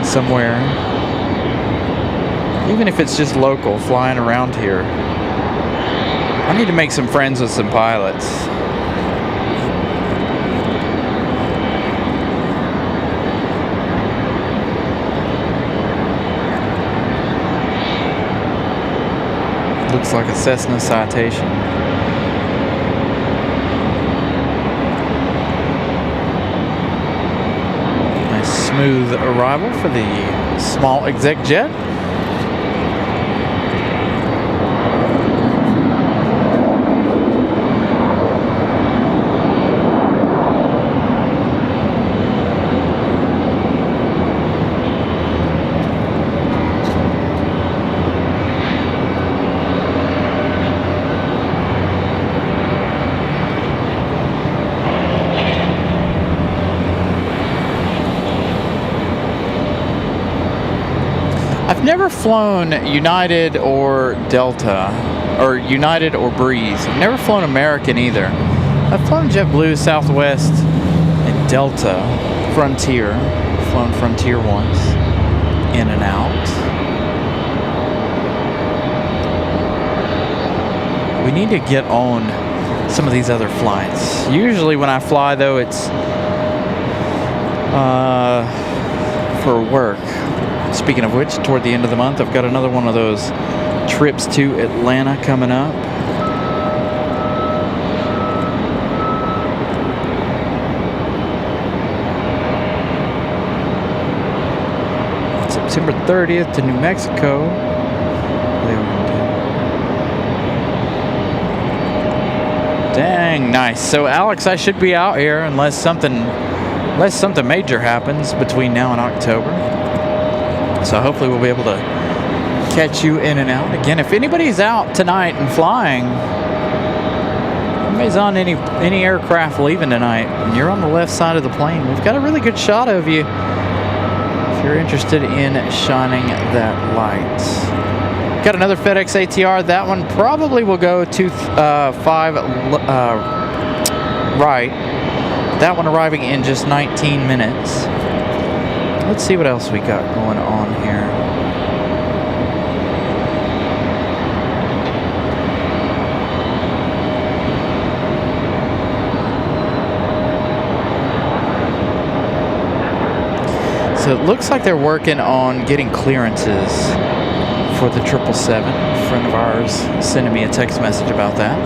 somewhere. Even if it's just local, flying around here. I need to make some friends with some pilots. Looks like a Cessna Citation. Smooth arrival for the small exec jet. I've never flown United or Delta, or United or Breeze. I've never flown American either. I've flown JetBlue, Southwest, and Delta, Frontier. I've flown Frontier once, in and out. We need to get on some of these other flights. Usually when I fly, though, it's for work. Speaking of which, toward the end of the month, I've got another one of those trips to Atlanta coming up. September 30th to New Mexico. Dang, nice. So Alex, I should be out here unless something major happens between now and October. So hopefully we'll be able to catch you in and out. Again, if anybody's out tonight and flying, anybody's on any aircraft leaving tonight, and you're on the left side of the plane, we've got a really good shot of you if you're interested in shining that light. Got another FedEx ATR. That one probably will go to 5 right. That one arriving in just 19 minutes. Let's see what else we got going on here. So it looks like they're working on getting clearances for the 777. A friend of ours sending me a text message about that.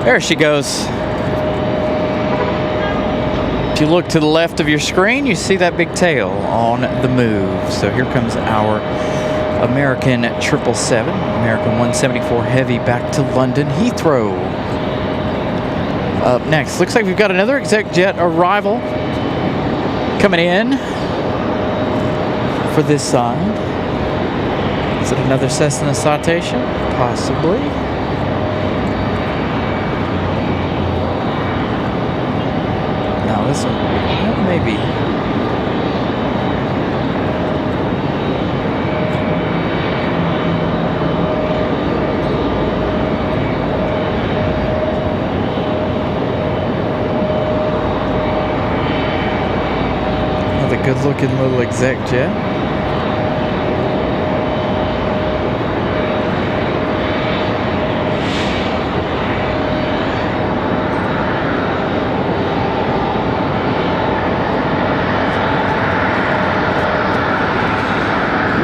There she goes. If you look to the left of your screen, you see that big tail on the move. So here comes our American 777, American 174 Heavy back to London Heathrow. Up next, looks like we've got another exec jet arrival coming in for this side. Is it another Cessna Citation? Possibly. No, this one, well, maybe. Good looking little exec jet.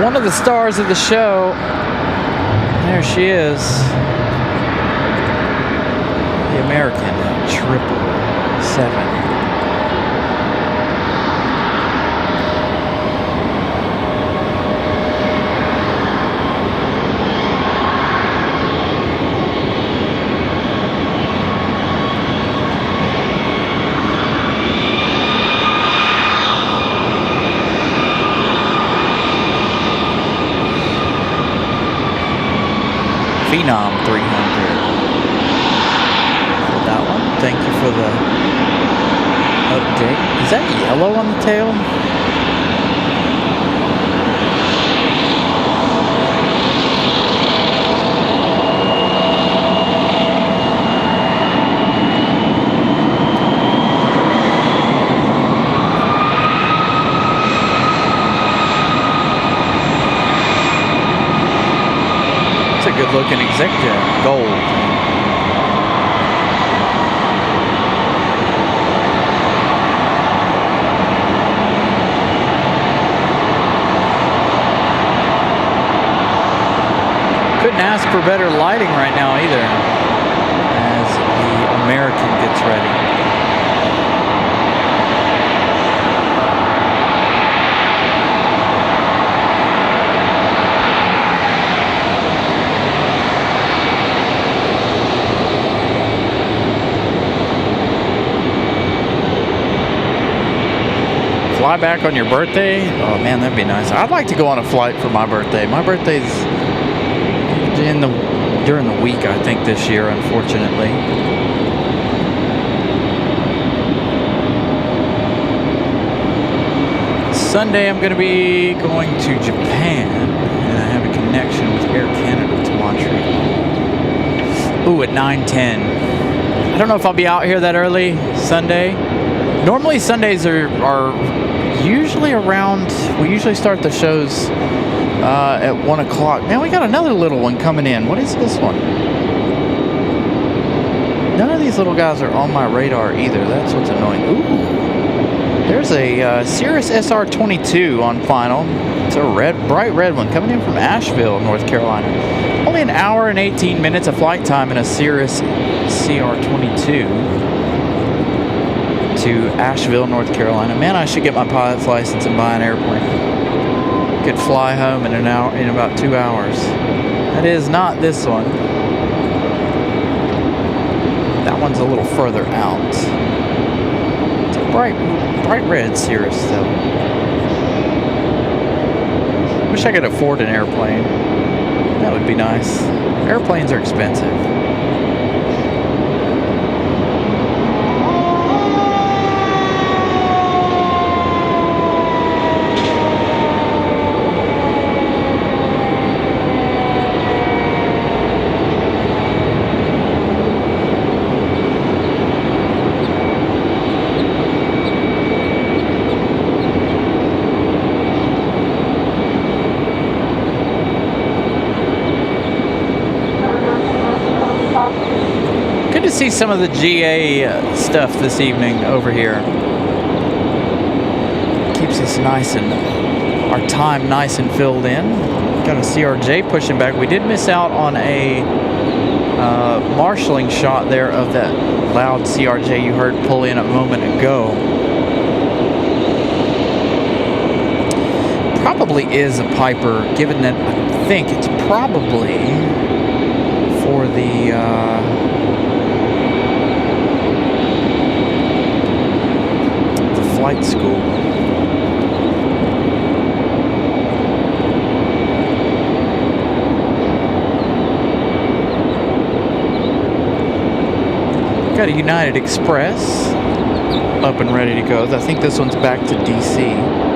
One of the stars of the show. There she is. The American 777. Phenom 300 for that one. Thank you for the update. Is that yellow on the tail? Good looking exec jet, gold. Couldn't ask for better lighting right now either, as the American gets ready. Fly back on your birthday? Oh man, that'd be nice. I'd like to go on a flight for my birthday. My birthday's during the week, I think, this year, unfortunately. Sunday, I'm going to be going to Japan, and I have a connection with Air Canada to Montreal. Ooh, at 9:10. I don't know if I'll be out here that early Sunday. Normally Sundays are usually around, we usually start the shows at 1 o'clock. Man, we got another little one coming in. What is this one? None of these little guys are on my radar either. That's what's annoying. Ooh, there's a Cirrus SR-22 on final. It's a bright red one coming in from Asheville, North Carolina. Only an hour and 18 minutes of flight time in a Cirrus CR-22 to Asheville, North Carolina. Man, I should get my pilot's license and buy an airplane. Could fly home in about 2 hours. That is not this one. That one's a little further out. It's a bright red Cirrus though. Wish I could afford an airplane. That would be nice. Airplanes are expensive. to see some of the GA stuff this evening over here. Keeps us nice and our time nice and filled in. Got a CRJ pushing back. We did miss out on a marshalling shot there of that loud CRJ you heard pull in a moment ago. Probably is a Piper, given that I think it's probably for the flight school. Got a United Express up and ready to go. I think this one's back to DC.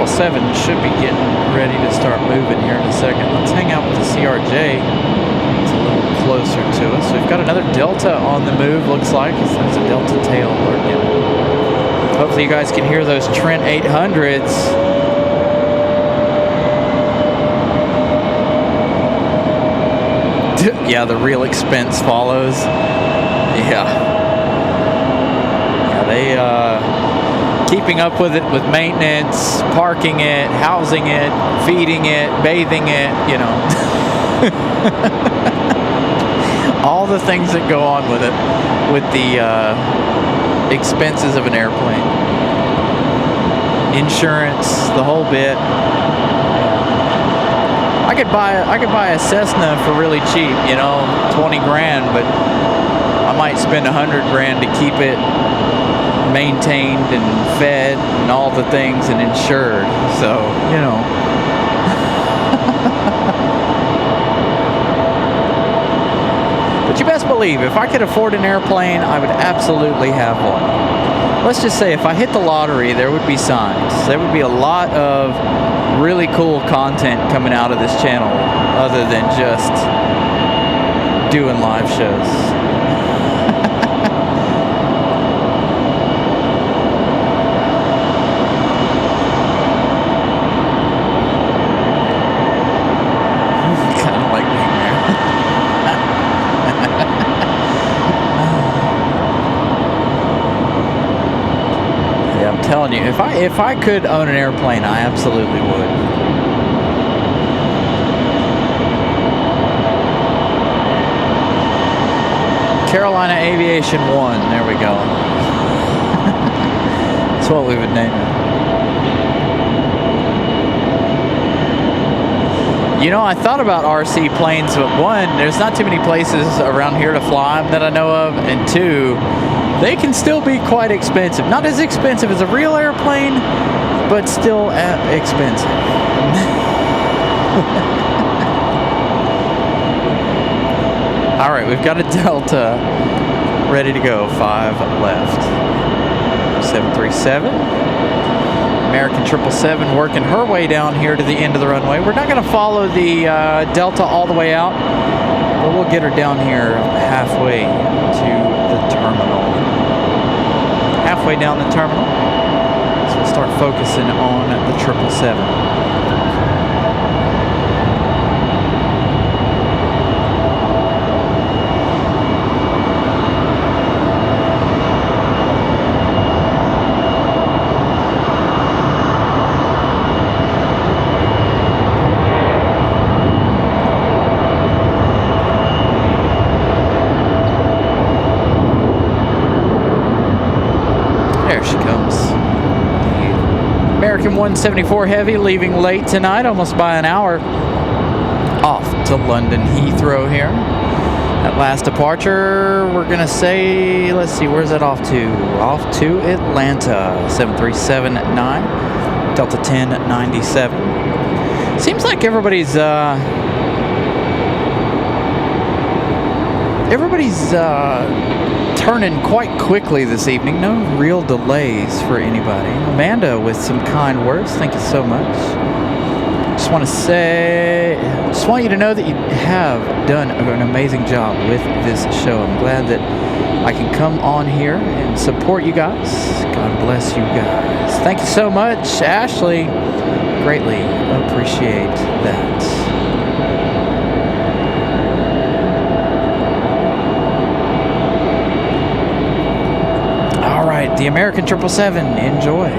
7 should be getting ready to start moving here in a second. Let's hang out with the CRJ. It's a little closer to us. We've got another Delta on the move, looks like. There's a Delta tail lurking. Hopefully you guys can hear those Trent 800s. Yeah, the real expense follows. Yeah, they keeping up with it with maintenance, parking it, housing it, feeding it, bathing it, you know. All the things that go on with it, with the expenses of an airplane. Insurance, the whole bit. I could buy a Cessna for really cheap, you know, 20 grand, but I might spend 100 grand to keep it maintained and fed and all the things and insured. So, you know. But you best believe, if I could afford an airplane, I would absolutely have one. Let's just say if I hit the lottery, there would be signs. There would be a lot of really cool content coming out of this channel other than just doing live shows. Kind of like being there. Yeah, I'm telling you, if I could own an airplane, I absolutely would. Carolina Aviation 1, there we go. That's what we would name it. You know, I thought about RC planes, but one, there's not too many places around here to fly them that I know of, and two, they can still be quite expensive. Not as expensive as a real airplane, but still expensive. All right, we've got a Delta ready to go. 5 left. 737. American 777 working her way down here to the end of the runway. We're not going to follow the Delta all the way out, but we'll get her down here halfway to the terminal. Halfway down the terminal. So we'll start focusing on the 777. There she comes. American 174 Heavy leaving late tonight, almost by an hour. Off to London Heathrow here. That last departure, we're going to say, let's see, where's that off to? Off to Atlanta, 737-9, Delta 1097. Seems like everybody's turning quite quickly this evening. No real delays for anybody. Amanda with some kind words. Thank you so much. Just want you to know that you have done an amazing job with this show. I'm glad that I can come on here and support you guys. God bless you guys. Thank you so much, Ashley. Greatly appreciate that. All right, the American 777, enjoy.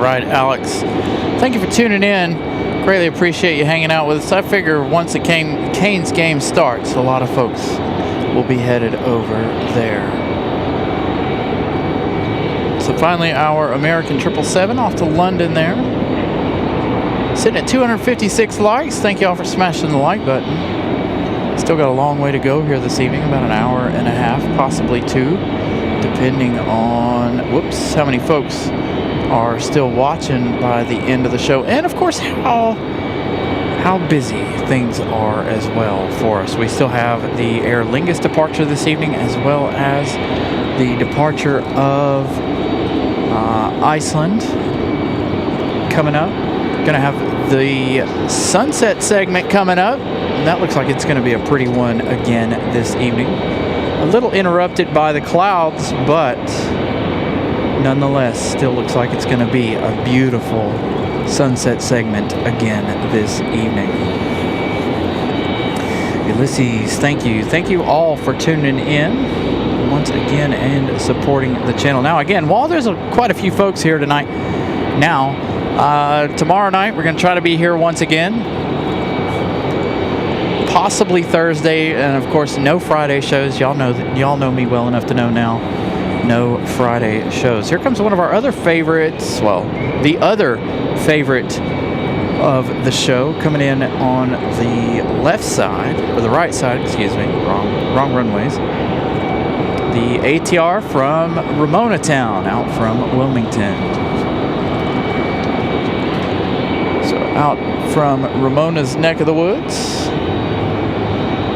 right, Alex. Thank you for tuning in. Greatly appreciate you hanging out with us. I figure once the Canes game starts, a lot of folks will be headed over there. So finally, our American 777 off to London there. Sitting at 256 likes. Thank you all for smashing the like button. Still got a long way to go here this evening, about an hour and a half, possibly two, depending on, how many folks are still watching by the end of the show. And of course, how busy things are as well for us. We still have the Aer Lingus departure this evening, as well as the departure of Iceland coming up. Gonna have the sunset segment coming up. And that looks like it's going to be a pretty one again this evening. A little interrupted by the clouds, but nonetheless, still looks like it's going to be a beautiful sunset segment again this evening. Ulysses, thank you. Thank you all for tuning in once again and supporting the channel. Now, again, while there's quite a few folks here tonight, tomorrow night we're going to try to be here once again. Possibly Thursday, and of course no Friday shows. Y'all know me well enough to know now no Friday shows. Here comes one of our other favorites, well, the other favorite of the show, coming in on the left side, or the right side, excuse me, wrong runways. The ATR from Ramona Town, out from Wilmington. So out from Ramona's neck of the woods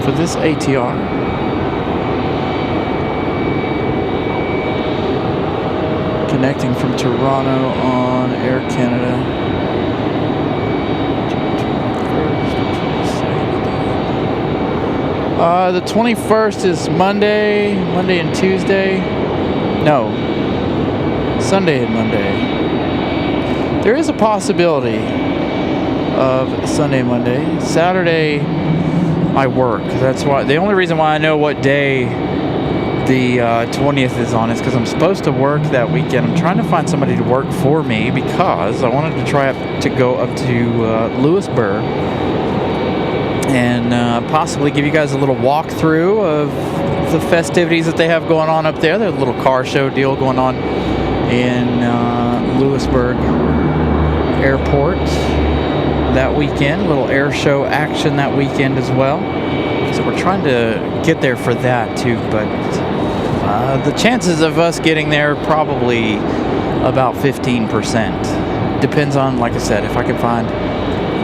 for this ATR. Connecting from Toronto on Air Canada. The 21st is Monday and Tuesday. No, Sunday and Monday. There is a possibility of Sunday and Monday. Saturday, I work. That's why. The only reason why I know what day the 20th is on is because I'm supposed to work that weekend. I'm trying to find somebody to work for me because I wanted to try to go up to Lewisburg and possibly give you guys a little walkthrough of the festivities that they have going on up there. There's a little car show deal going on in Lewisburg Airport that weekend. A little air show action that weekend as well. So we're trying to get there for that too, but the chances of us getting there probably about 15%. Depends on, like I said, if I can find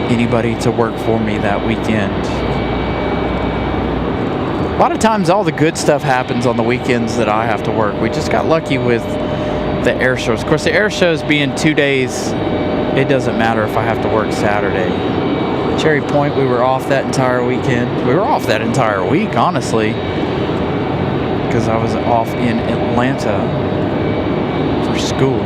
anybody to work for me that weekend. A lot of times all the good stuff happens on the weekends that I have to work. We just got lucky with the air shows. Of course, the air shows being 2 days, it doesn't matter if I have to work Saturday. Cherry Point, we were off that entire weekend. We were off that entire week, honestly, because I was off in Atlanta for school.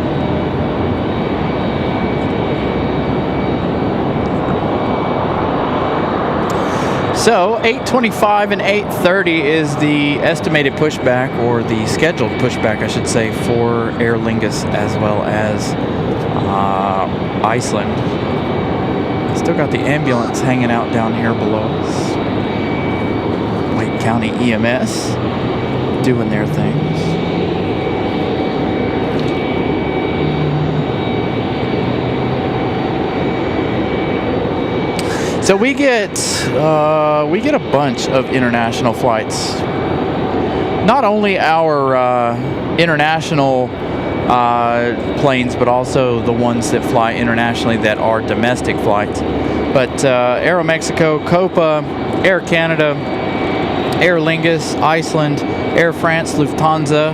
So 8:25 and 8:30 is the estimated pushback, or the scheduled pushback, I should say, for Aer Lingus as well as Iceland. Still got the ambulance hanging out down here below us. Lake County EMS doing their things. So we get a bunch of international flights. Not only our international planes, but also the ones that fly internationally that are domestic flights. But Aeromexico, Copa, Air Canada, Aer Lingus, Iceland, Air France, Lufthansa.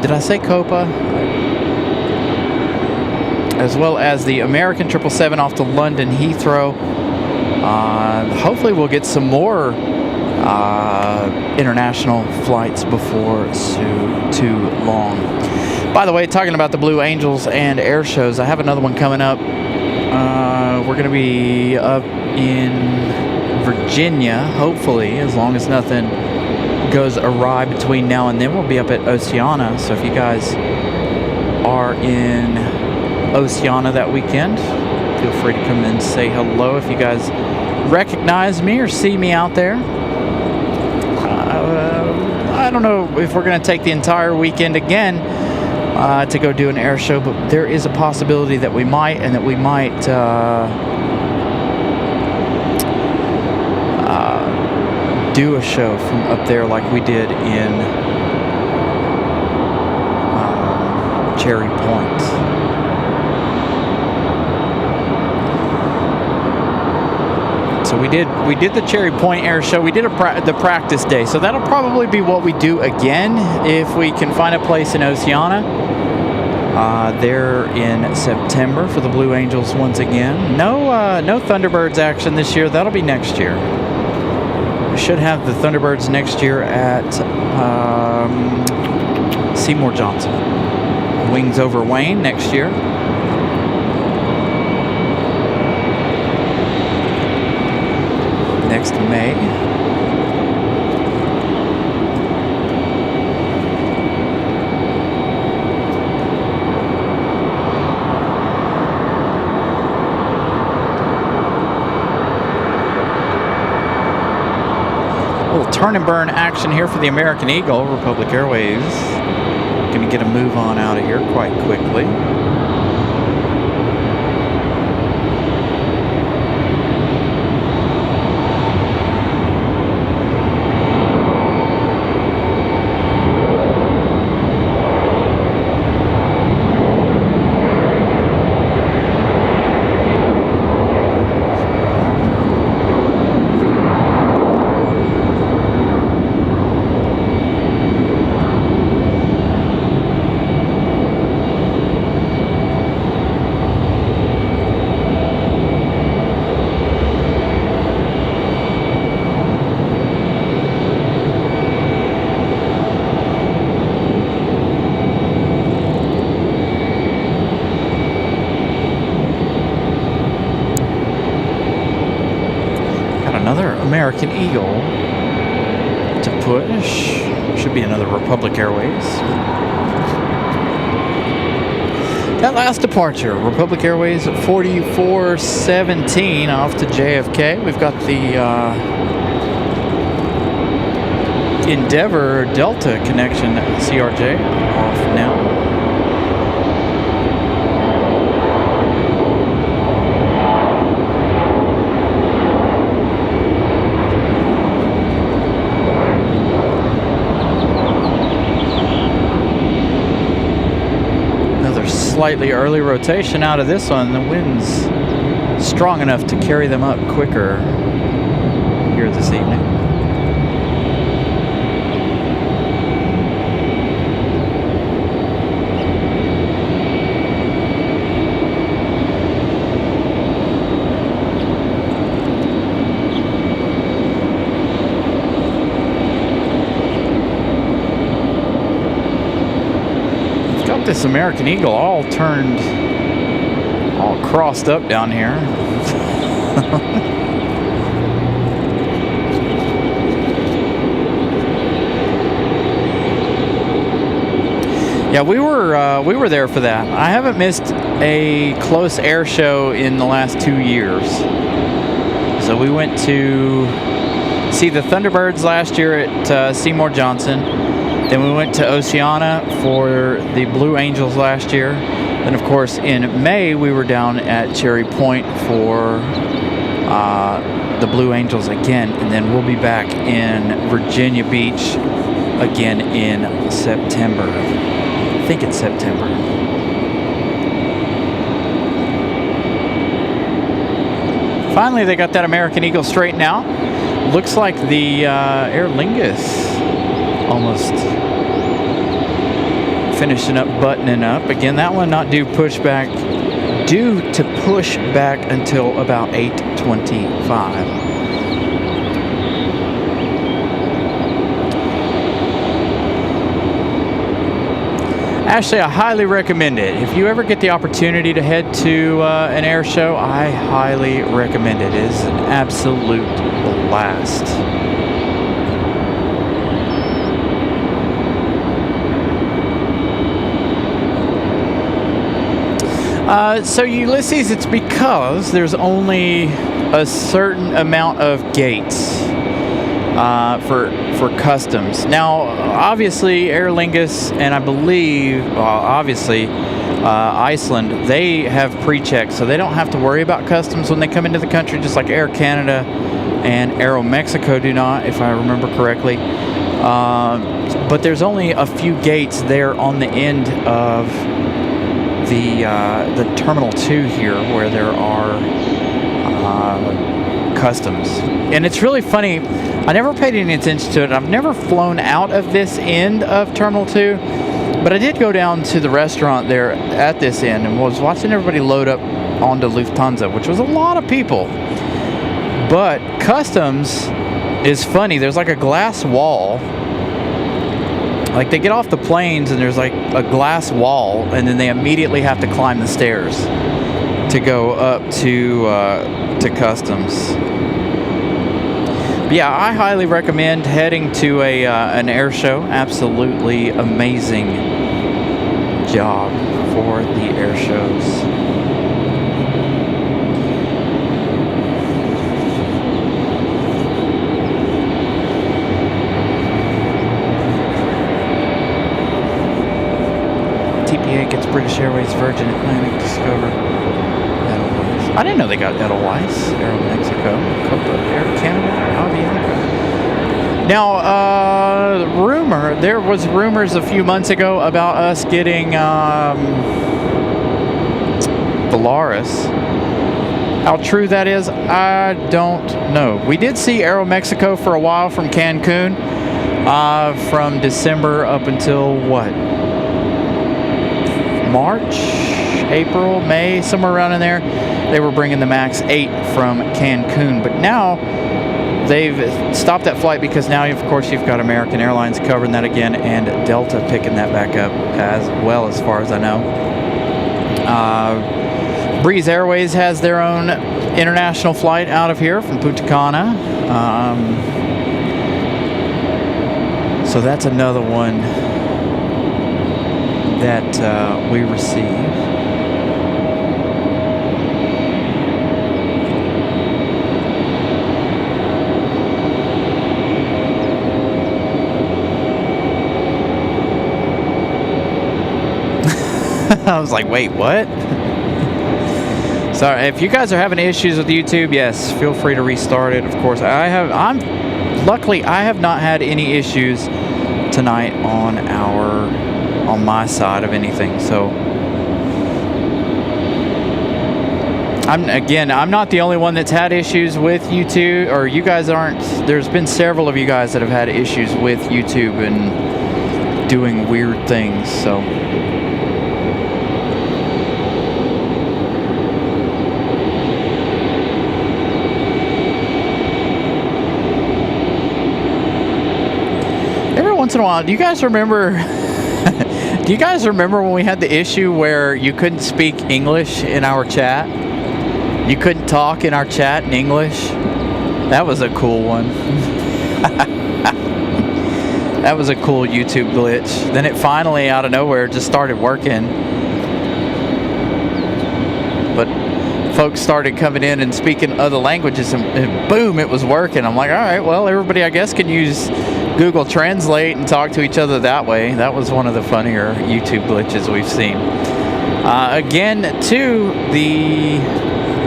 Did I say Copa? As well as the American 777 off to London Heathrow. Hopefully we'll get some more international flights before too long. By the way, talking about the Blue Angels and air shows, I have another one coming up. We're going to be up in Virginia, hopefully, as long as nothing goes awry between now and then. We'll be up at Oceana, so if you guys are in Oceana that weekend, feel free to come and say hello if you guys recognize me or see me out there. I don't know if we're going to take the entire weekend again to go do an air show, but there is a possibility that we might, and that we might do a show from up there like we did in Cherry Point. So we did the Cherry Point Air Show. We did the practice day. So that'll probably be what we do again if we can find a place in Oceana. There in September for the Blue Angels once again. No Thunderbirds action this year. That'll be next year. We should have the Thunderbirds next year at Seymour Johnson. Wings over Wayne next year. Next May. A little turn and burn action here for the American Eagle, Republic Airways. Going to get a move on out of here quite quickly. American Eagle to push. Should be another Republic Airways. That last departure, Republic Airways at 4417 off to JFK. We've got the Endeavor Delta connection CRJ off now. Slightly early rotation out of this one. The wind's strong enough to carry them up quicker here this evening. This American Eagle all turned, all crossed up down here. Yeah, we were there for that. I haven't missed a close air show in the last 2 years. So we went to see the Thunderbirds last year at Seymour Johnson. Then we went to Oceana for the Blue Angels last year. Then, of course, in May, we were down at Cherry Point for the Blue Angels again. And then we'll be back in Virginia Beach again in September. I think it's September. Finally, they got that American Eagle straightened out. Looks like the Aer Lingus almost finishing up, buttoning up. Again, that one not due to push back until about 8:25. Actually, I highly recommend it. If you ever get the opportunity to head to an air show, I highly recommend it. It is an absolute blast. So Ulysses, it's because there's only a certain amount of gates for customs. Now, obviously, Aer Lingus and I believe, obviously, Iceland, they have pre-checks, so they don't have to worry about customs when they come into the country, just like Air Canada and Aeromexico do not, if I remember correctly. But there's only a few gates there on the end of the Terminal 2 here where there are customs. And it's really funny, I never paid any attention to it. I've never flown out of this end of Terminal 2, but I did go down to the restaurant there at this end and was watching everybody load up onto Lufthansa, which was a lot of people. But customs is funny. There's like a glass wall. Like, they get off the planes and there's like a glass wall, and then they immediately have to climb the stairs to go up to customs. But yeah, I highly recommend heading to an air show. Absolutely amazing job for the air shows. It's British Airways, Virgin Atlantic, Discover, Edelweiss. I didn't know they got Edelweiss, Aero Mexico, Copa, Air Canada, Aviation. Now, there was rumors a few months ago about us getting Volaris. How true that is, I don't know. We did see Aero Mexico for a while from Cancun, from December up until what? March, April, May, somewhere around in there. They were bringing the MAX 8 from Cancun, but now they've stopped that flight because now, of course, you've got American Airlines covering that again and Delta picking that back up as well, as far as I know. Breeze Airways has their own international flight out of here from Punta Cana. So that's another one that we receive. I was like, wait, what? Sorry, if you guys are having issues with YouTube, yes, feel free to restart it. Of course, luckily I have not had any issues tonight on my side of anything. So I'm not the only one that's had issues with YouTube, or you guys aren't. There's been several of you guys that have had issues with YouTube and doing weird things. So once in a while, do you guys remember when we had the issue where you couldn't speak English in our chat? You couldn't talk in our chat in English? That was a cool one. That was a cool YouTube glitch. Then it finally, out of nowhere, just started working. But folks started coming in and speaking other languages, and boom, it was working. I'm like, all right, well, everybody, I guess, can use Google Translate and talk to each other that way. That was one of the funnier YouTube glitches we've seen. Again, too, the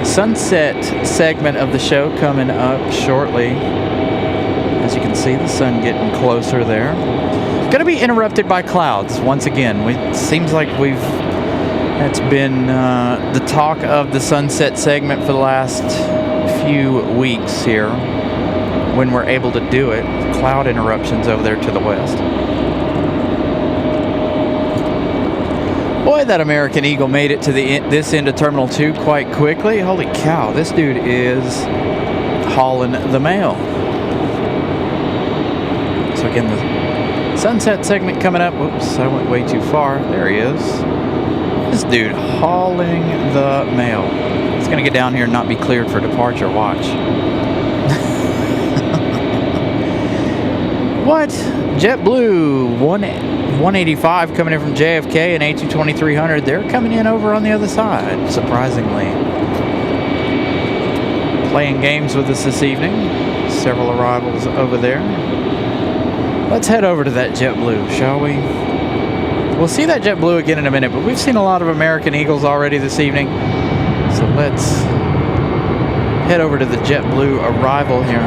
sunset segment of the show coming up shortly. As you can see, the sun getting closer there. Going to be interrupted by clouds once again. It seems like that's been the talk of the sunset segment for the last few weeks here, when we're able to do it. Cloud interruptions over there to the west. Boy, that American Eagle made it to this end of Terminal 2 quite quickly. Holy cow, this dude is hauling the mail. So again, the sunset segment coming up. Whoops, I went way too far. There he is. This dude hauling the mail. It's going to get down here and not be cleared for departure. Watch. What? JetBlue 185 coming in from JFK and A220-300. They're coming in over on the other side, surprisingly. Playing games with us this evening. Several arrivals over there. Let's head over to that JetBlue, shall we? We'll see that JetBlue again in a minute, but we've seen a lot of American Eagles already this evening. So let's head over to the JetBlue arrival here.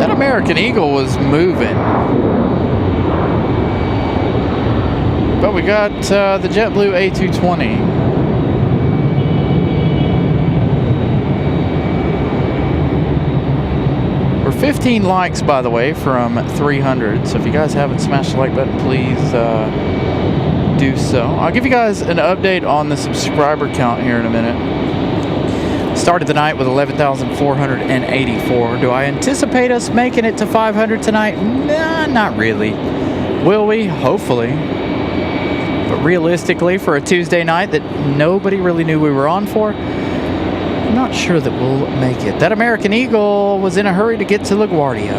American Eagle was moving, but we got the JetBlue A220. We're 15 likes, by the way, from 300. So if you guys haven't smashed the like button, please do so. I'll give you guys an update on the subscriber count here in a minute. Started the night with 11,484. Do I anticipate us making it to 500 tonight? Nah, not really. Will we? Hopefully. But realistically, for a Tuesday night that nobody really knew we were on for, I'm not sure that we'll make it. That American Eagle was in a hurry to get to LaGuardia.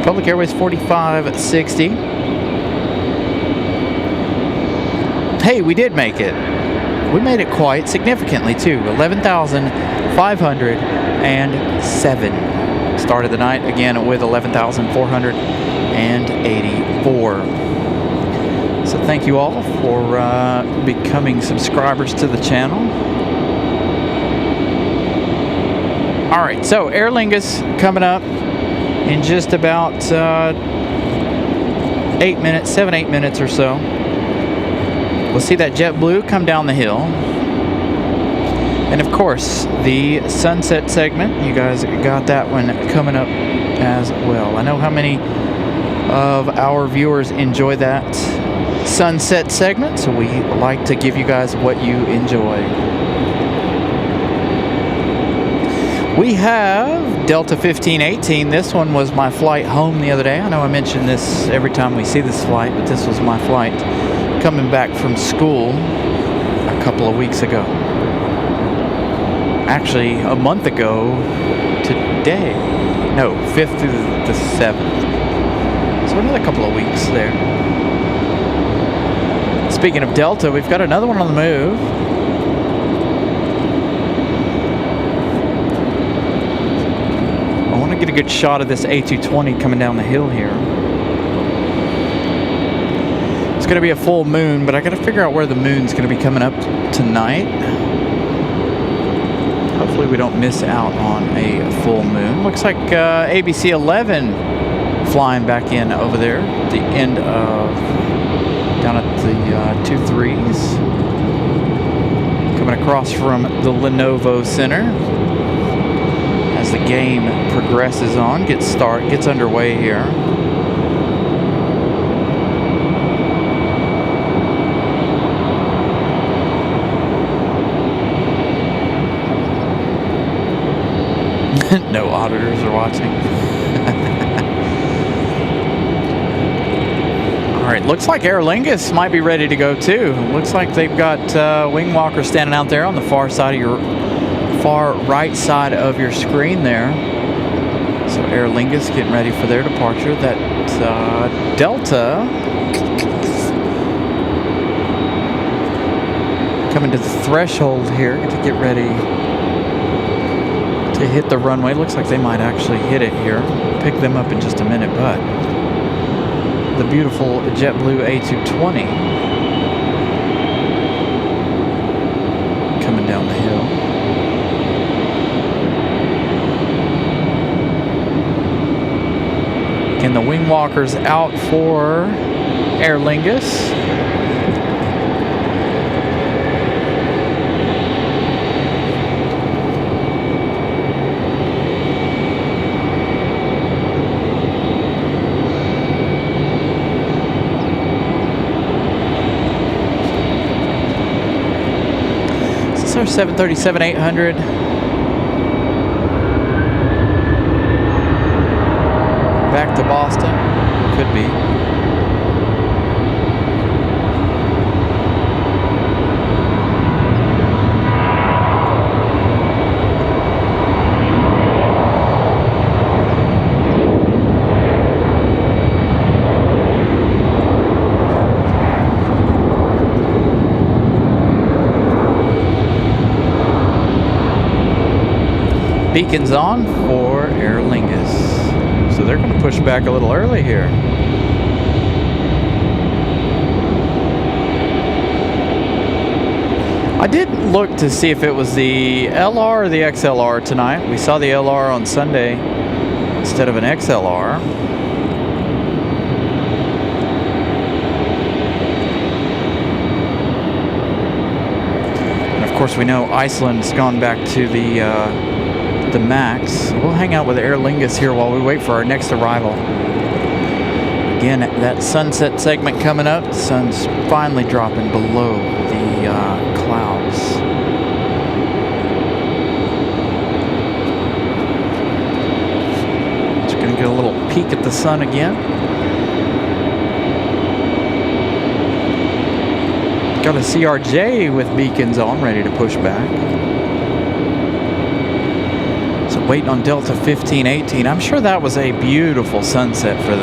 Public Airways 4560. Hey, we did make it. We made it quite significantly too. 11,507. Started the night again with 11,484. So thank you all for becoming subscribers to the channel. All right, so Aer Lingus coming up in just about 8 minutes, 7-8 minutes or so. We'll see that JetBlue come down the hill. And of course, the sunset segment, you guys got that one coming up as well. I know how many of our viewers enjoy that sunset segment, so we like to give you guys what you enjoy. We have Delta 1518. This one was my flight home the other day. I know I mention this every time we see this flight, but this was my flight coming back from school a couple of weeks ago. Actually, a month ago today. No, 5th through the 7th. So another couple of weeks there. Speaking of Delta, we've got another one on the move. I want to get a good shot of this A220 coming down the hill here. It's going to be a full moon, but I got to figure out where the moon's going to be coming up tonight. Hopefully we don't miss out on a full moon. Looks like ABC 11 flying back in over there at the end of, down at the 2-3s. Coming across from the Lenovo Center as the game progresses on, gets underway here. No auditors are watching. All right, looks like Aer Lingus might be ready to go too. Looks like they've got wing walkers standing out there on the far right side of your screen there. So Aer Lingus getting ready for their departure. That Delta coming to the threshold here to get ready to hit the runway. Looks like they might actually hit it here. Pick them up in just a minute, but the beautiful JetBlue A220 coming down the hill. And the wing walkers out for Aer Lingus. Our 737-800. Back to Boston. Could be. Beacons on for Aer Lingus. So they're going to push back a little early here. I did look to see if it was the LR or the XLR tonight. We saw the LR on Sunday instead of an XLR. And of course we know Iceland's gone back to the MAX. We'll hang out with Aer Lingus here while we wait for our next arrival. Again, that sunset segment coming up. The sun's finally dropping below the clouds. Just gonna get a little peek at the sun again. Got a CRJ with beacons on, ready to push back. Waiting on Delta 1518. I'm sure that was a beautiful sunset for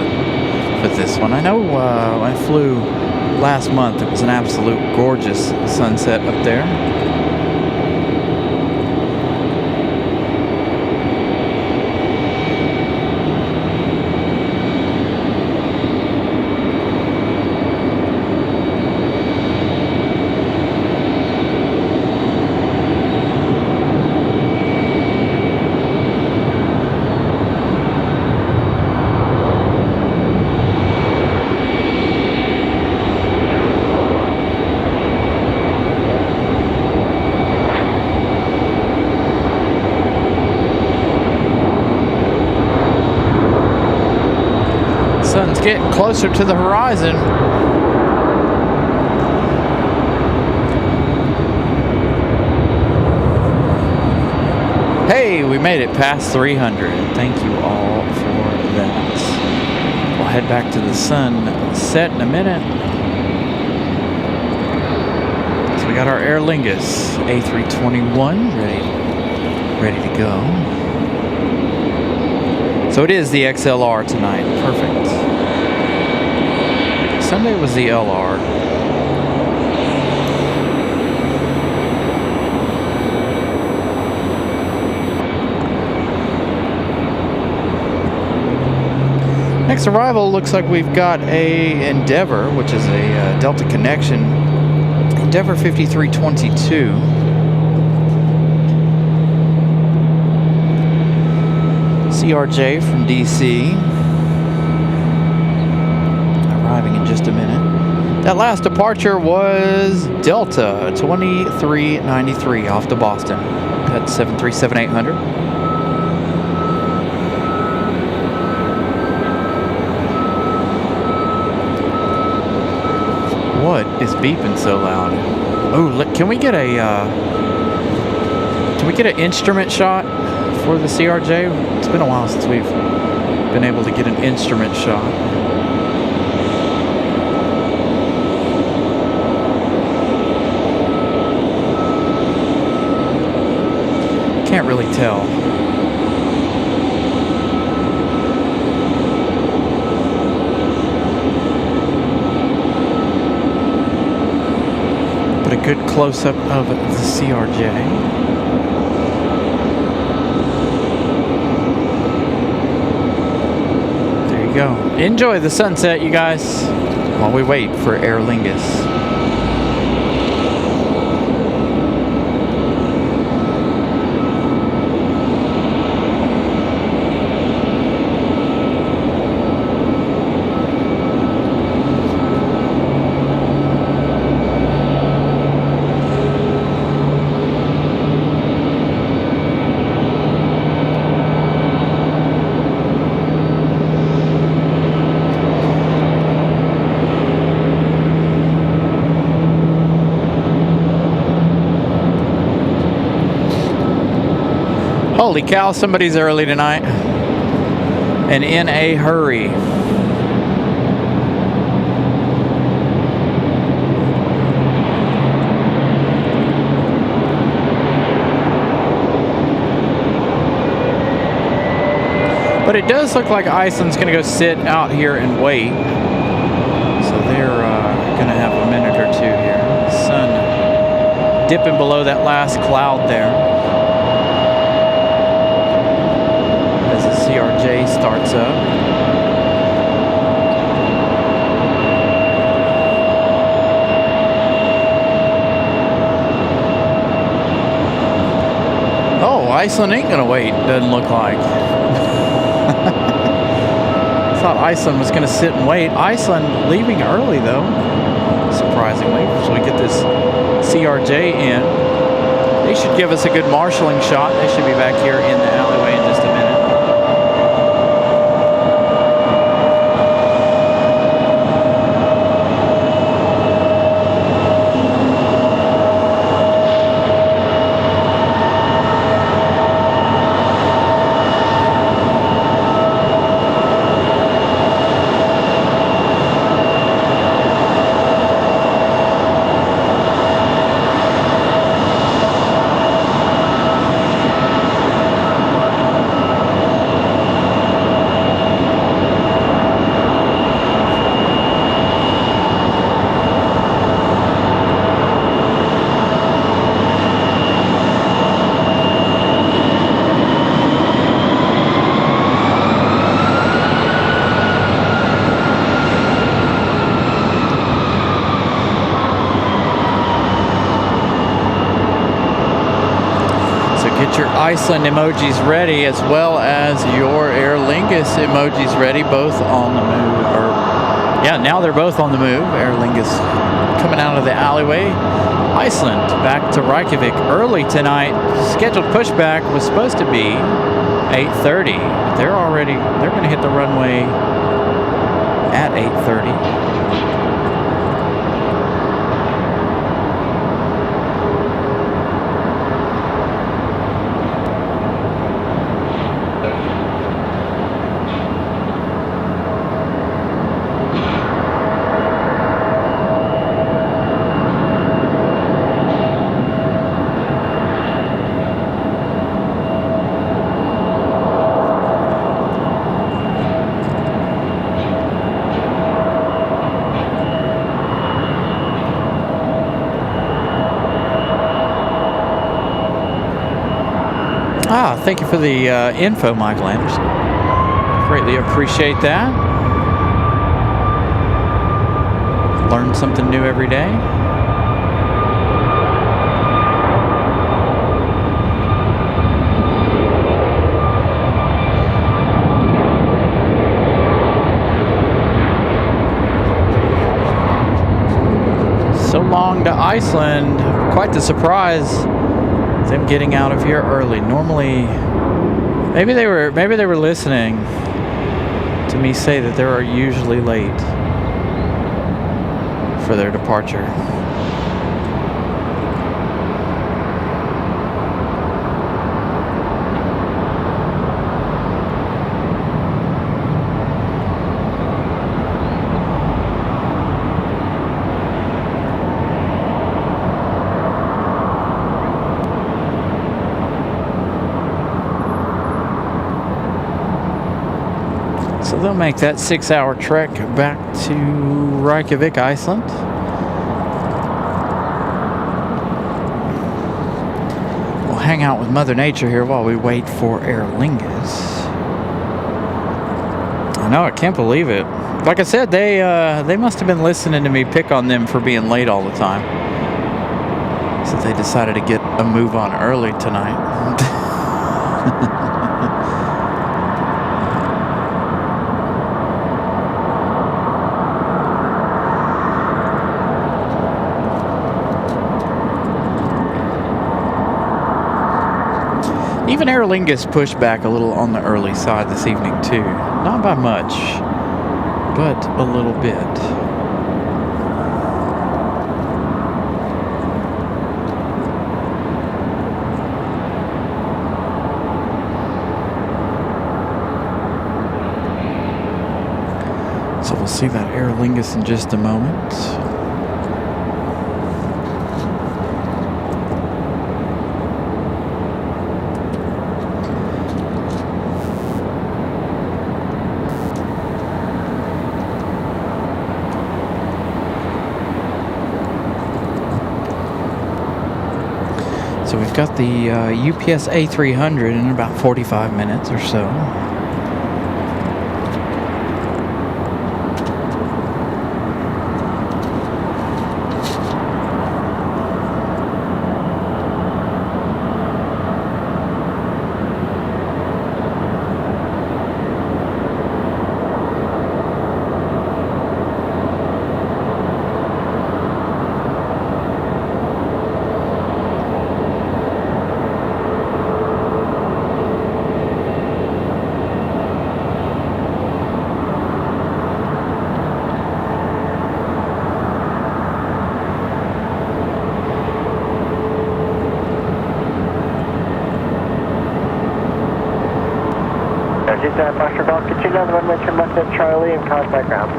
this one. I know I flew last month. It was an absolute gorgeous sunset up there. Sun's getting closer to the horizon. Hey, we made it past 300. Thank you all for that. We'll head back to the sunset in a minute. So we got our Aer Lingus A321 ready to go. So it is the XLR tonight. Perfect. Sunday was the LR. Next arrival looks like we've got a Endeavor, which is a Delta Connection. Endeavor 5322. CRJ from DC. Arriving in just a minute. That last departure was Delta 2393 off to Boston. That's 737-800. What is beeping so loud? Oh, look, can we get an instrument shot for the CRJ? It's been a while since we've been able to get an instrument shot. Can't really tell. But a good close-up of the CRJ. Go. Enjoy the sunset, you guys, while we wait for Aer Lingus. Holy cow, somebody's early tonight. And in a hurry. But it does look like Iceland's going to go sit out here and wait. So they're going to have a minute or two here. Sun dipping below that last cloud there. CRJ starts up. Oh, Iceland ain't gonna wait, doesn't look like. I thought Iceland was gonna sit and wait. Iceland leaving early though, surprisingly. So we get this CRJ in. They should give us a good marshalling shot. They should be back here in the alleyway in just a minute. get your Iceland emojis ready, as well as your Aer Lingus emojis ready, both on the move. Or yeah, now they're both on the move. Aer Lingus coming out of the alleyway. Iceland back to Reykjavik early tonight. Scheduled pushback was supposed to be 8:30. They're going to hit the runway at 8:30. Thank you for the info, Michael Anderson. Greatly appreciate that. Learn something new every day. So long to Iceland. Quite the surprise. Them getting out of here early. Normally, maybe they were listening to me say that they are usually late for their departure. So they'll make that 6-hour trek back to Reykjavik, Iceland. We'll hang out with Mother Nature here while we wait for Aer Lingus. I know, I can't believe it. Like I said, they must have been listening to me pick on them for being late all the time. So they decided to get a move on early tonight. Even Aer Lingus pushed back a little on the early side this evening too. Not by much, but a little bit. So we'll see that Aer Lingus in just a moment. So we've got the UPS A300 in about 45 minutes or so. Foxtrot Golf, continue on the runway, turn left at Charlie and contact ground.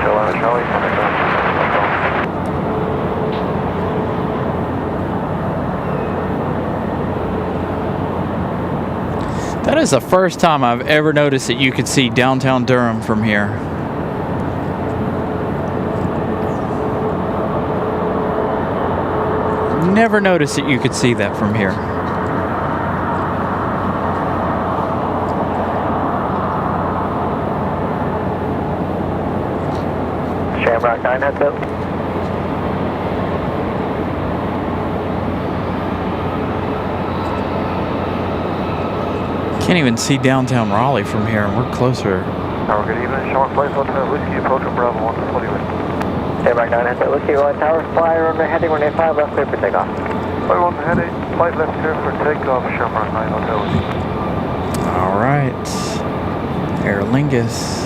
Still on Charlie, contact ground. That is the first time I've ever noticed that you could see downtown Durham from here. Never noticed that you could see that from here. Shamrock 9 heads up. Can't even see downtown Raleigh from here, and we're closer. Tower, good evening. Shower flight Hotel Whiskey approaching Bravo 140 West. Airback 9 at Whiskey, Roy Tower, fly runway heading 185 left clear for takeoff. Fly 1 heading, flight left clear for takeoff, Shamrock 9 Hotel Whiskey. All right. Aer Lingus.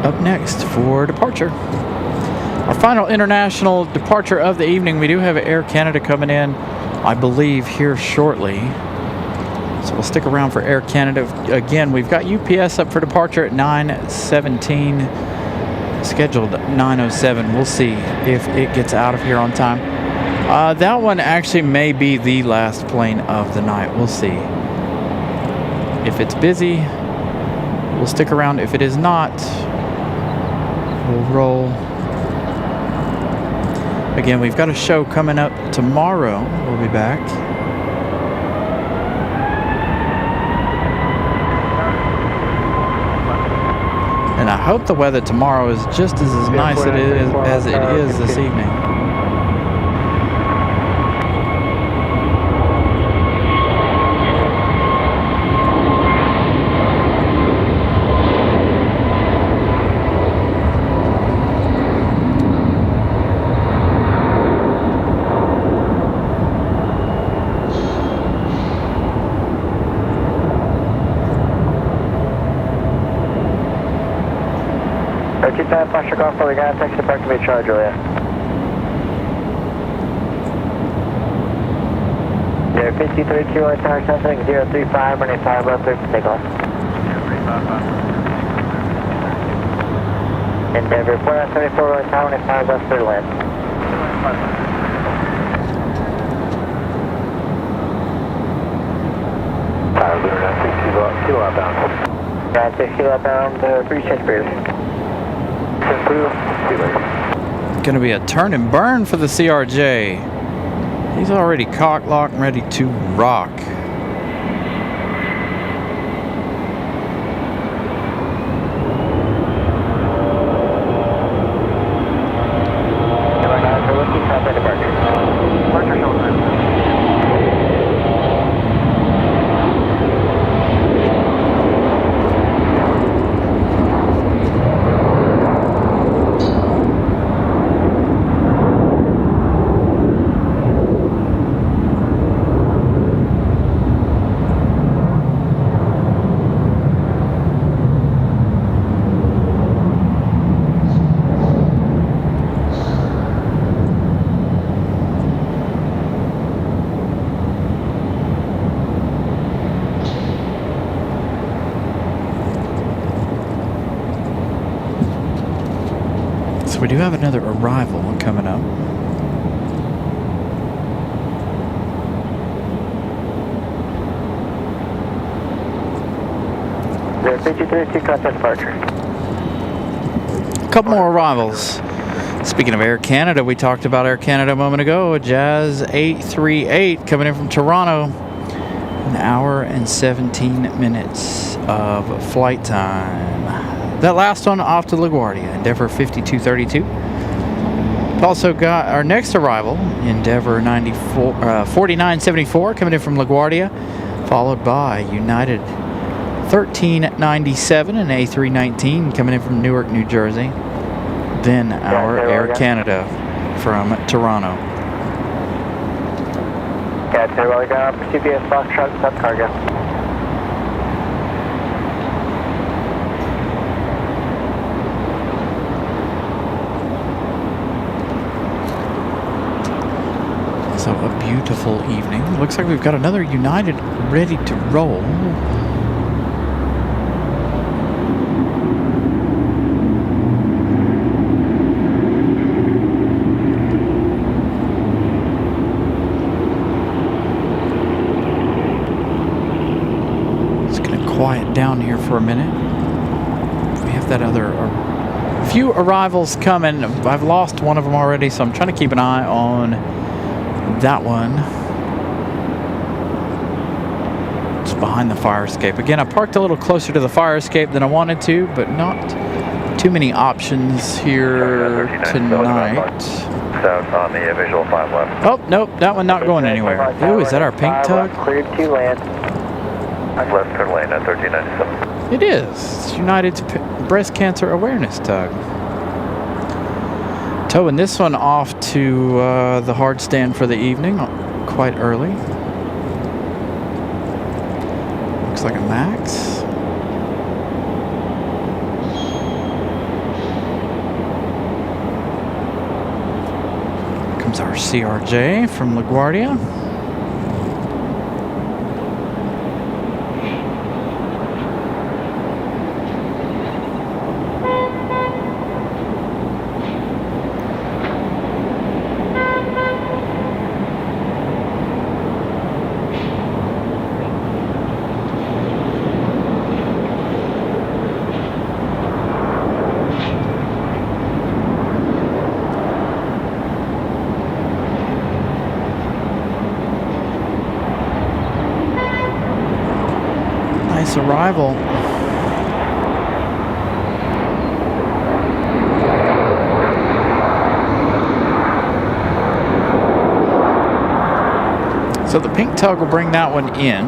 Up next for departure. Our final international departure of the evening. We do have Air Canada coming in, I believe, here shortly. So we'll stick around for Air Canada. Again, we've got UPS up for departure at 9:17, scheduled 9:07. We'll see if it gets out of here on time. That one actually may be the last plane of the night. We'll see. If it's busy, we'll stick around. If it is not, we'll roll. Again, we've got a show coming up tomorrow. We'll be back. And I hope the weather tomorrow is just as nice as it is this evening. Foster Golf, we got a taxi to Park to be charged earlier. There, 53 Kilo Tower, something 035, running 5 left clear for takeoff. Endeavor, 474 running tower, running 5 left clear to land. Tower, Durham, 6 kilo outbound. Got 6 kilo outbound, free change period. Going to be a turn and burn for the CRJ. He's already cock locked and ready to rock. We do have another arrival coming up. There, 53 contact departure. A couple more arrivals. Speaking of Air Canada, we talked about Air Canada a moment ago. A Jazz 838 coming in from Toronto. An hour and 17 minutes of flight time. That last one off to LaGuardia, Endeavor 5232. We've also got our next arrival, Endeavor 4974, coming in from LaGuardia, followed by United 1397 and A319 coming in from Newark, New Jersey. Then our Air Canada from Toronto. Yeah, Raleigh down, CBS Foxtrot, South Cargo. So a beautiful evening. Looks like we've got another United ready to roll. Just gonna quiet down here for a minute. We have that other few arrivals coming. I've lost one of them already, so I'm trying to keep an eye on that one. It's behind the fire escape. Again, I parked a little closer to the fire escape than I wanted to, but not too many options here tonight. South on the visual 5 left. Oh, nope, that one not going anywhere. Ooh, is that our pink tug? Cleared to land. Left turn lane at 1397. It is. It's United's breast cancer awareness tug. Towing this one off to the hard stand for the evening, quite early. Looks like a max. Comes our CRJ from LaGuardia. Nice arrival. So the pink tug will bring that one in.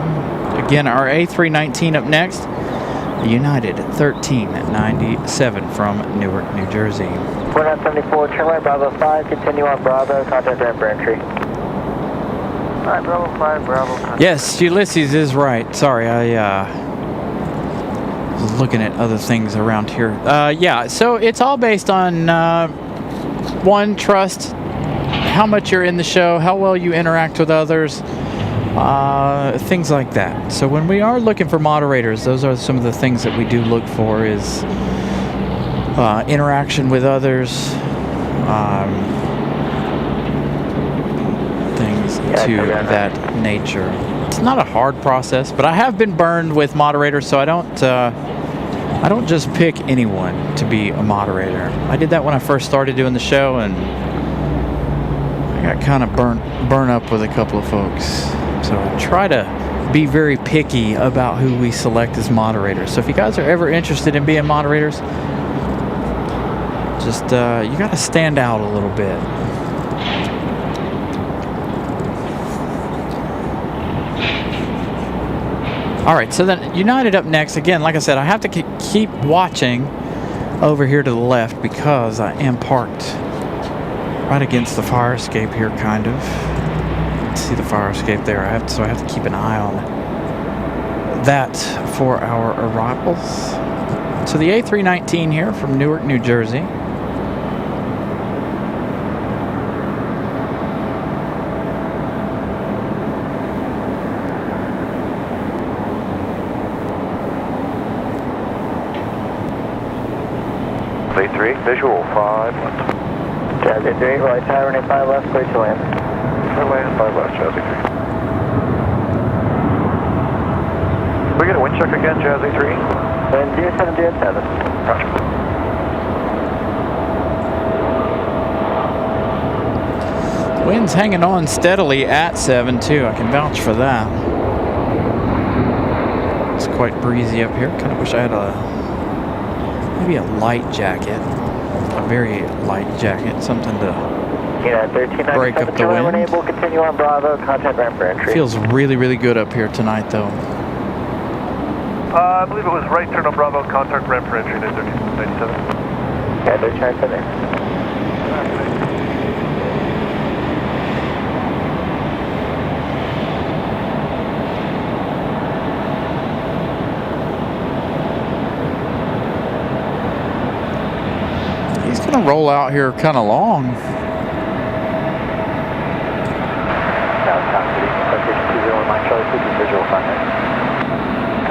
Again, our A319 up next. United 1397 from Newark, New Jersey. 4974, turn right, Bravo 5, continue on Bravo, contact Denver entry. Alright, Bravo 5, Bravo. Yes, Ulysses is right. Sorry, I was looking at other things around here. Yeah, so it's all based on one, trust, how much you're in the show, how well you interact with others, things like that. So when we are looking for moderators, those are some of the things that we do look for is interaction with others, things to that nature. It's not a hard process, but I have been burned with moderators, so I don't just pick anyone to be a moderator. I did that when I first started doing the show, and I got kind of burnt up with a couple of folks. So I try to be very picky about who we select as moderators. So if you guys are ever interested in being moderators, just you got to stand out a little bit. All right, so then United up next. Again, like I said, I have to keep watching over here to the left because I am parked right against the fire escape here, kind of. See the fire escape there. So I have to keep an eye on that for our arrivals. So the A319 here from Newark, New Jersey. V3, visual 5 left. Jazzy 3, right tire, running 5 left, clear to land. Clear land, 5 left, Jazzy 3. We get a wind check again, Jazzy 3. Wind 0707. Roger. Wind's hanging on steadily at 7 too. I can vouch for that. It's quite breezy up here. Kind of wish I had maybe a light jacket, a very light jacket, something to break up the wind. Able, continue on Bravo, contact ramp for entry. Feels really, really good up here tonight, though. I believe it was right turn on Bravo, contact ramp for entry, 1397. Yeah, they're trying for there. Roll out here kind of long.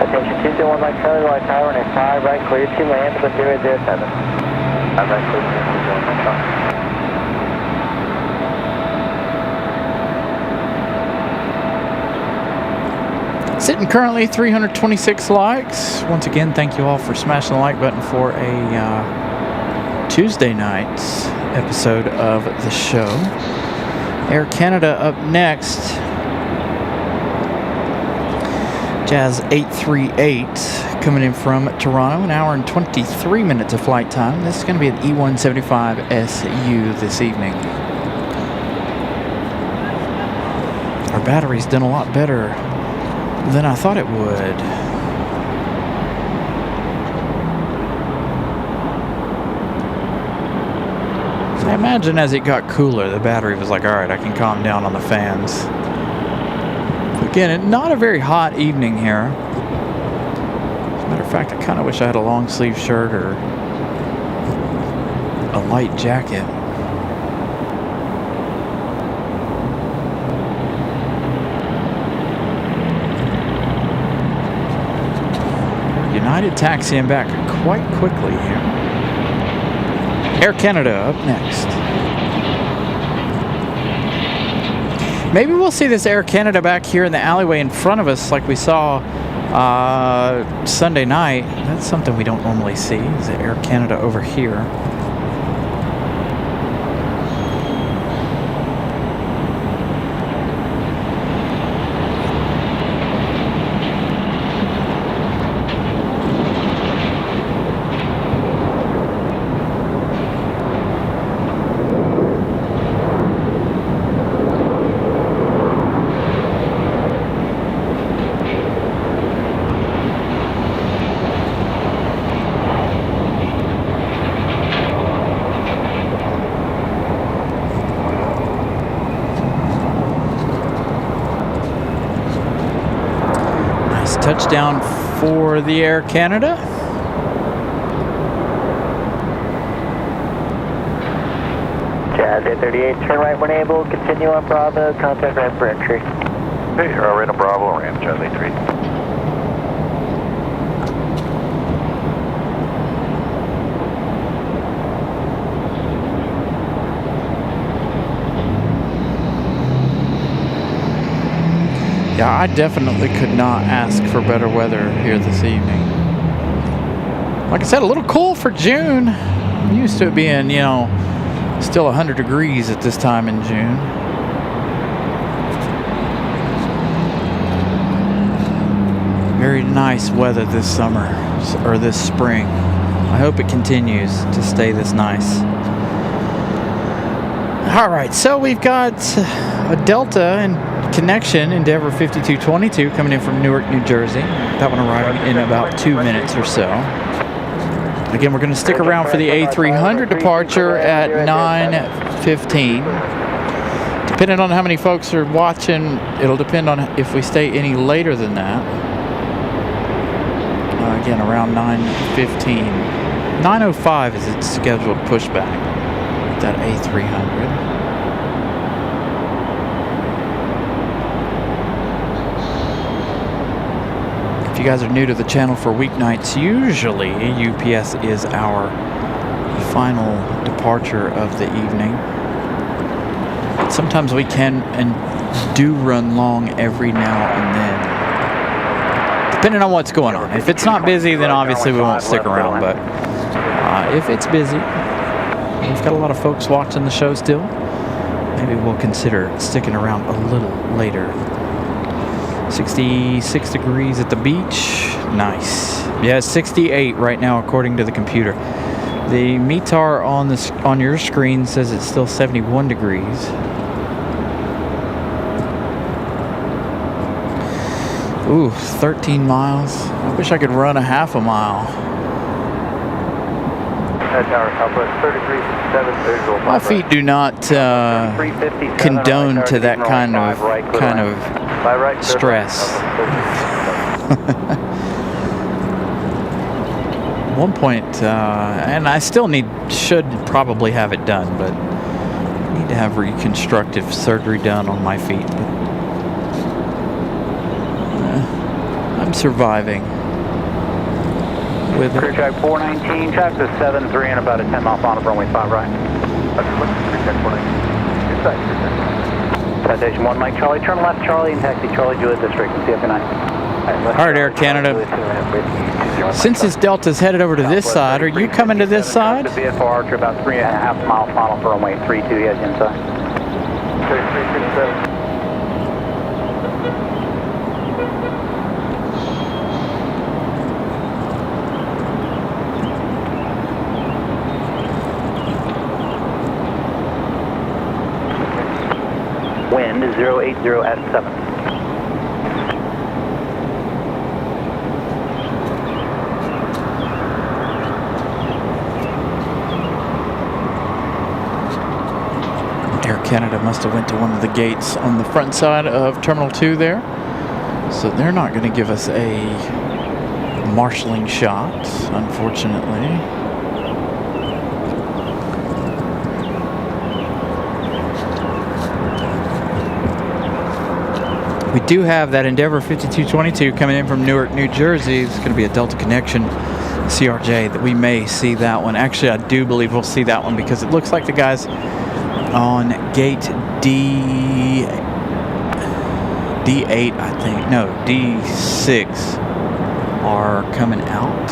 Attention 201 Mike Charlie, light tower, and 5 right, clear to land with 007. I'm right, clear to 201 Mike Charlie. Sitting currently 326 likes. Once again, thank you all for smashing the like button for a Tuesday night's episode of the show. Air Canada up next. Jazz 838 coming in from Toronto, an hour and 23 minutes of flight time. This is going to be an E175SU this evening. Our battery's done a lot better than I thought it would. So I imagine as it got cooler, the battery was like, all right, I can calm down on the fans. Again, not a very hot evening here. As a matter of fact, I kind of wish I had a long sleeve shirt or a light jacket. United taxiing back quite quickly here. Air Canada up next. Maybe we'll see this Air Canada back here in the alleyway in front of us like we saw Sunday night. That's something we don't normally see, is the Air Canada over here. Touchdown for the Air Canada. Jazz 838, turn right when able, continue on Bravo, contact right for entry. Hey, right on Bravo, ramp Jazz 83. Yeah, I definitely could not ask for better weather here this evening. Like I said, a little cool for June. I'm used to it being, you know, still 100 degrees at this time in June. Very nice weather this summer, or this spring. I hope it continues to stay this nice. All right, so we've got a Delta and connection Endeavor 5222 coming in from Newark, New Jersey. That one arriving in about 2 minutes or so. Again, we're going to stick around for the A300 departure at 9:15. Depending on how many folks are watching, it'll depend on if we stay any later than that. Again, around 9:15. 9:05 is its scheduled pushback. That A300. If you guys are new to the channel for weeknights, usually UPS is our final departure of the evening. But sometimes we can and do run long every now and then, depending on what's going on. If it's not busy, then obviously we won't stick around. But if it's busy, we've got a lot of folks watching the show still, maybe we'll consider sticking around a little later. 66 degrees at the beach. Nice. Yeah, it's 68 right now according to the computer. The METAR on your screen says it's still 71 degrees. Ooh, 13 miles. I wish I could run a half a mile. My feet do not condone to that kind of stress. One point, and I still should probably have it done, but I need to have reconstructive surgery done on my feet. But, I'm surviving. With Crew check 419, check to 73 and about a 10 mile final runway 5 right. Citation 1 Mike Charlie, turn left Charlie and taxi Charlie Juliet this frequency up good night. All right, Air Canada. Since this Delta's headed over to this side, are you coming to this side? VFR Archer about 3.5 mile final for runway 32, yes, inside. 080 at 7. Air Canada must have went to one of the gates on the front side of Terminal 2 there. So they're not going to give us a marshalling shot, unfortunately. We do have that Endeavour 5222 coming in from Newark, New Jersey. It's going to be a Delta Connection CRJ that we may see that one. Actually, I do believe we'll see that one because it looks like the guys on gate D8, I think, no, D6 are coming out.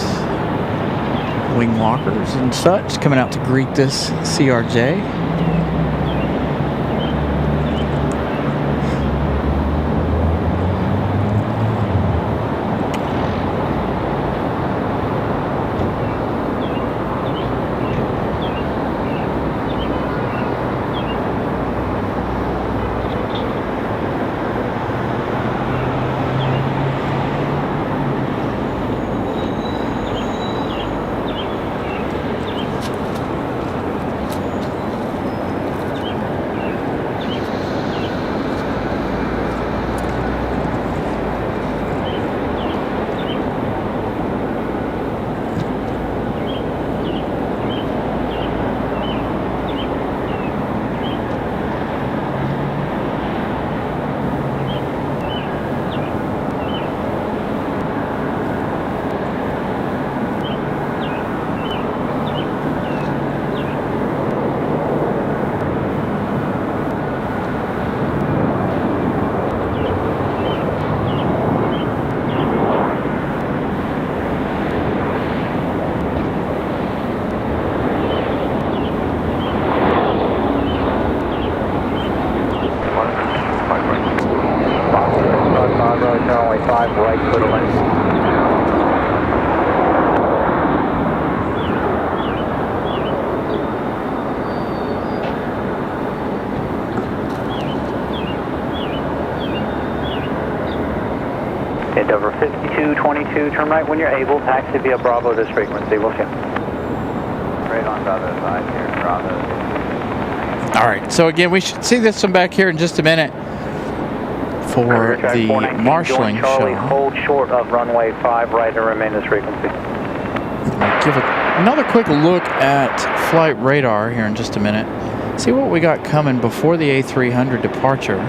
Wing walkers and such coming out to greet this CRJ. Endeavour 5222, turn right when you're able, taxi via Bravo this frequency, we'll see. Right on the other side here, Bravo. All right, so again, we should see this one back here in just a minute for the marshalling show. Hold short of runway 5 right and remain this frequency. Give another quick look at flight radar here in just a minute. See what we got coming before the A300 departure.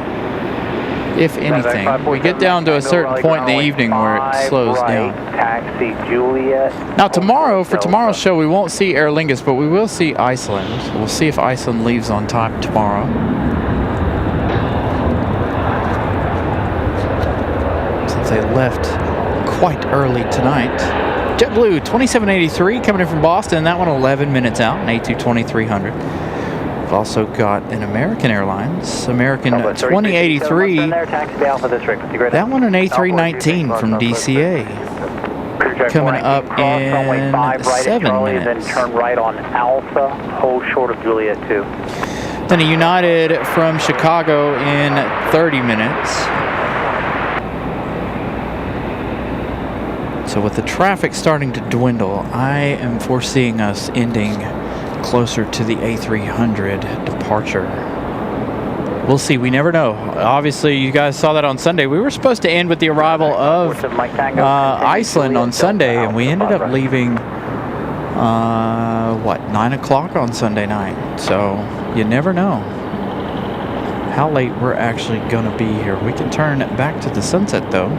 If anything, we get down to a certain point in the evening where it slows down. Taxi Juliet. Now tomorrow, for tomorrow's show, we won't see Aer Lingus, but we will see Iceland. We'll see if Iceland leaves on time tomorrow. Since they left quite early tonight. JetBlue 2783 coming in from Boston. That one 11 minutes out, an A220-300. We've also got an American Airlines, American 2083. That one an A319 from DCA. Coming up in 7 minutes. Then turn right on Alpha, hold short of Juliet 2. Then a United from Chicago in 30 minutes. So with the traffic starting to dwindle, I am foreseeing us ending closer to the A300 departure. We'll see. We never know. Obviously, you guys saw that on Sunday. We were supposed to end with the arrival of Iceland on Sunday, and we ended up leaving, 9 o'clock on Sunday night. So you never know how late we're actually going to be here. We can turn back to the sunset, though.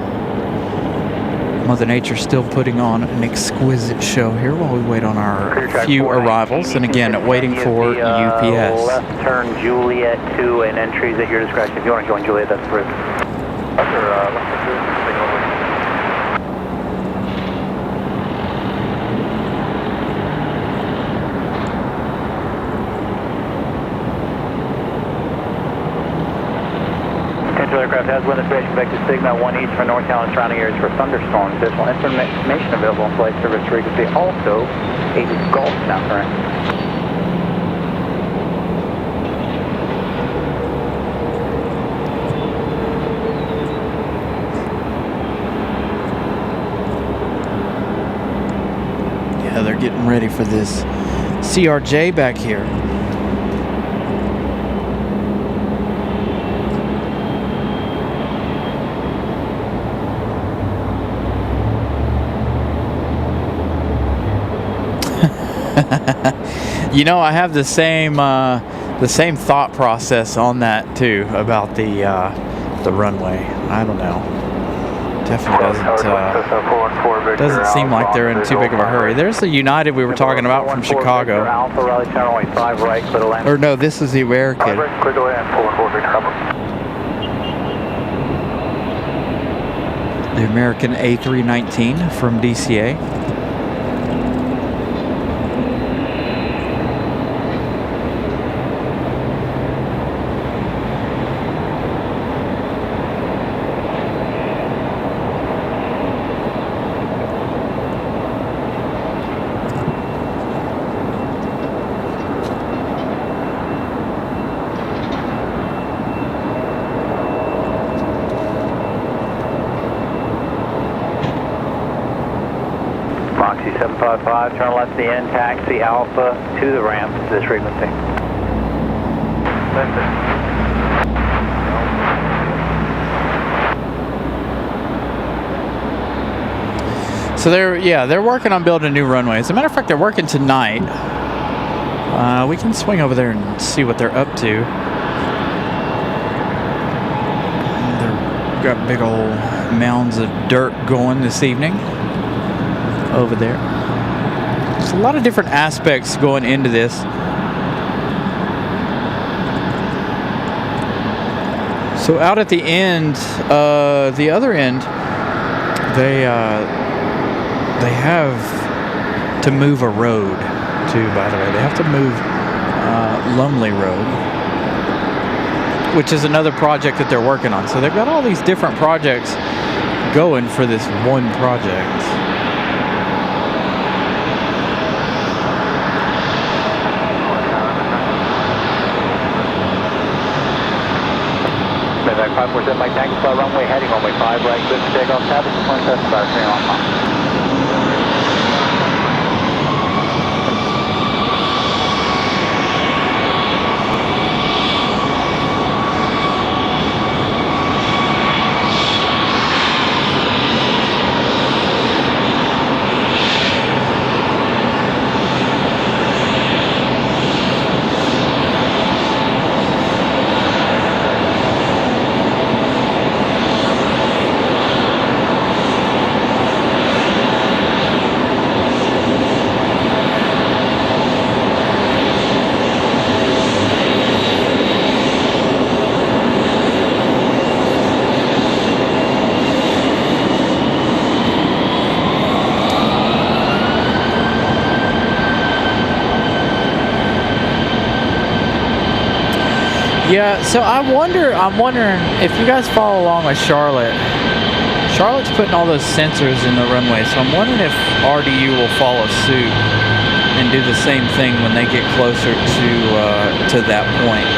Mother Nature's still putting on an exquisite show here while we wait on our few arrivals. And again, waiting for UPS. Left turn Juliet 2 and entries at your discretion. If you want to join Juliet, that's approved. Aircraft has wind direction vector Sigma 1 east for northbound and surrounding areas for thunderstorms. Additional information available on flight service frequency. Also, 80 Gulf now current. getting ready for this CRJ back here. You know, I have the same thought process on that too about the runway. I don't know. Definitely doesn't seem like they're in too big of a hurry. There's the United we were talking about from Chicago. Or no, this is the American. The American A319 from DCA. Foxy 755, turn left the end, taxi Alpha to the ramp to this frequency. So they're working on building a new runway. As a matter of fact, they're working tonight. We can swing over there and see what they're up to. They've got big old mounds of dirt going this evening over there. There's a lot of different aspects going into this. So out at the end, the other end, they have to move a road too, by the way. They have to move Lumley Road, which is another project that they're working on. So they've got all these different projects going for this one project. Mayback 547 by taxi, runway heading, runway 5 right, good to take off, tapping, point test about 3 on. Yeah, so I'm wondering if you guys follow along with Charlotte. Charlotte's putting all those sensors in the runway, so I'm wondering if RDU will follow suit and do the same thing when they get closer to that point.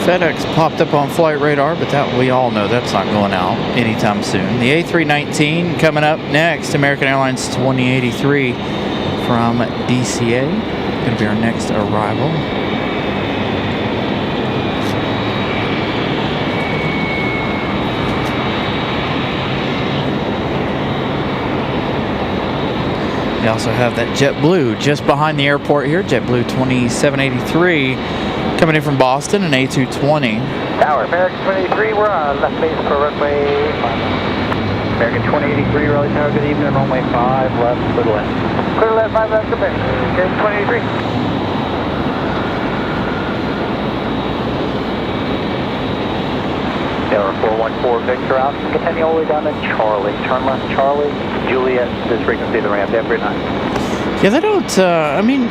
FedEx popped up on flight radar, but that we all know that's not going out anytime soon. The A319 coming up next, American Airlines 2083 from DCA. Going to be our next arrival. We also have that JetBlue just behind the airport here, JetBlue 2783. Coming in from Boston, an A220. Tower, American 23, we're on left base for runway 5. American 2083, Raleigh Tower, good evening, runway 5 left, clear to land. Clear to land, 5 left, come in. Okay, 2083. Tower 414 Victor out, continue all the way down to Charlie. Turn left, Charlie, Juliet, this frequency of the ramp, after 9. Yeah, they don't, I mean, we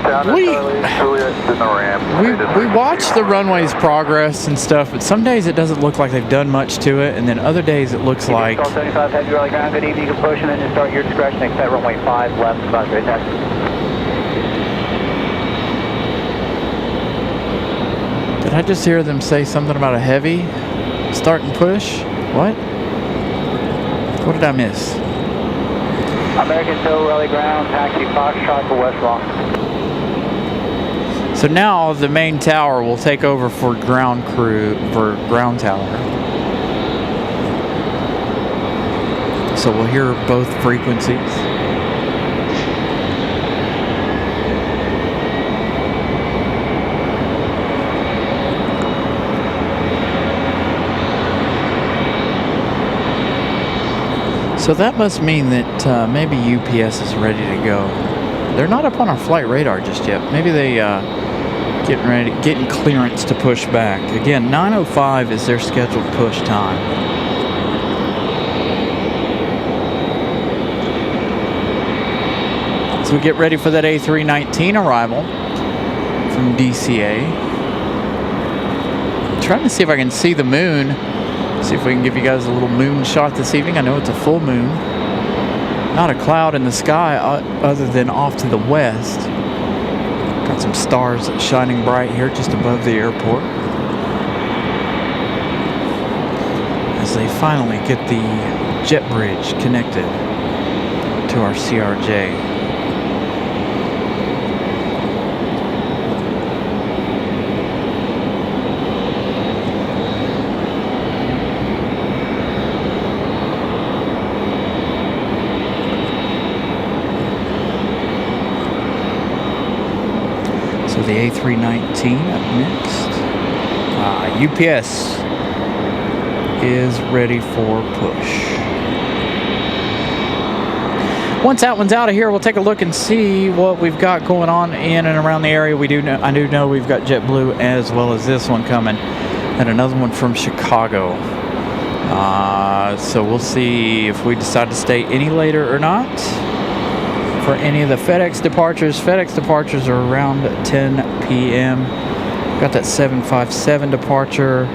watch the runway's progress and stuff, but some days it doesn't look like they've done much to it, and then other days it looks like... 75, heavy Raleigh ground, good evening, you can push and then just start your discretion, exit runway 5 left, about straight taxi. Did I just hear them say something about a heavy? Start and push? What? What did I miss? American Tow, Raleigh ground, taxi Foxtrot for West Rock. So now the main tower will take over for ground crew, for ground tower. So we'll hear both frequencies. So that must mean that maybe UPS is ready to go. They're not up on our flight radar just yet. Maybe they getting clearance to push back. Again, 9:05 is their scheduled push time. So we get ready for that A319 arrival from DCA. I'm trying to see if I can see the moon. See if we can give you guys a little moon shot this evening. I know it's a full moon. Not a cloud in the sky other than off to the west. Got some stars shining bright here just above the airport. As they finally get the jet bridge connected to our CRJ. The A319 up next. UPS is ready for push. Once that one's out of here, we'll take a look and see what we've got going on in and around the area. I do know we've got JetBlue as well as this one coming, and another one from Chicago. So we'll see if we decide to stay any later or not. For any of the FedEx departures. FedEx departures are around 10 p.m. Got that 757 departure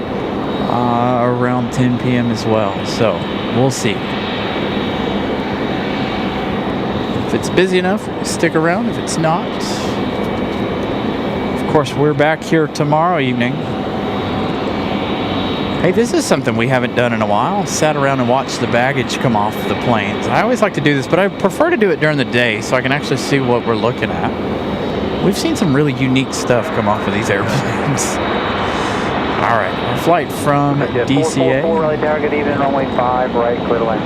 around 10 p.m. as well. So we'll see. If it's busy enough, stick around. If it's not, of course, we're back here tomorrow evening. Hey, this is something we haven't done in a while. Sat around and watched the baggage come off the planes. I always like to do this, but I prefer to do it during the day so I can actually see what we're looking at. We've seen some really unique stuff come off of these airplanes. All right, our flight from DCA. 444 Raleigh Tower, good evening, runway 5, right, clear to land.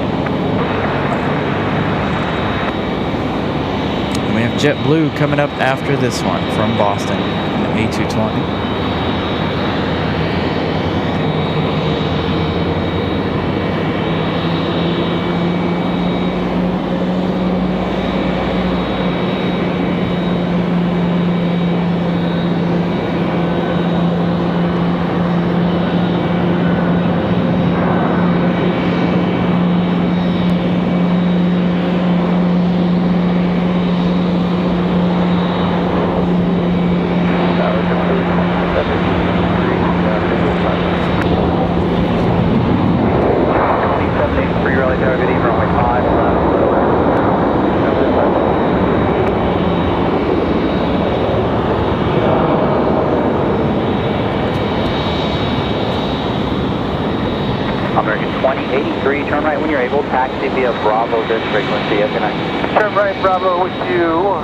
And we have JetBlue coming up after this one from Boston, A220. American 2083, turn right when you're able, taxi via Bravo this frequency, good night. Turn right, Bravo with you,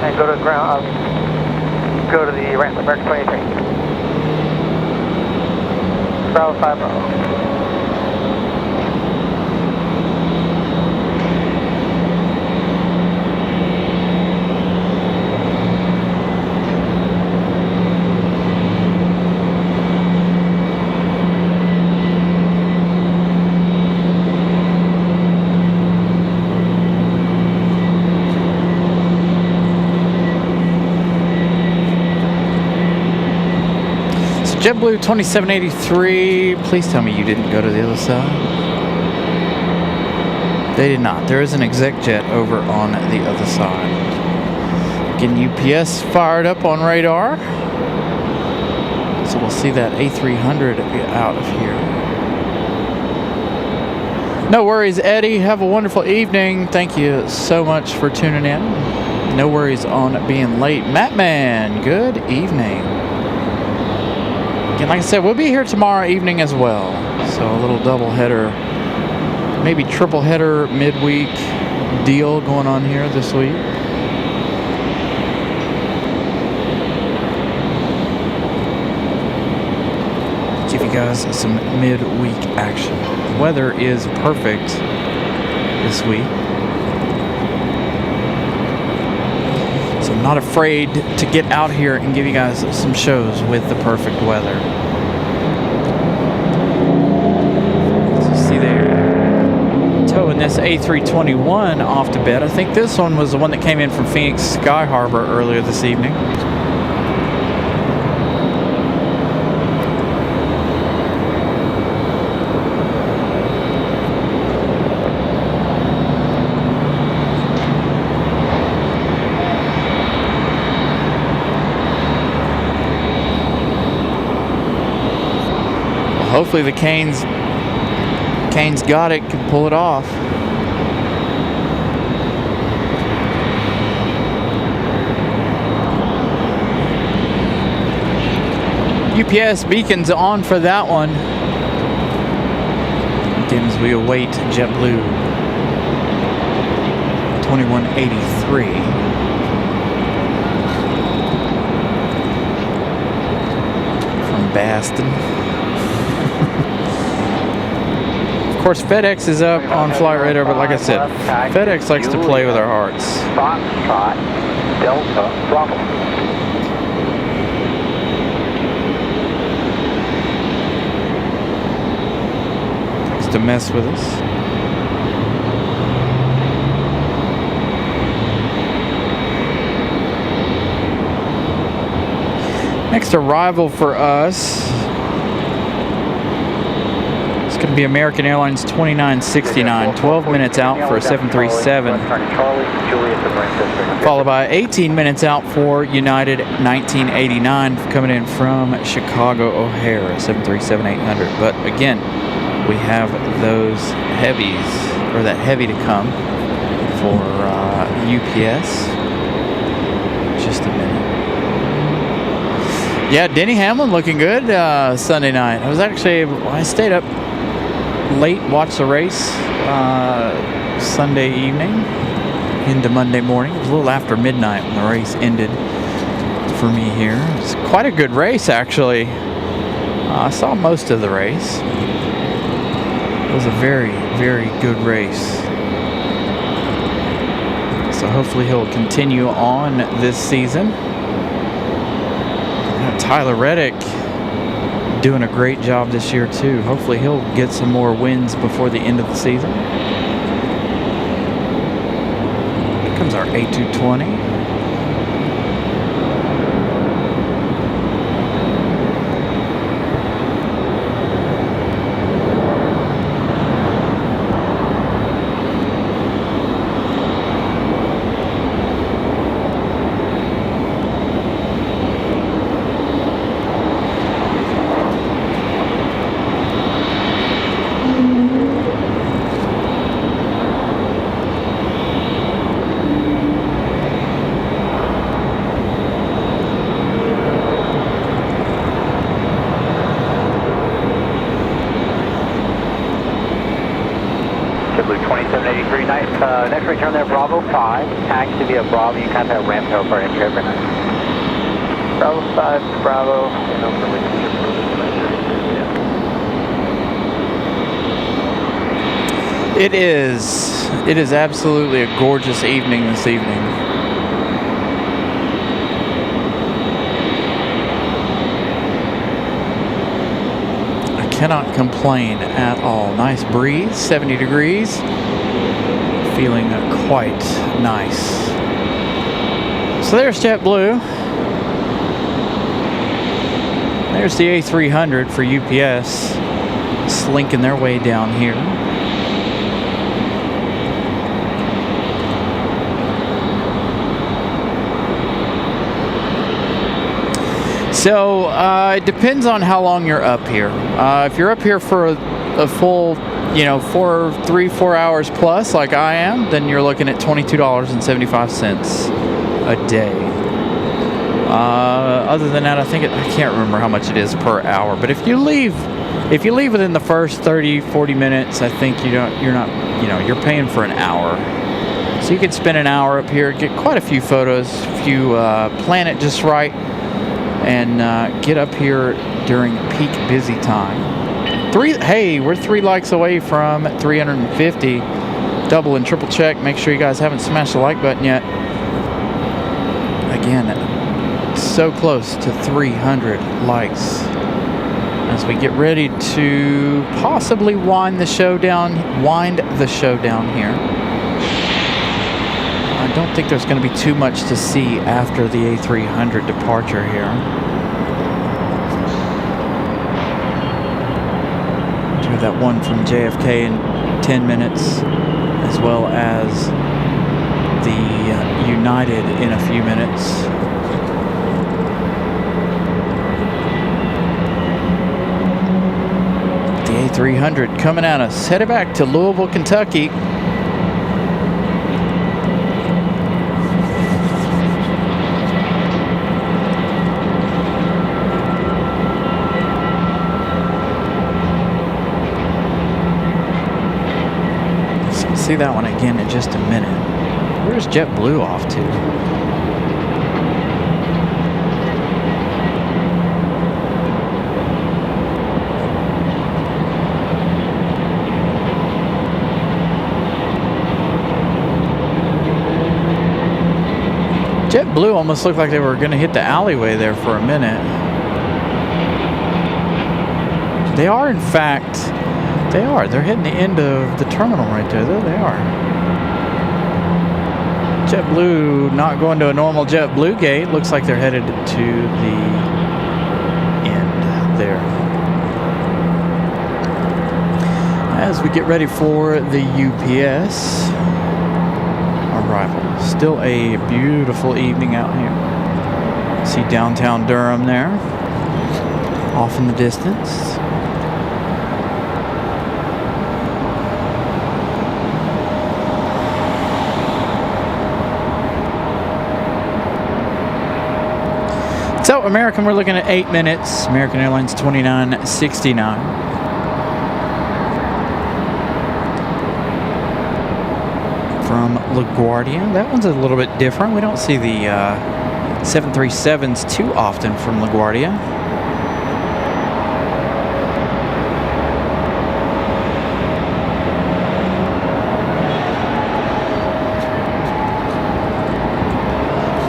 and go to ground, go to the ramp, American 23. Bravo 5 Bravo. JetBlue 2783, please tell me you didn't go to the other side. They did not. There is an exec jet over on the other side. Getting UPS fired up on radar. So we'll see that A300 out of here. No worries, Eddie. Have a wonderful evening. Thank you so much for tuning in. No worries on being late. Mattman, good evening. Again, like I said, we'll be here tomorrow evening as well. So a little double header, maybe triple header midweek deal going on here this week. Give you guys some midweek action. The weather is perfect this week. So I'm not afraid to get out here and give you guys some shows with the perfect weather. So see there, towing this A321 off to bed. I think this one was the one that came in from Phoenix Sky Harbor earlier this evening. Hopefully the Canes got it, can pull it off. UPS beacons on for that one. Again, as we await JetBlue 2183. From Boston. Of course, FedEx is up on flight radar, but like I said, FedEx likes to play with our hearts. Foxtrot, Delta, Bravo. Likes to mess with us. Next arrival for us. It's going to be American Airlines 2969, 12 minutes out for a 737, followed by 18 minutes out for United 1989 coming in from Chicago O'Hare, 737-800. But again, we have those heavies, or that heavy to come for UPS. Just a minute. Yeah, Denny Hamlin looking good Sunday night. I stayed up late, watched the race Sunday evening into Monday morning. It was a little after midnight when the race ended for me here. It's quite a good race, actually. I saw most of the race. It was a very, very good race. So hopefully he'll continue on this season. Tyler Reddick doing a great job this year too. Hopefully he'll get some more wins before the end of the season. Here comes our A220. Next return there, Bravo 5. Taxi via Bravo. You kind of have ramp tail for entry overnight. Bravo 5, Bravo. It is absolutely a gorgeous evening this evening. I cannot complain at all. Nice breeze, 70 degrees. Feeling quite nice. So there's JetBlue. There's the A300 for UPS, slinking their way down here. So it depends on how long you're up here. If you're up here for a full, 4 hours plus, like I am, then you're looking at $22.75 a day. Other than that, I can't remember how much it is per hour. But if you leave within the first 30-40 minutes, I think you're paying for an hour. So you could spend an hour up here, get quite a few photos if you plan it just right, and get up here during peak busy time. We're 3 likes away from 350. Double and triple check. Make sure you guys haven't smashed the like button yet. Again, so close to 300 likes. As we get ready to possibly wind the show down here. I don't think there's going to be too much to see after the A300 departure here. Do that one from JFK in 10 minutes, as well as the United in a few minutes. The A300 coming at us, headed back to Louisville, Kentucky. See that one again in just a minute. Where's JetBlue off to? JetBlue almost looked like they were going to hit the alleyway there for a minute. They are, in fact, they're hitting the end of the terminal right there. There they are. JetBlue not going to a normal JetBlue gate. Looks like they're headed to the end there. As we get ready for the UPS arrival. Still a beautiful evening out here. See downtown Durham there, off in the distance. So American, we're looking at 8 minutes. American Airlines 2969. From LaGuardia. That one's a little bit different. We don't see the 737s too often from LaGuardia.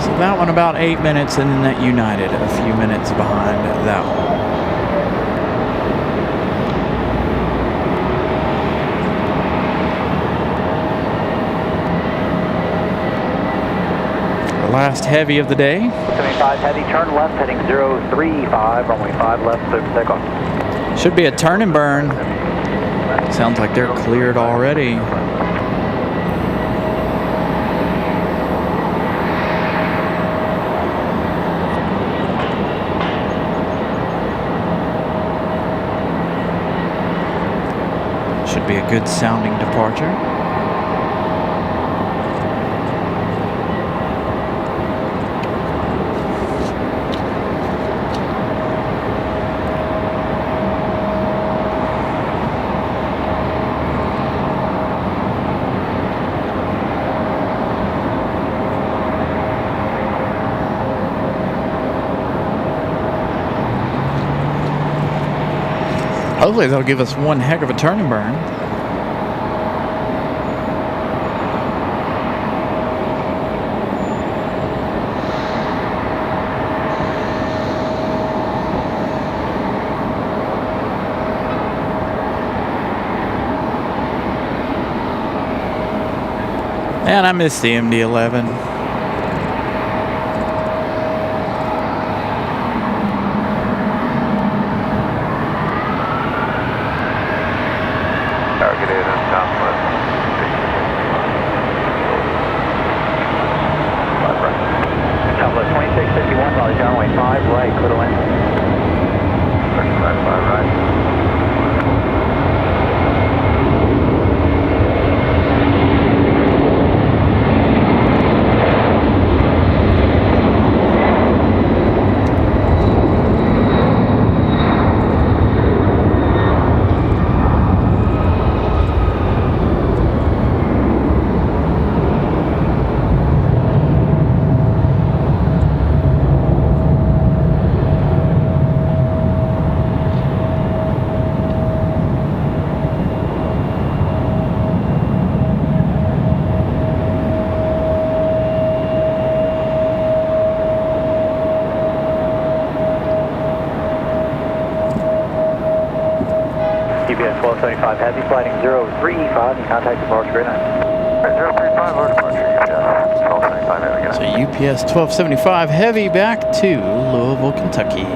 So that one about 8 minutes, and then that United a few minutes behind that one. Last heavy of the day. 75 heavy, turn left, heading 035, runway 5 left, clear for takeoff. Should be a turn and burn. Sounds like they're cleared already. Should be a good sounding departure. Hopefully they'll give us one heck of a turn and burn. And I missed the MD-11. 1235 Heavy, flighting 035 and contact departure grade 9. 035, our departure, UPS 1275 Heavy, good So night. UPS 1275 Heavy back to Louisville, Kentucky.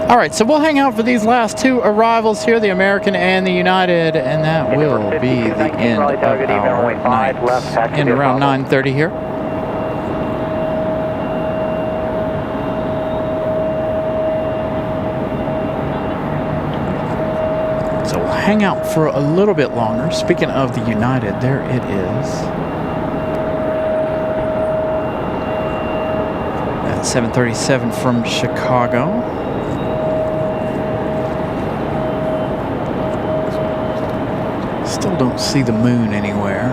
All right, so we'll hang out for these last two arrivals here, the American and the United, and that will be the end of our night. In around 9:30 here. So we'll hang out for a little bit longer. Speaking of the United, there it is. At 7:37 from Chicago. Still don't see the moon anywhere.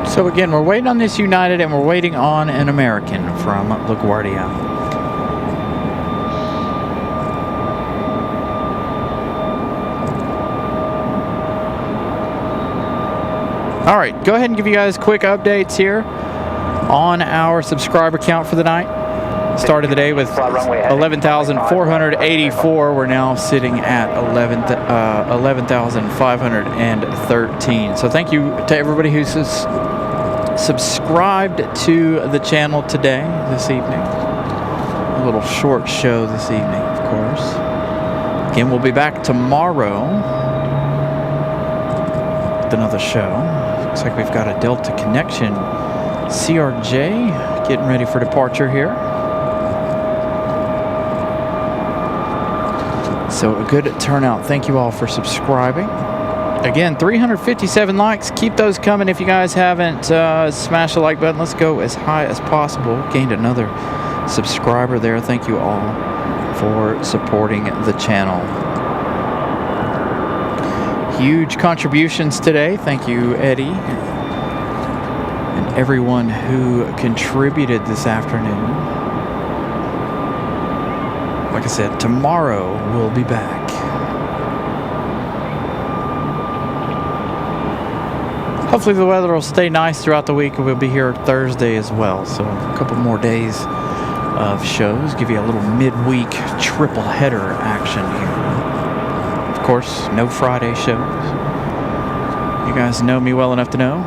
So again, we're waiting on this United and we're waiting on an American from LaGuardia. All right, go ahead and give you guys quick updates here on our subscriber count for the night. Started the day with 11,484. We're now sitting at 11,513. So thank you to everybody who's subscribed to the channel this evening. A little short show this evening, of course. Again, we'll be back tomorrow with another show. Looks like we've got a Delta connection. CRJ getting ready for departure here. So a good turnout. Thank you all for subscribing. Again, 357 likes. Keep those coming if you guys haven't smashed the like button. Let's go as high as possible. Gained another subscriber there. Thank you all for supporting the channel. Huge contributions today. Thank you, Eddie, and everyone who contributed this afternoon. Like I said, tomorrow we'll be back. Hopefully the weather will stay nice throughout the week, and we'll be here Thursday as well. So a couple more days of shows. Give you a little midweek triple header action here. Of course, no Friday shows. You guys know me well enough to know.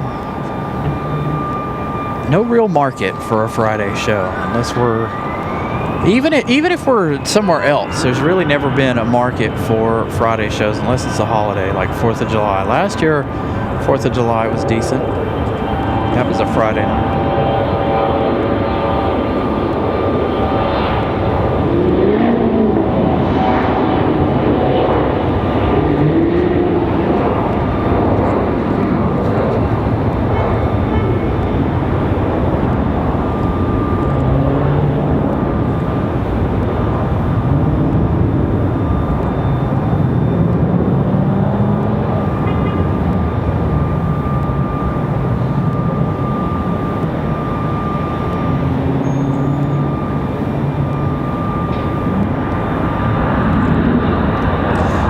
No real market for a Friday show unless we're even if we're somewhere else. There's really never been a market for Friday shows unless it's a holiday like 4th of July. Last year, 4th of July was decent. That was a Friday night.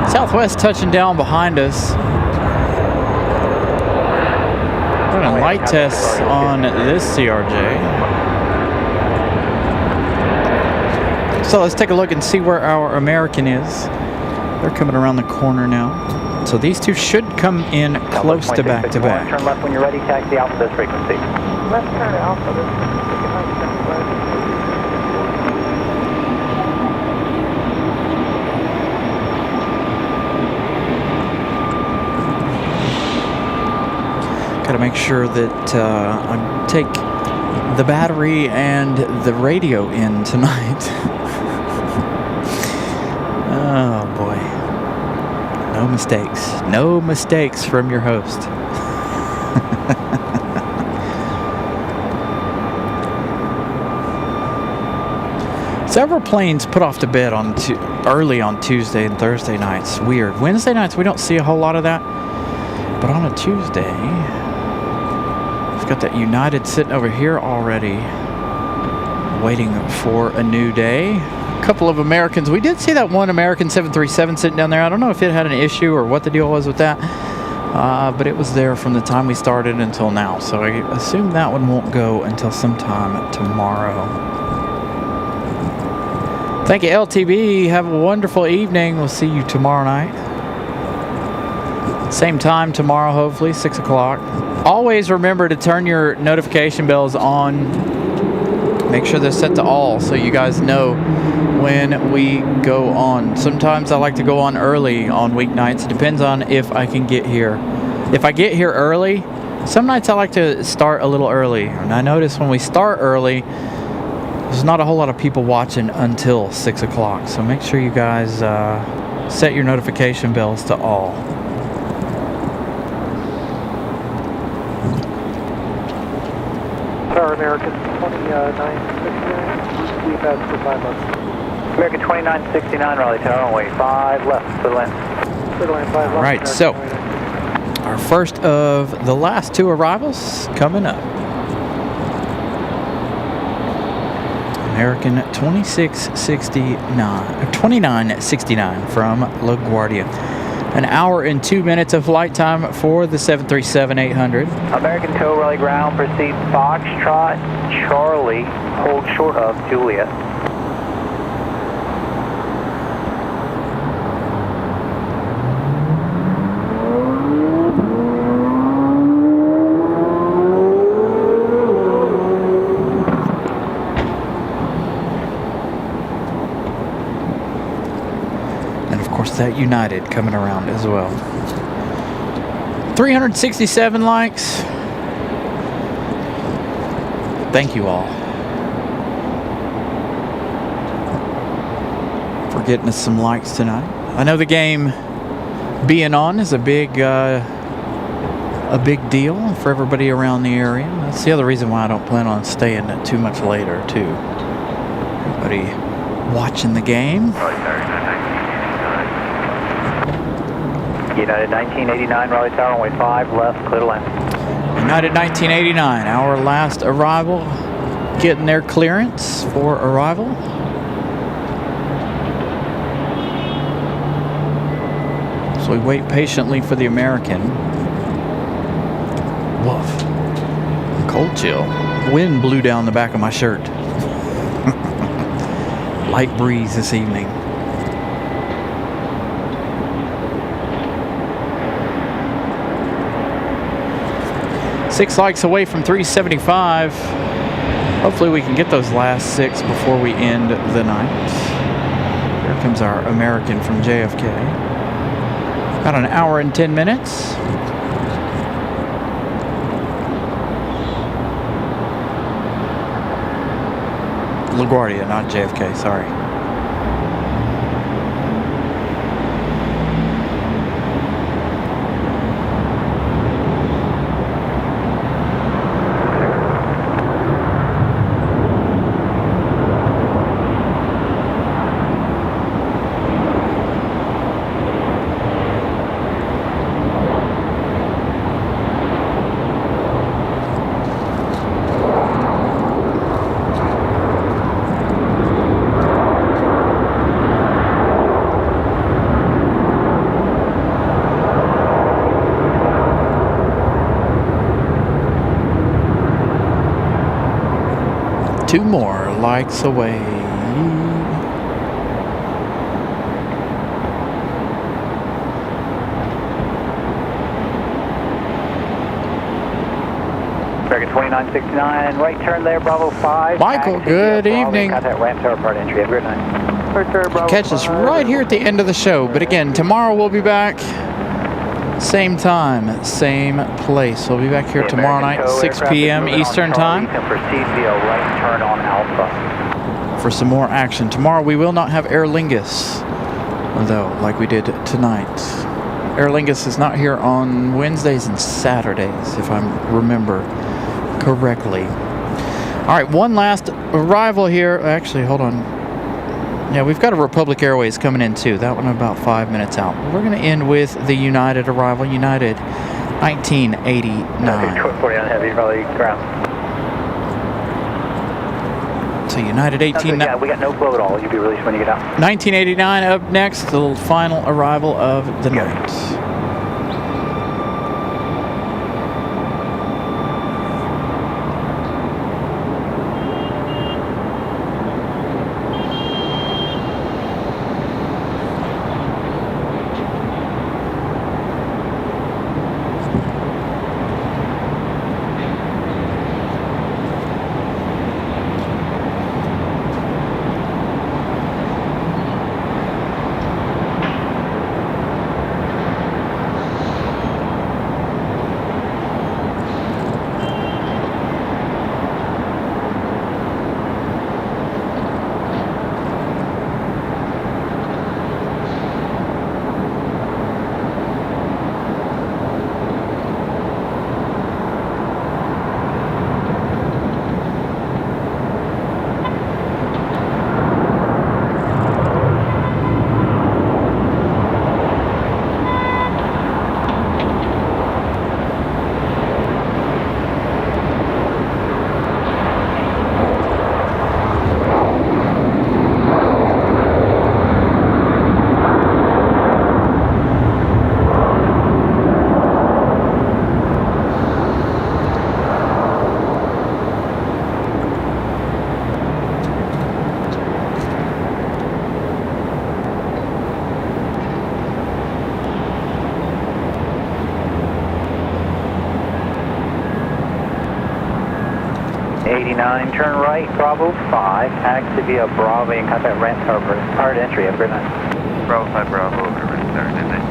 Southwest touching down behind us. Running light tests on this CRJ. So let's take a look and see where our American is. They're coming around the corner now. So these two should come in close to back to back. Turn left when you're ready, taxi Alpha this frequency. Left turn Alpha this frequency. Got to make sure that I take the battery and the radio in tonight. Oh boy. No mistakes. No mistakes from your host. Several planes put off to bed on early on Tuesday and Thursday nights. Weird. Wednesday nights we don't see a whole lot of that. But on a Tuesday, we've got that United sitting over here already. waiting for a new day. A couple of Americans. We did see that one American 737 sitting down there. I don't know if it had an issue or what the deal was with that, but it was there from the time we started until now. So I assume that one won't go until sometime tomorrow. Thank you, LTB. Have a wonderful evening. We'll see you tomorrow night. Same time tomorrow, hopefully, 6 o'clock. Always remember to turn your notification bells on. Make sure they're set to all so you guys know when we go on. Sometimes I like to go on early on weeknights. It depends on if I can get here. If I get here early, some nights I like to start a little early. And I notice when we start early, there's not a whole lot of people watching until 6 o'clock. So make sure you guys set your notification bells to all. Tower American 2969, we've had for 5 months. American 2969, Raleigh Tower, runway 5 left, clear to land. Clear to land 5 left. All right, so our first of the last two arrivals coming up. American 2969 from LaGuardia. An hour and 2 minutes of flight time for the 737-800. American tow, Raleigh ground, proceed Foxtrot, Charlie, hold short of Juliet. That United coming around as well. 367 likes. Thank you all for getting us some likes tonight. I know the game being on is a big deal for everybody around the area. That's the other reason why I don't plan on staying too much later too. Everybody watching the game. United 1989, Raleigh Tower, runway 5 left, clear to land. United 1989, our last arrival, getting their clearance for arrival. So we wait patiently for the American. Woof. Cold chill. Wind blew down the back of my shirt. Light breeze this evening. 6 likes away from 375. Hopefully we can get those last 6 before we end the night. Here comes our American from JFK. About an hour and 10 minutes. LaGuardia, not JFK, sorry. Two more likes away. American 2969, right turn there, Bravo 5. Michael, good evening. Contact ramp tower part entry. Have a good night. Right turn, Bravo Catch us 5. right here at the end of the show. But again, tomorrow we'll be back. Same time, same place. We'll be back here tomorrow night, 6 p.m. Eastern time. You can proceed via right turn on Alpha. For some more action. Tomorrow we will not have Aer Lingus, though, like we did tonight. Aer Lingus is not here on Wednesdays and Saturdays, if I remember correctly. All right, one last arrival here. Actually, hold on. Yeah, we've got a Republic Airways coming in too. That one about 5 minutes out. We're going to end with the United arrival. United 1989. 40 on heavy, Raleigh ground. So United 18. Yeah, we got no flow at all. You'll be released when you get out. 1989 up next, the final arrival of the night. Turn right, Bravo 5, taxi via Bravo and contact Rent Harbor. Hard entry, have a great night. Bravo 5 Bravo, over to Rent Harbor, good night.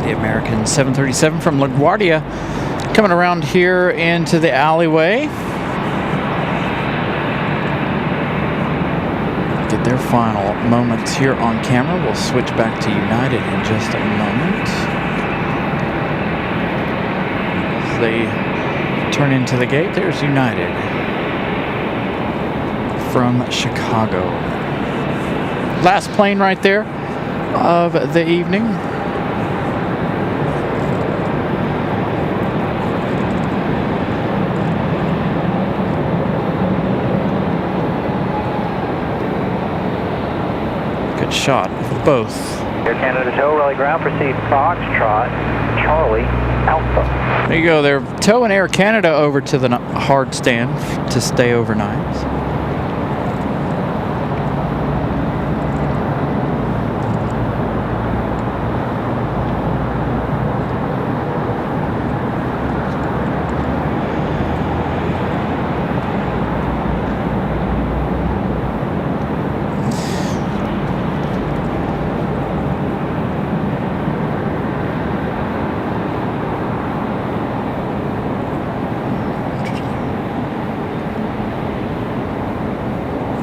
The American 737 from LaGuardia coming around here into the alleyway. Get their final moments here on camera. We'll switch back to United in just a moment. As they turn into the gate, there's United from Chicago. Last plane right there of the evening. Good shot of both. Air Canada tow, Raleigh ground, proceed Foxtrot, Charlie, Alpha. There you go. They're towing Air Canada over to the hard stand to stay overnight.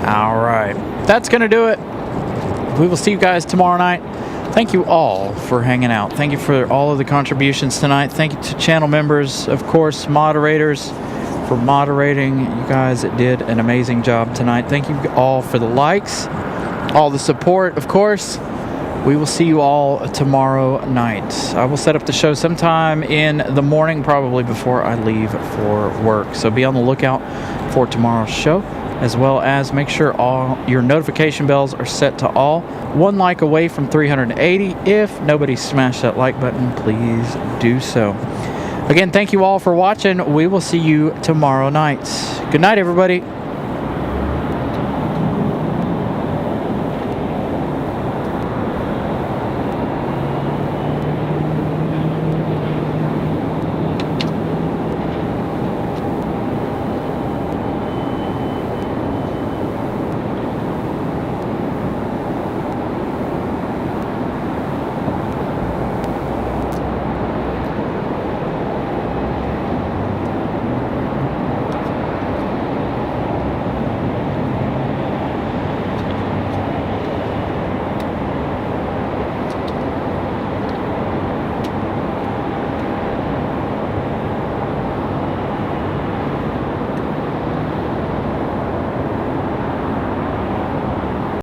All right, that's going to do it. We will see you guys tomorrow night. Thank you all for hanging out. Thank you for all of the contributions tonight. Thank you to channel members, of course, moderators for moderating. You guys did an amazing job tonight. Thank you all for the likes, all the support, of course. We will see you all tomorrow night. I will set up the show sometime in the morning, probably before I leave for work. So be on the lookout for tomorrow's show, as well as make sure all your notification bells are set to all. 1 like away from 380. If nobody smashed that like button, please do so. Again, thank you all for watching. We will see you tomorrow night. Good night, everybody.